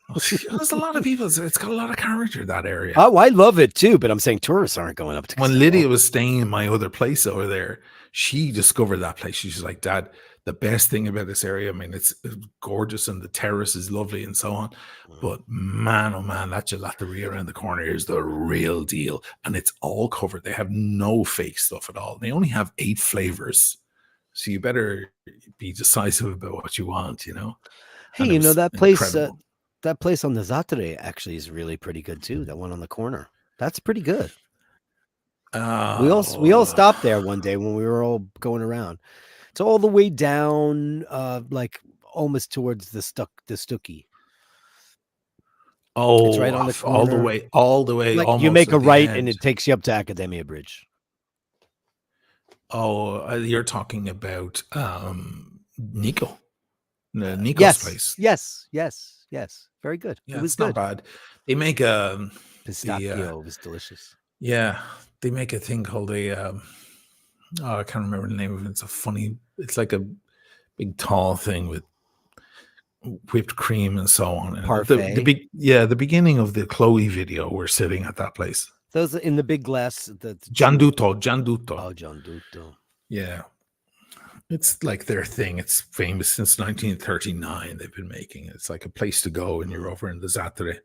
There's a lot of people. It's got a lot of character, that area. Oh, I love it too, but I'm saying tourists aren't going up to Castello. When Lydia was staying in my other place over there, she discovered that place. She's like, Dad, the best thing about this area, I mean, it's gorgeous and the terrace is lovely and so on. But man, oh man, that gelateria around the corner is the real deal. And it's all covered. They have no fake stuff at all. They only have 8 flavors. So you better be decisive about what you want, Hey, that place, that place on the Zattere actually is really pretty good too. That one on the corner, that's pretty good. We all stopped there one day when we were all going around. It's all the way down, like almost towards the Stucky. Oh, it's right on the corner. all the way. Like you make a right and it takes you up to Academia Bridge. Oh, you're talking about Nico. Nico's place. Yes. Very good. Yeah, it was not bad. They make a pistachio. It was delicious. Yeah, they make a thing called I can't remember the name of it. It's like a big tall thing with whipped cream and so on. Parfait. The beginning of the Chloe video, we're sitting at that place. Those in the big glass. Gianduto. Oh, Gianduto. Yeah. It's like their thing. It's famous since 1939. They've been making it. It's like a place to go when you're over in the Zattere.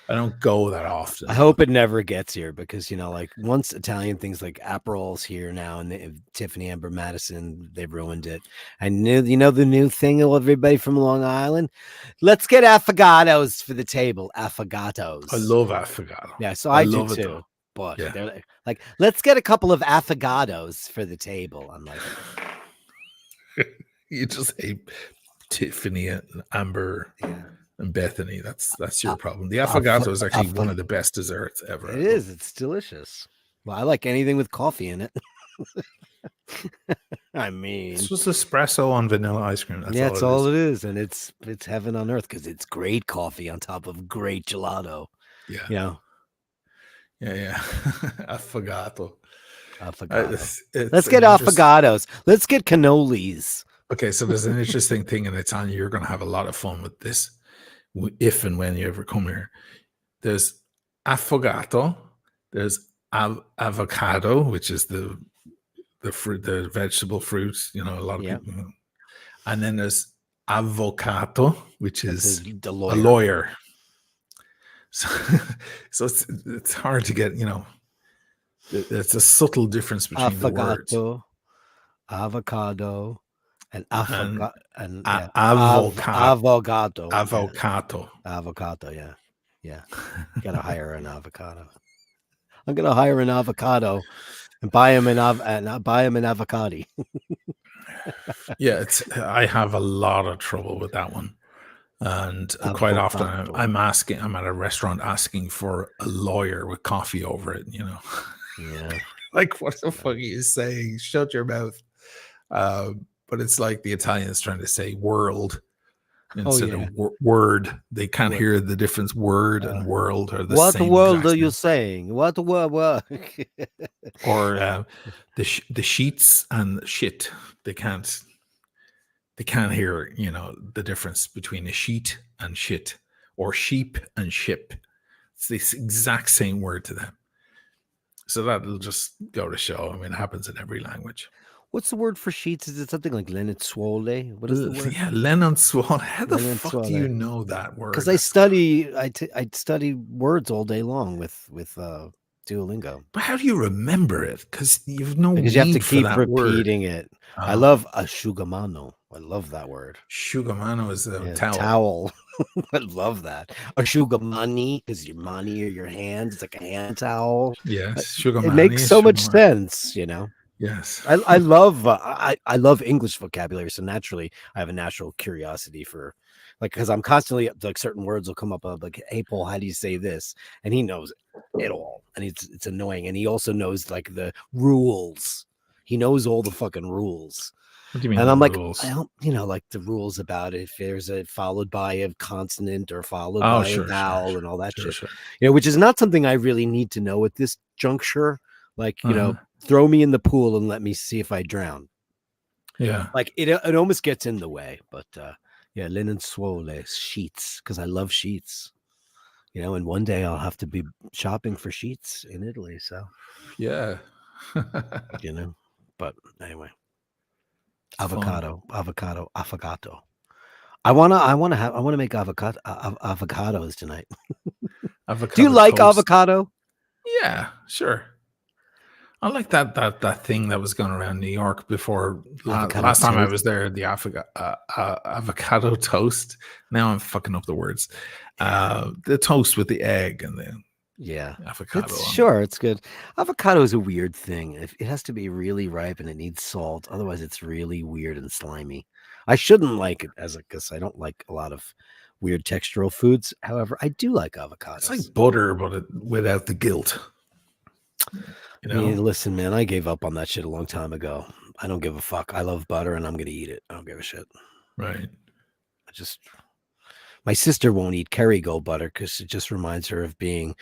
I don't go that often. I hope it never gets here because, like once Italian things like Aperol's here now and Tiffany Amber Madison, they've ruined it. I knew, the new thing of everybody from Long Island. Let's get affogatos for the table. Affogatos. I love affogato. Yeah, so I do too. But they're like, let's get a couple of affogatos for the table. I'm like, you just hate Tiffany and Amber. Yeah. And Bethany, that's your problem. The affogato is actually one of the best desserts ever. It is. It's delicious. Well, I like anything with coffee in it. I mean, it's just espresso on vanilla ice cream. That's all it is, and it's heaven on earth because it's great coffee on top of great gelato. Yeah. Affogato. Let's get affogatos. Let's get cannolis. Okay, so there's an interesting thing in Italian. You're going to have a lot of fun with this. If and when you ever come here, there's affogato, there's avocado, which is the fruit, the vegetable fruit. A lot of people, and then there's avvocato, which is a lawyer. So it's hard to get. It's a subtle difference between the words. Avocado. And avocado. Yeah. Gotta hire an avocado. I'm gonna hire an avocado and buy him an avocado. Yeah, I have a lot of trouble with that one. And quite often Avocado. I'm at a restaurant asking for a lawyer with coffee over it, you know. Yeah. Like, what the Yeah. fuck are you saying? Shut your mouth. But it's like the Italians trying to say world Oh instead yeah. of word. They can't What? hear the difference. Word and world are the What same world exact are you thing. saying? What world? What? Or the sheets and shit. They can't hear, you know, the difference between a sheet and shit, or sheep and ship. It's the exact same word to them. So that'll just go to show. I mean, it happens in every language. What's the word for sheets? Is it something like lenitswole? What is the word? Yeah, Lennon Swan. How the fuck do you Lenitswole. know that Because word? I That's study, I study words all day long with Duolingo. But how do you remember it? Because you've no Because you have to need for keep that word. repeating it. I Oh, love asciugamano. I love that word. Shugamano is a Yeah, towel. towel. I love that. Asciugamani is your money or your hands. It's like a hand towel. Yes, It Shugamani makes is so much Shugamani. sense, you know. Yes. I love English vocabulary, so naturally I have a natural curiosity for like because I'm constantly like certain words will come up like, hey Paul, how do you say this? And he knows it all, and it's annoying, and he also knows like the rules. He knows all the fucking rules. What do you mean And the I'm like, I rules? don't, like the rules about if there's a followed by a consonant or followed Oh, by a sure, sure, vowel sure, and all that sure, shit, sure. which is not something I really need to know at this juncture. Like, Uh-huh. throw me in the pool and let me see if I drown. Yeah. Like it almost gets in the way, but yeah, linen swole sheets because I love sheets. And one day I'll have to be shopping for sheets in Italy. So Yeah. you know, but anyway, It's fun. avocado. I wanna make avocados tonight. Do you Avocado like toast. avocado? Yeah, sure. I like that thing that was going around New York before Avocado last time I toast. was there. The avocado toast. Now I'm fucking up the words. Yeah. The toast with the egg and the Yeah. avocado It's on it. sure it's good. Avocado is a weird thing. It has to be really ripe and it needs salt. Otherwise, it's really weird and slimy. I shouldn't like it because I don't like a lot of weird textural foods. However, I do like It's avocados. like butter, but without the guilt. You I know, mean, listen, man, I gave up on that shit a long time ago. I don't give a fuck. I love butter and I'm gonna eat it. I don't give a shit. right? I just My sister won't eat Kerrygold butter because it just reminds her of being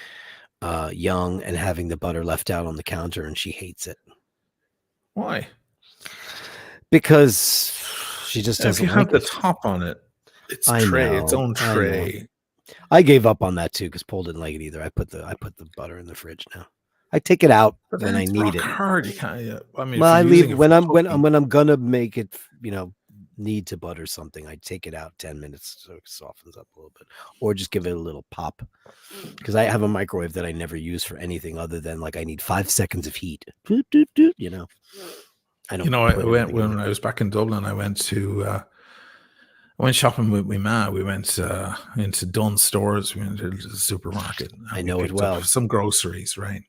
young and having the butter left out on the counter, and she hates it Why? because she just If you doesn't have like the it. top on it, it's I tray, its know, own I know. tray. I gave up on that too because Paul didn't like it either. I put the butter in the fridge now. I take it out But when then I it's need rock it. hard. You can't. Yeah. I mean, Well, if you're I leave using it for when cooking, I'm gonna make it. Need to butter something. I take it out 10 minutes so it softens up a little bit, or just give it a little pop. Because I have a microwave that I never use for anything other than like I need 5 seconds of heat. Doot, doot, doot, I you don't know, put I went anything in when there. I was back in Dublin. I went shopping with my ma. We went into Dunn stores. We went to the supermarket I and we know it picked up well. some groceries, right?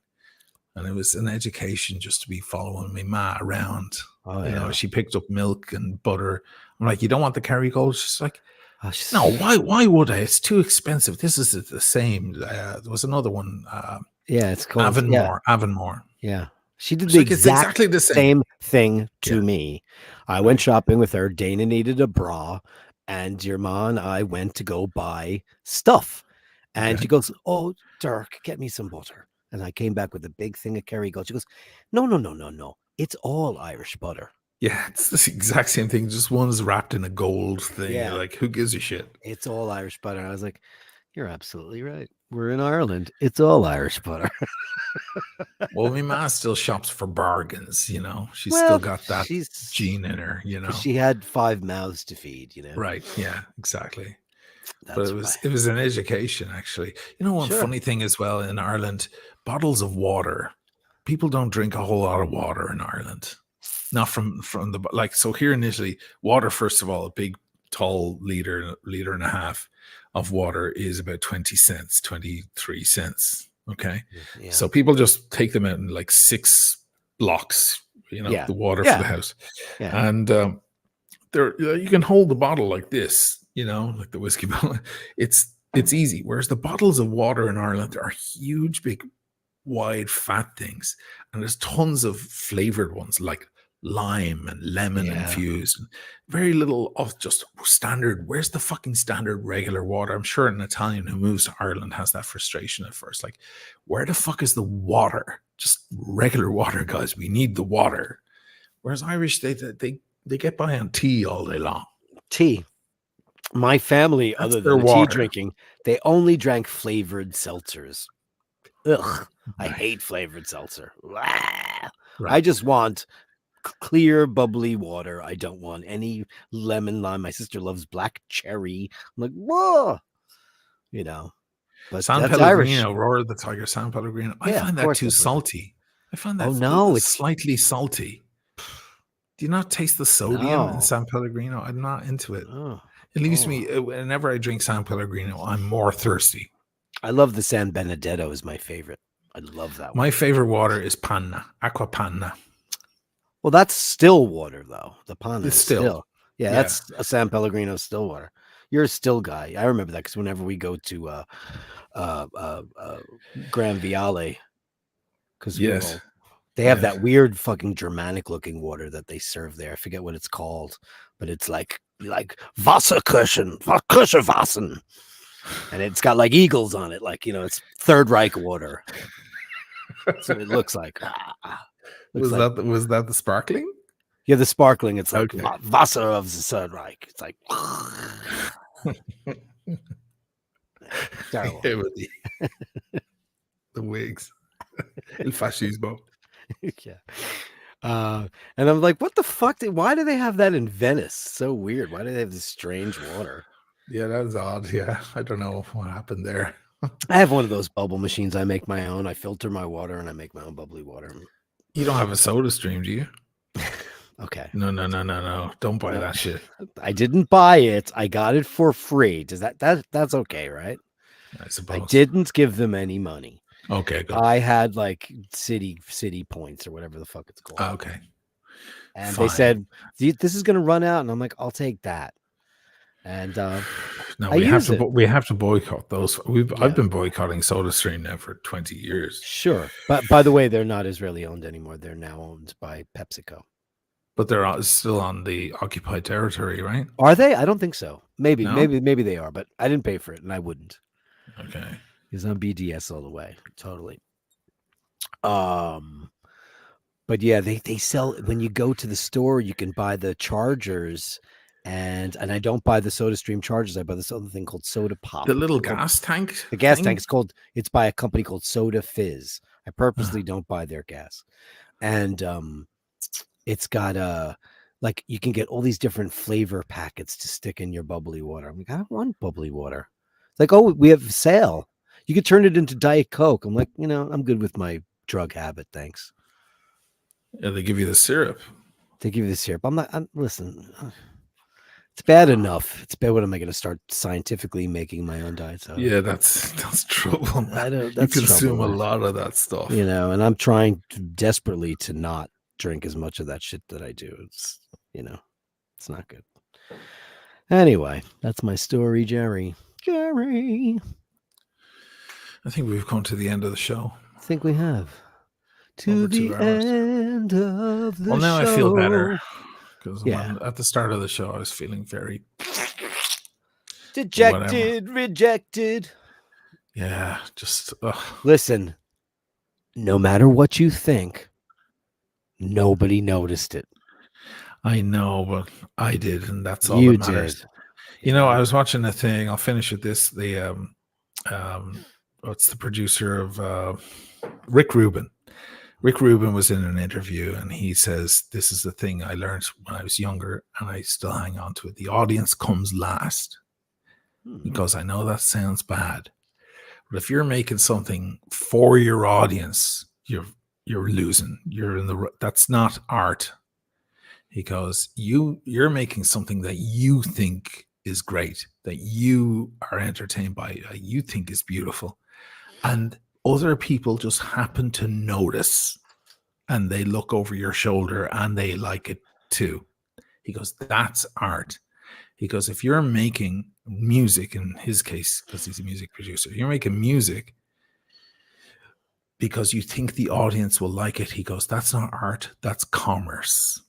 And it was an education just to be following my ma around. Oh You know, yeah. she picked up milk and butter. I'm like, you don't want the Kerrygold? She's like, Oh, no. Why would I? It's too expensive. This is the same. There was another one, yeah, it's called yeah, Avonmore. Avonmore. yeah. She did It's the like it's exact exactly the same. same thing Yeah. to me. I went Right. shopping with her. Dana needed a bra, and your mom and I went to go buy stuff. And Okay. she goes, "Oh, Dirk, get me some butter." And I came back with a big thing of Kerrygold. She goes, "No, no, no, no, no. It's all Irish butter." Yeah, it's the exact same thing. Just one's wrapped in a gold thing. You're Yeah, like, who gives a shit? it's all Irish butter. I was like, "You're absolutely right. We're in Ireland. It's all Irish butter." Well, my ma still shops for bargains, you know. She's still Well, got that she's gene in her, you because know. she had 5 mouths to feed. Right. Yeah, exactly. But That's why. it was an education, actually. You know, one Sure. funny thing as well in Ireland, bottles of water. People don't drink a whole lot of water in Ireland. Not from the like so here in Italy, water, first of all, a big tall liter and a half of water is about 20 cents, 23 cents. Okay. Yeah. So people just take them out in like 6 blocks, Yeah. the water for the Yeah. house. Yeah. And there you can hold the bottle like this, like the whiskey bottle. It's easy. Whereas the bottles of water in Ireland are huge, big, wide, fat things, and there's tons of flavored ones like lime and lemon Yeah. infused. And very little of just standard. Where's the fucking standard regular water? I'm sure an Italian who moves to Ireland has that frustration at first. Like, where the fuck is the water? Just regular water, guys. We need the water. Whereas Irish, they get by on tea all day long. Tea. My family, That's other than their the tea water. drinking, they only drank flavored seltzers. Ugh. I Right. hate flavored seltzer. I Right. just want clear, bubbly water. I don't want any lemon lime. My sister loves black cherry. I'm like, whoa, but San that's Irish. Pellegrino, Roar of the Tiger, San Pellegrino. I Yeah, of find that course too that's Irish. salty. I find Oh that no, it's slightly salty. Do you not taste the sodium in no. San Pellegrino? I'm not into it. Oh, It leaves oh. me, whenever I drink San Pellegrino, I'm more thirsty. I love the San Benedetto is my favorite. I love that one. My favorite water is panna, aqua panna. Well, that's still water though. The Pana It's is still, still. Yeah, yeah, that's a San Pellegrino still water. You're a still guy. I remember that because whenever we go to Gran Viale, because yes, they have yes. that weird fucking Germanic looking water that they serve there. I forget what it's called, but it's like Wasserkirchen, Kirschenwasser. And it's got like eagles on it, like it's Third Reich water. So it looks like. Was that the sparkling? Yeah, the sparkling. It's like Okay. Wasser of the Third Reich. It's like terrible. Yeah, with the wigs. El fascismo. Yeah. And I'm like, what the fuck? Why do they have that in Venice? So weird. Why do they have this strange water? Yeah, that is odd. Yeah, I don't know what happened there. I have one of those bubble machines. I make my own. I filter my water and I make my own bubbly water. You don't have a soda stream, do you? Okay. No. Don't buy No. that shit. I didn't buy it. I got it for free. Does that's okay, right? I suppose. I didn't give them any money. Okay, good. I had like city points or whatever the fuck it's called. Okay. And Fine. they said, this is going to run out. And I'm like, I'll take that. And no, we have to boycott those. I've been boycotting SodaStream now for 20 years. Sure. But by the way, they're not Israeli owned anymore. They're now owned by PepsiCo. But they're still on the occupied territory, right? Are they? I don't think so. Maybe No? maybe they are, but I didn't pay for it and I wouldn't. Okay. Because I'm BDS all the way. Totally. But yeah, they sell when you go to the store, you can buy the chargers, and I don't buy the SodaStream chargers. I buy this other thing called Soda Pop. The little gas tank. The gas thing? tank is it's by a company called Soda Fizz. I purposely don't buy their gas. And it's got like you can get all these different flavor packets to stick in your bubbly water. I'm like, I don't want bubbly water. It's like, oh, we have a sale. You could turn it into Diet Coke. I'm like, I'm good with my drug habit. Thanks. Yeah, they give you the syrup. They give you the syrup. Listen, it's bad enough. It's bad. What am I going to start scientifically making my own diet? So Yeah, that's trouble. Man. That's you consume trouble, a lot of that stuff. And I'm trying desperately to not drink as much of that shit that I do. It's, it's not good. Anyway, that's my story, Jerry. I think we've come to the end of the show. I think we have. Over To 2 the hours. end of the show. Well, now I feel better. Because Yeah. at the start of the show, I was feeling very dejected, rejected. Yeah, just listen. No matter what you think, nobody noticed it. I know, but I did, and that's all You that matters. did. I was watching a thing. I'll finish with this. The what's the producer of Rick Rubin? Rick Rubin was in an interview and he says, this is the thing I learned when I was younger and I still hang on to it. The audience comes last. He goes, I know that sounds bad, but if you're making something for your audience, you're losing. That's not art. He goes, you're making something that you think is great, that you are entertained by, that you think is beautiful. And other people just happen to notice and they look over your shoulder and they like it too. He goes, that's art. He goes, if you're making music, in his case, because he's a music producer, you're making music because you think the audience will like it. He goes, that's not art, that's commerce.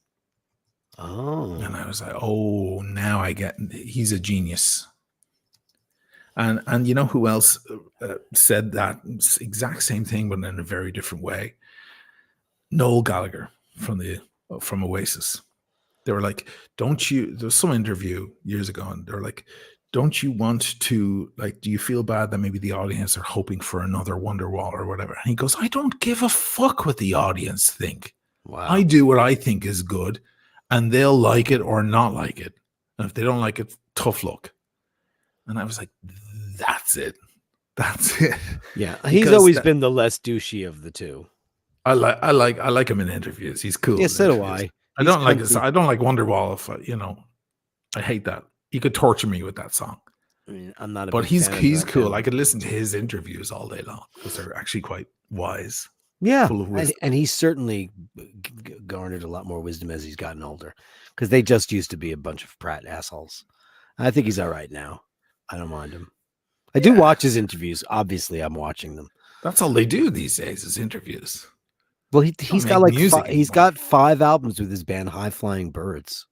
Oh. And I was like, oh, now I get, he's a genius. And you know who else said that exact same thing, but in a very different way? Noel Gallagher from Oasis. They were like, don't you, there was some interview years ago, and they're like, don't you want to, like, do you feel bad that maybe the audience are hoping for another Wonderwall or whatever? And he goes, I don't give a fuck what the audience think. Wow. I do what I think is good, and they'll like it or not like it. And if they don't like it, tough luck. And I was like, that's it. That's it. Yeah. He's always been the less douchey of the two. I like him in interviews. He's cool. Yeah, so do I. I don't like Wonderwall. If I hate that. You could torture me with that song. I mean, I'm not a but big he's fan he's of that cool. kind. I could listen to his interviews all day long because they're actually quite wise. Yeah, full of wisdom. and he's certainly garnered a lot more wisdom as he's gotten older, because they just used to be a bunch of Pratt assholes. I think he's all right now. I don't mind him. I do watch his interviews. Obviously, I'm watching them. That's all they do these days is interviews. Well, he's got like he's got 5 albums with his band High Flying Birds.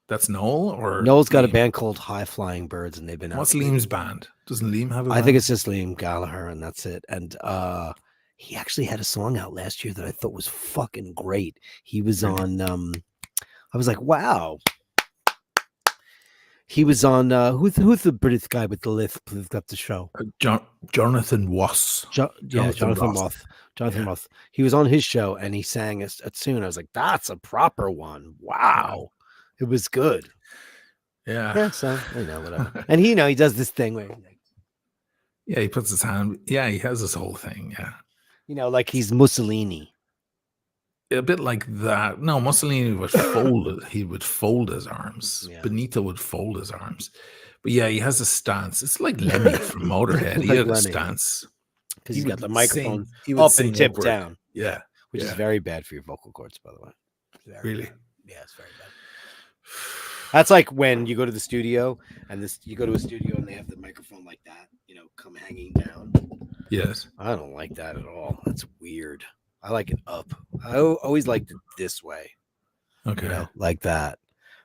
That's Noel, or Noel's got a band called High Flying Birds, and they've been. What's Liam's band? Doesn't Liam have a band? I think it's just Liam Gallagher, and that's it. And he actually had a song out last year that I thought was fucking great. He was on. I was like, wow. He was on who's the British guy with the lift up the show? Jonathan Ross. Jonathan Ross. Jonathan Ross. He was on his show and he sang a tune. I was like, that's a proper one. Wow. It was good. Yeah. So whatever. And he does this thing where he puts his hand. Yeah, he has this whole thing. Yeah. Like he's Mussolini. A bit like that. No, Mussolini would fold. He would fold his arms. Yeah. Benito would fold his arms. But yeah, he has a stance. It's like Lemmy from Motorhead. He had a stance because he's got the microphone up and tipped down. Yeah, which is very bad for your vocal cords, by the way. Really? Bad. Yeah, it's very bad. That's like when you go to the studio and you go to a studio and they have the microphone like that, come hanging down. Yes. I don't like that at all. That's weird. I like it up. I always liked it this way. Okay. Like that.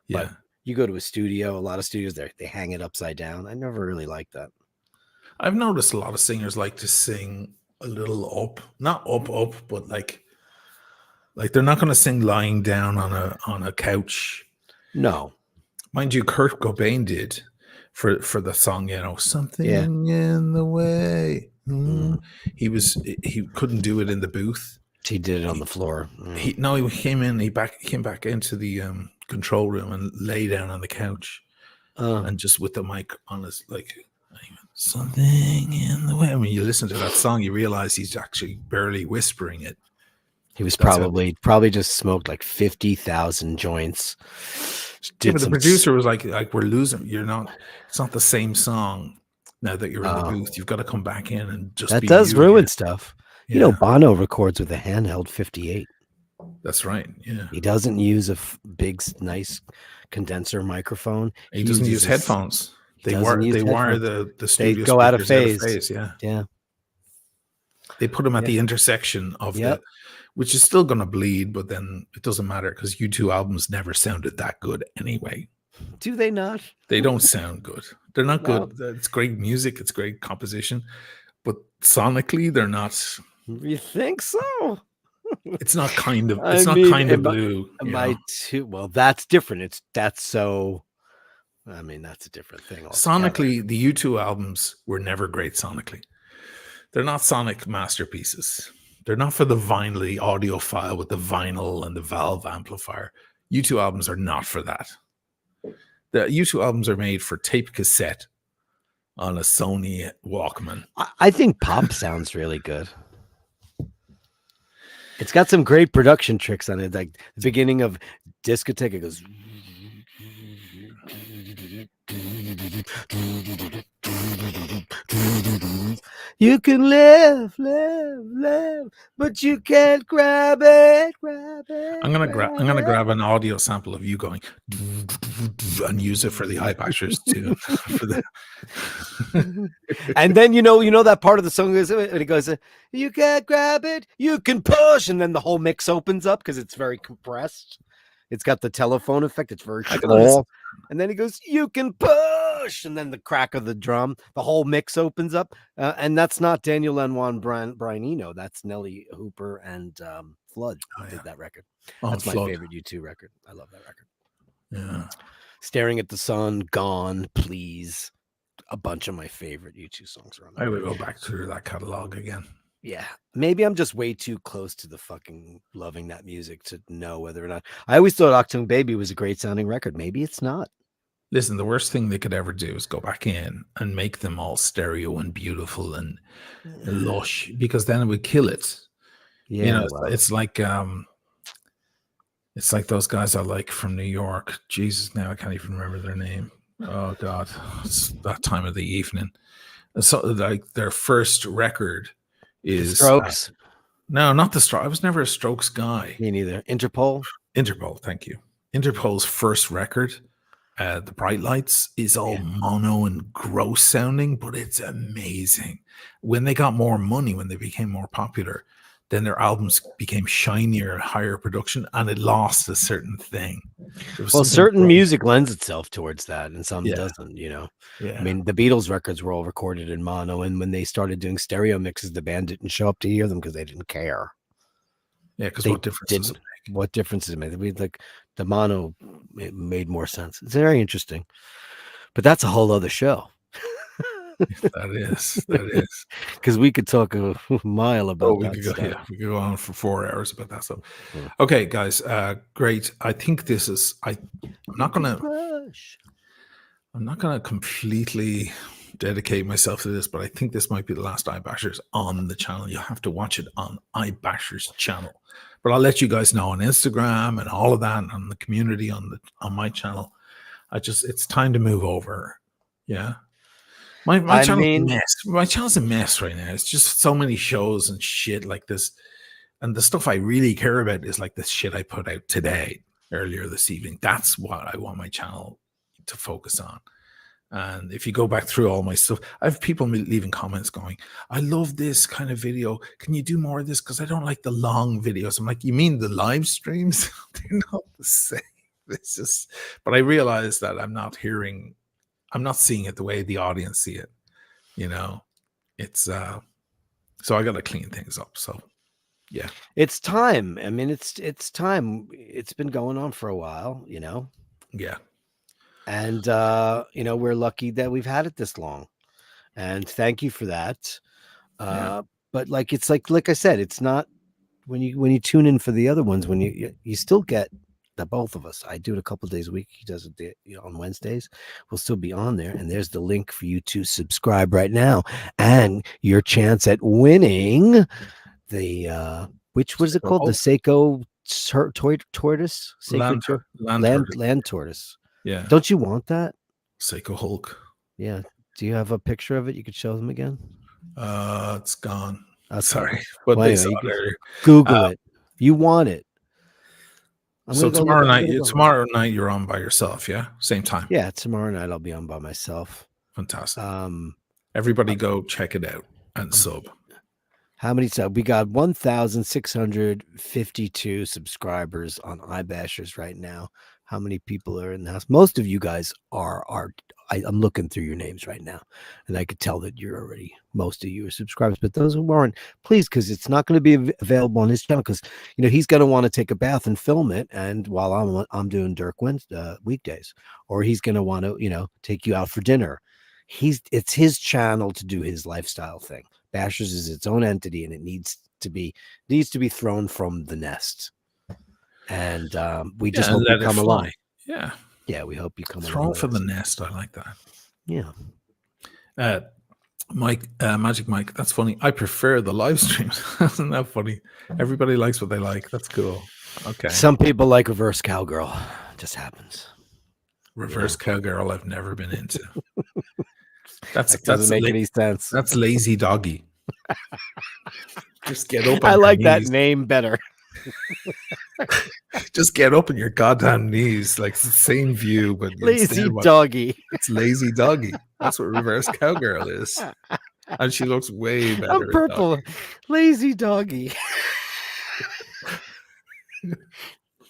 Yeah. But you go to a studio, a lot of studios they hang it upside down. I never really liked that. I've noticed a lot of singers like to sing a little up, not up, but like they're not going to sing lying down on a couch. No. Mind you, Kurt Cobain did for the song, something in the way. He couldn't do it in the booth. He did it on the floor. He came back into the control room and lay down on the couch, and just with the mic on his something in the way. When you listen to that song, you realize he's actually barely whispering it. He was probably just smoked like 50,000 joints. But the producer was like we're losing. It's not the same song now that you're in the booth. You've got to come back in and just. That does ruin stuff. Yeah. Bono records with a handheld 58. That's right. Yeah. He doesn't use a big, nice condenser microphone. He doesn't use headphones. They wire the studio. They go out of phase. Yeah. They put them at the intersection of which is still going to bleed, but then it doesn't matter because U2 albums never sounded that good anyway. Do they not? They don't sound good. They're not good. It's great music. It's great composition. But sonically, they're not. You think so? It's not kind of. It's not kind of blue. Well, that's different. That's a different thing. Sonically, the U2 albums were never great sonically. They're not sonic masterpieces. They're not for the vinyl audiophile with the vinyl and the valve amplifier. U2 albums are not for that. The U2 albums are made for tape cassette on a Sony Walkman. I think pop sounds really good. It's got some great production tricks on it. Like the beginning of Discotheque, it goes. You can live, but you can't grab it. I'm gonna grab an audio sample of you going and use it for the High Bashers tune. For the And then you know that part of the song is and it goes, you can't grab it, you can push, and then the whole mix opens up because it's very compressed. It's got the telephone effect. It's very I can listen. small. And then he goes, you can push. And then the crack of the drum, the whole mix opens up. And that's not Daniel Lanois Brianino. That's Nelly Hooper and Flood who did that record. That's my favorite U2 record. I love that record. Yeah. Staring at the Sun, Gone, Please. A bunch of my favorite U2 songs are on that. I will go back through that catalog again. Yeah, maybe I'm just way too close to the fucking loving that music to know whether or not. I always thought Octung Baby was a great sounding record. Maybe it's not. Listen, the worst thing they could ever do is go back in and make them all stereo and beautiful and lush, because then it would kill it. Yeah, you know, it's like those guys I like from New York. Jesus, now I can't even remember their name. Oh God, it's that time of the evening. So, like, their first record is The Strokes. No, not the Strokes. I was never a Strokes guy. Me neither. Interpol. Thank you. Interpol's first record, The Bright Lights, is all mono and gross sounding, but it's amazing. When they got more money, when they became more popular, then their albums became shinier, higher production, and it lost a certain thing. Well, certain music lends itself towards that, and some doesn't, you know. Yeah. I mean, the Beatles records were all recorded in mono, and when they started doing stereo mixes, the band didn't show up to hear them because they didn't care. Yeah, because what difference does it make? What difference does it make? We like the mono, it made more sense. It's very interesting, but that's a whole other show. That is because we could talk a mile about that stuff. Yeah, we could go on for 4 hours about that stuff. Okay, guys, great. I think this is. I'm not gonna completely dedicate myself to this, but I think this might be the last iBashers on the channel. You have to watch it on iBashers channel, but I'll let you guys know on Instagram and all of that, and on the community on my channel. It's time to move over. Yeah. My channel's a mess. My channel's a mess right now. It's just so many shows and shit like this. And the stuff I really care about is like the shit I put out today, earlier this evening. That's what I want my channel to focus on. And if you go back through all my stuff, I have people leaving comments going, I love this kind of video. Can you do more of this? Because I don't like the long videos. I'm like, you mean the live streams? They're not the same. It's just, but I realize that I'm not seeing it the way the audience see it. You know, it's so I got to clean things up. So yeah, it's time. I mean, it's time. It's been going on for a while, you know. Yeah. And you know, we're lucky that we've had it this long, and thank you for that. But like, it's like I said, it's not when you tune in for the other ones, when you still get the both of us. I do it a couple of days a week. He does it on Wednesdays. We'll still be on there, and there's the link for you to subscribe right now, and your chance at winning the which was it called? The Seiko tortoise, land tortoise. Yeah. Don't you want that? Seiko Hulk. Yeah. Do you have a picture of it? You could show them again. It's gone. Okay. Sorry, but well, anyway, Google it. You want it. So tomorrow night you're on by yourself, yeah? Same time. Yeah, tomorrow night I'll be on by myself. Fantastic. Everybody go check it out and sub. How many subs? We got 1,652 subscribers on iBashers right now. How many people are in the house? Most of you guys are I'm looking through your names right now, and I could tell that you're already, most of you are subscribers, but those who aren't, please, because it's not going to be available on his channel, because you know he's going to want to take a bath and film it, and while I'm doing Dirk weekdays, or he's going to want to take you out for dinner. It's his channel to do his lifestyle thing. Bashers is its own entity, and it needs to be thrown from the nest. And we just hope you come along. Yeah. Yeah, we hope you come along. Throw for the nest. I like that. Yeah. Mike, Magic Mike, that's funny. I prefer the live streams. Isn't that funny? Everybody likes what they like. That's cool. Okay. Some people like reverse cowgirl. It just happens. Reverse cowgirl I've never been into. That doesn't make any sense. That's lazy doggy. Just get up on I your like that knees. name better. Just get up on your goddamn knees. Like it's the same view, but instead Lazy of doggy. it's lazy doggy. That's what reverse cowgirl is. And she looks way better. I'm at purple. doggy. Lazy doggy.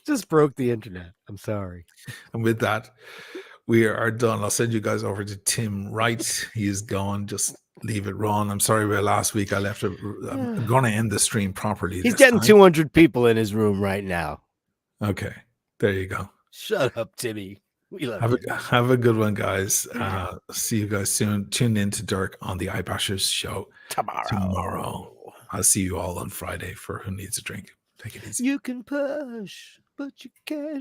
Just broke the internet. I'm sorry. And with that, we are done. I'll send you guys over to Tim Wright. He is gone. Just leave it run. I'm sorry about last week. I left it. I'm going to end the stream properly. He's this getting time. 200 people in his room right now. Okay. There you go. Shut up, Timmy. We love you. Have a good one, guys. See you guys soon. Tune in to Dirk on the iBashers show tomorrow. I'll see you all on Friday for Who Needs a Drink. Take it easy. You can push, but you can't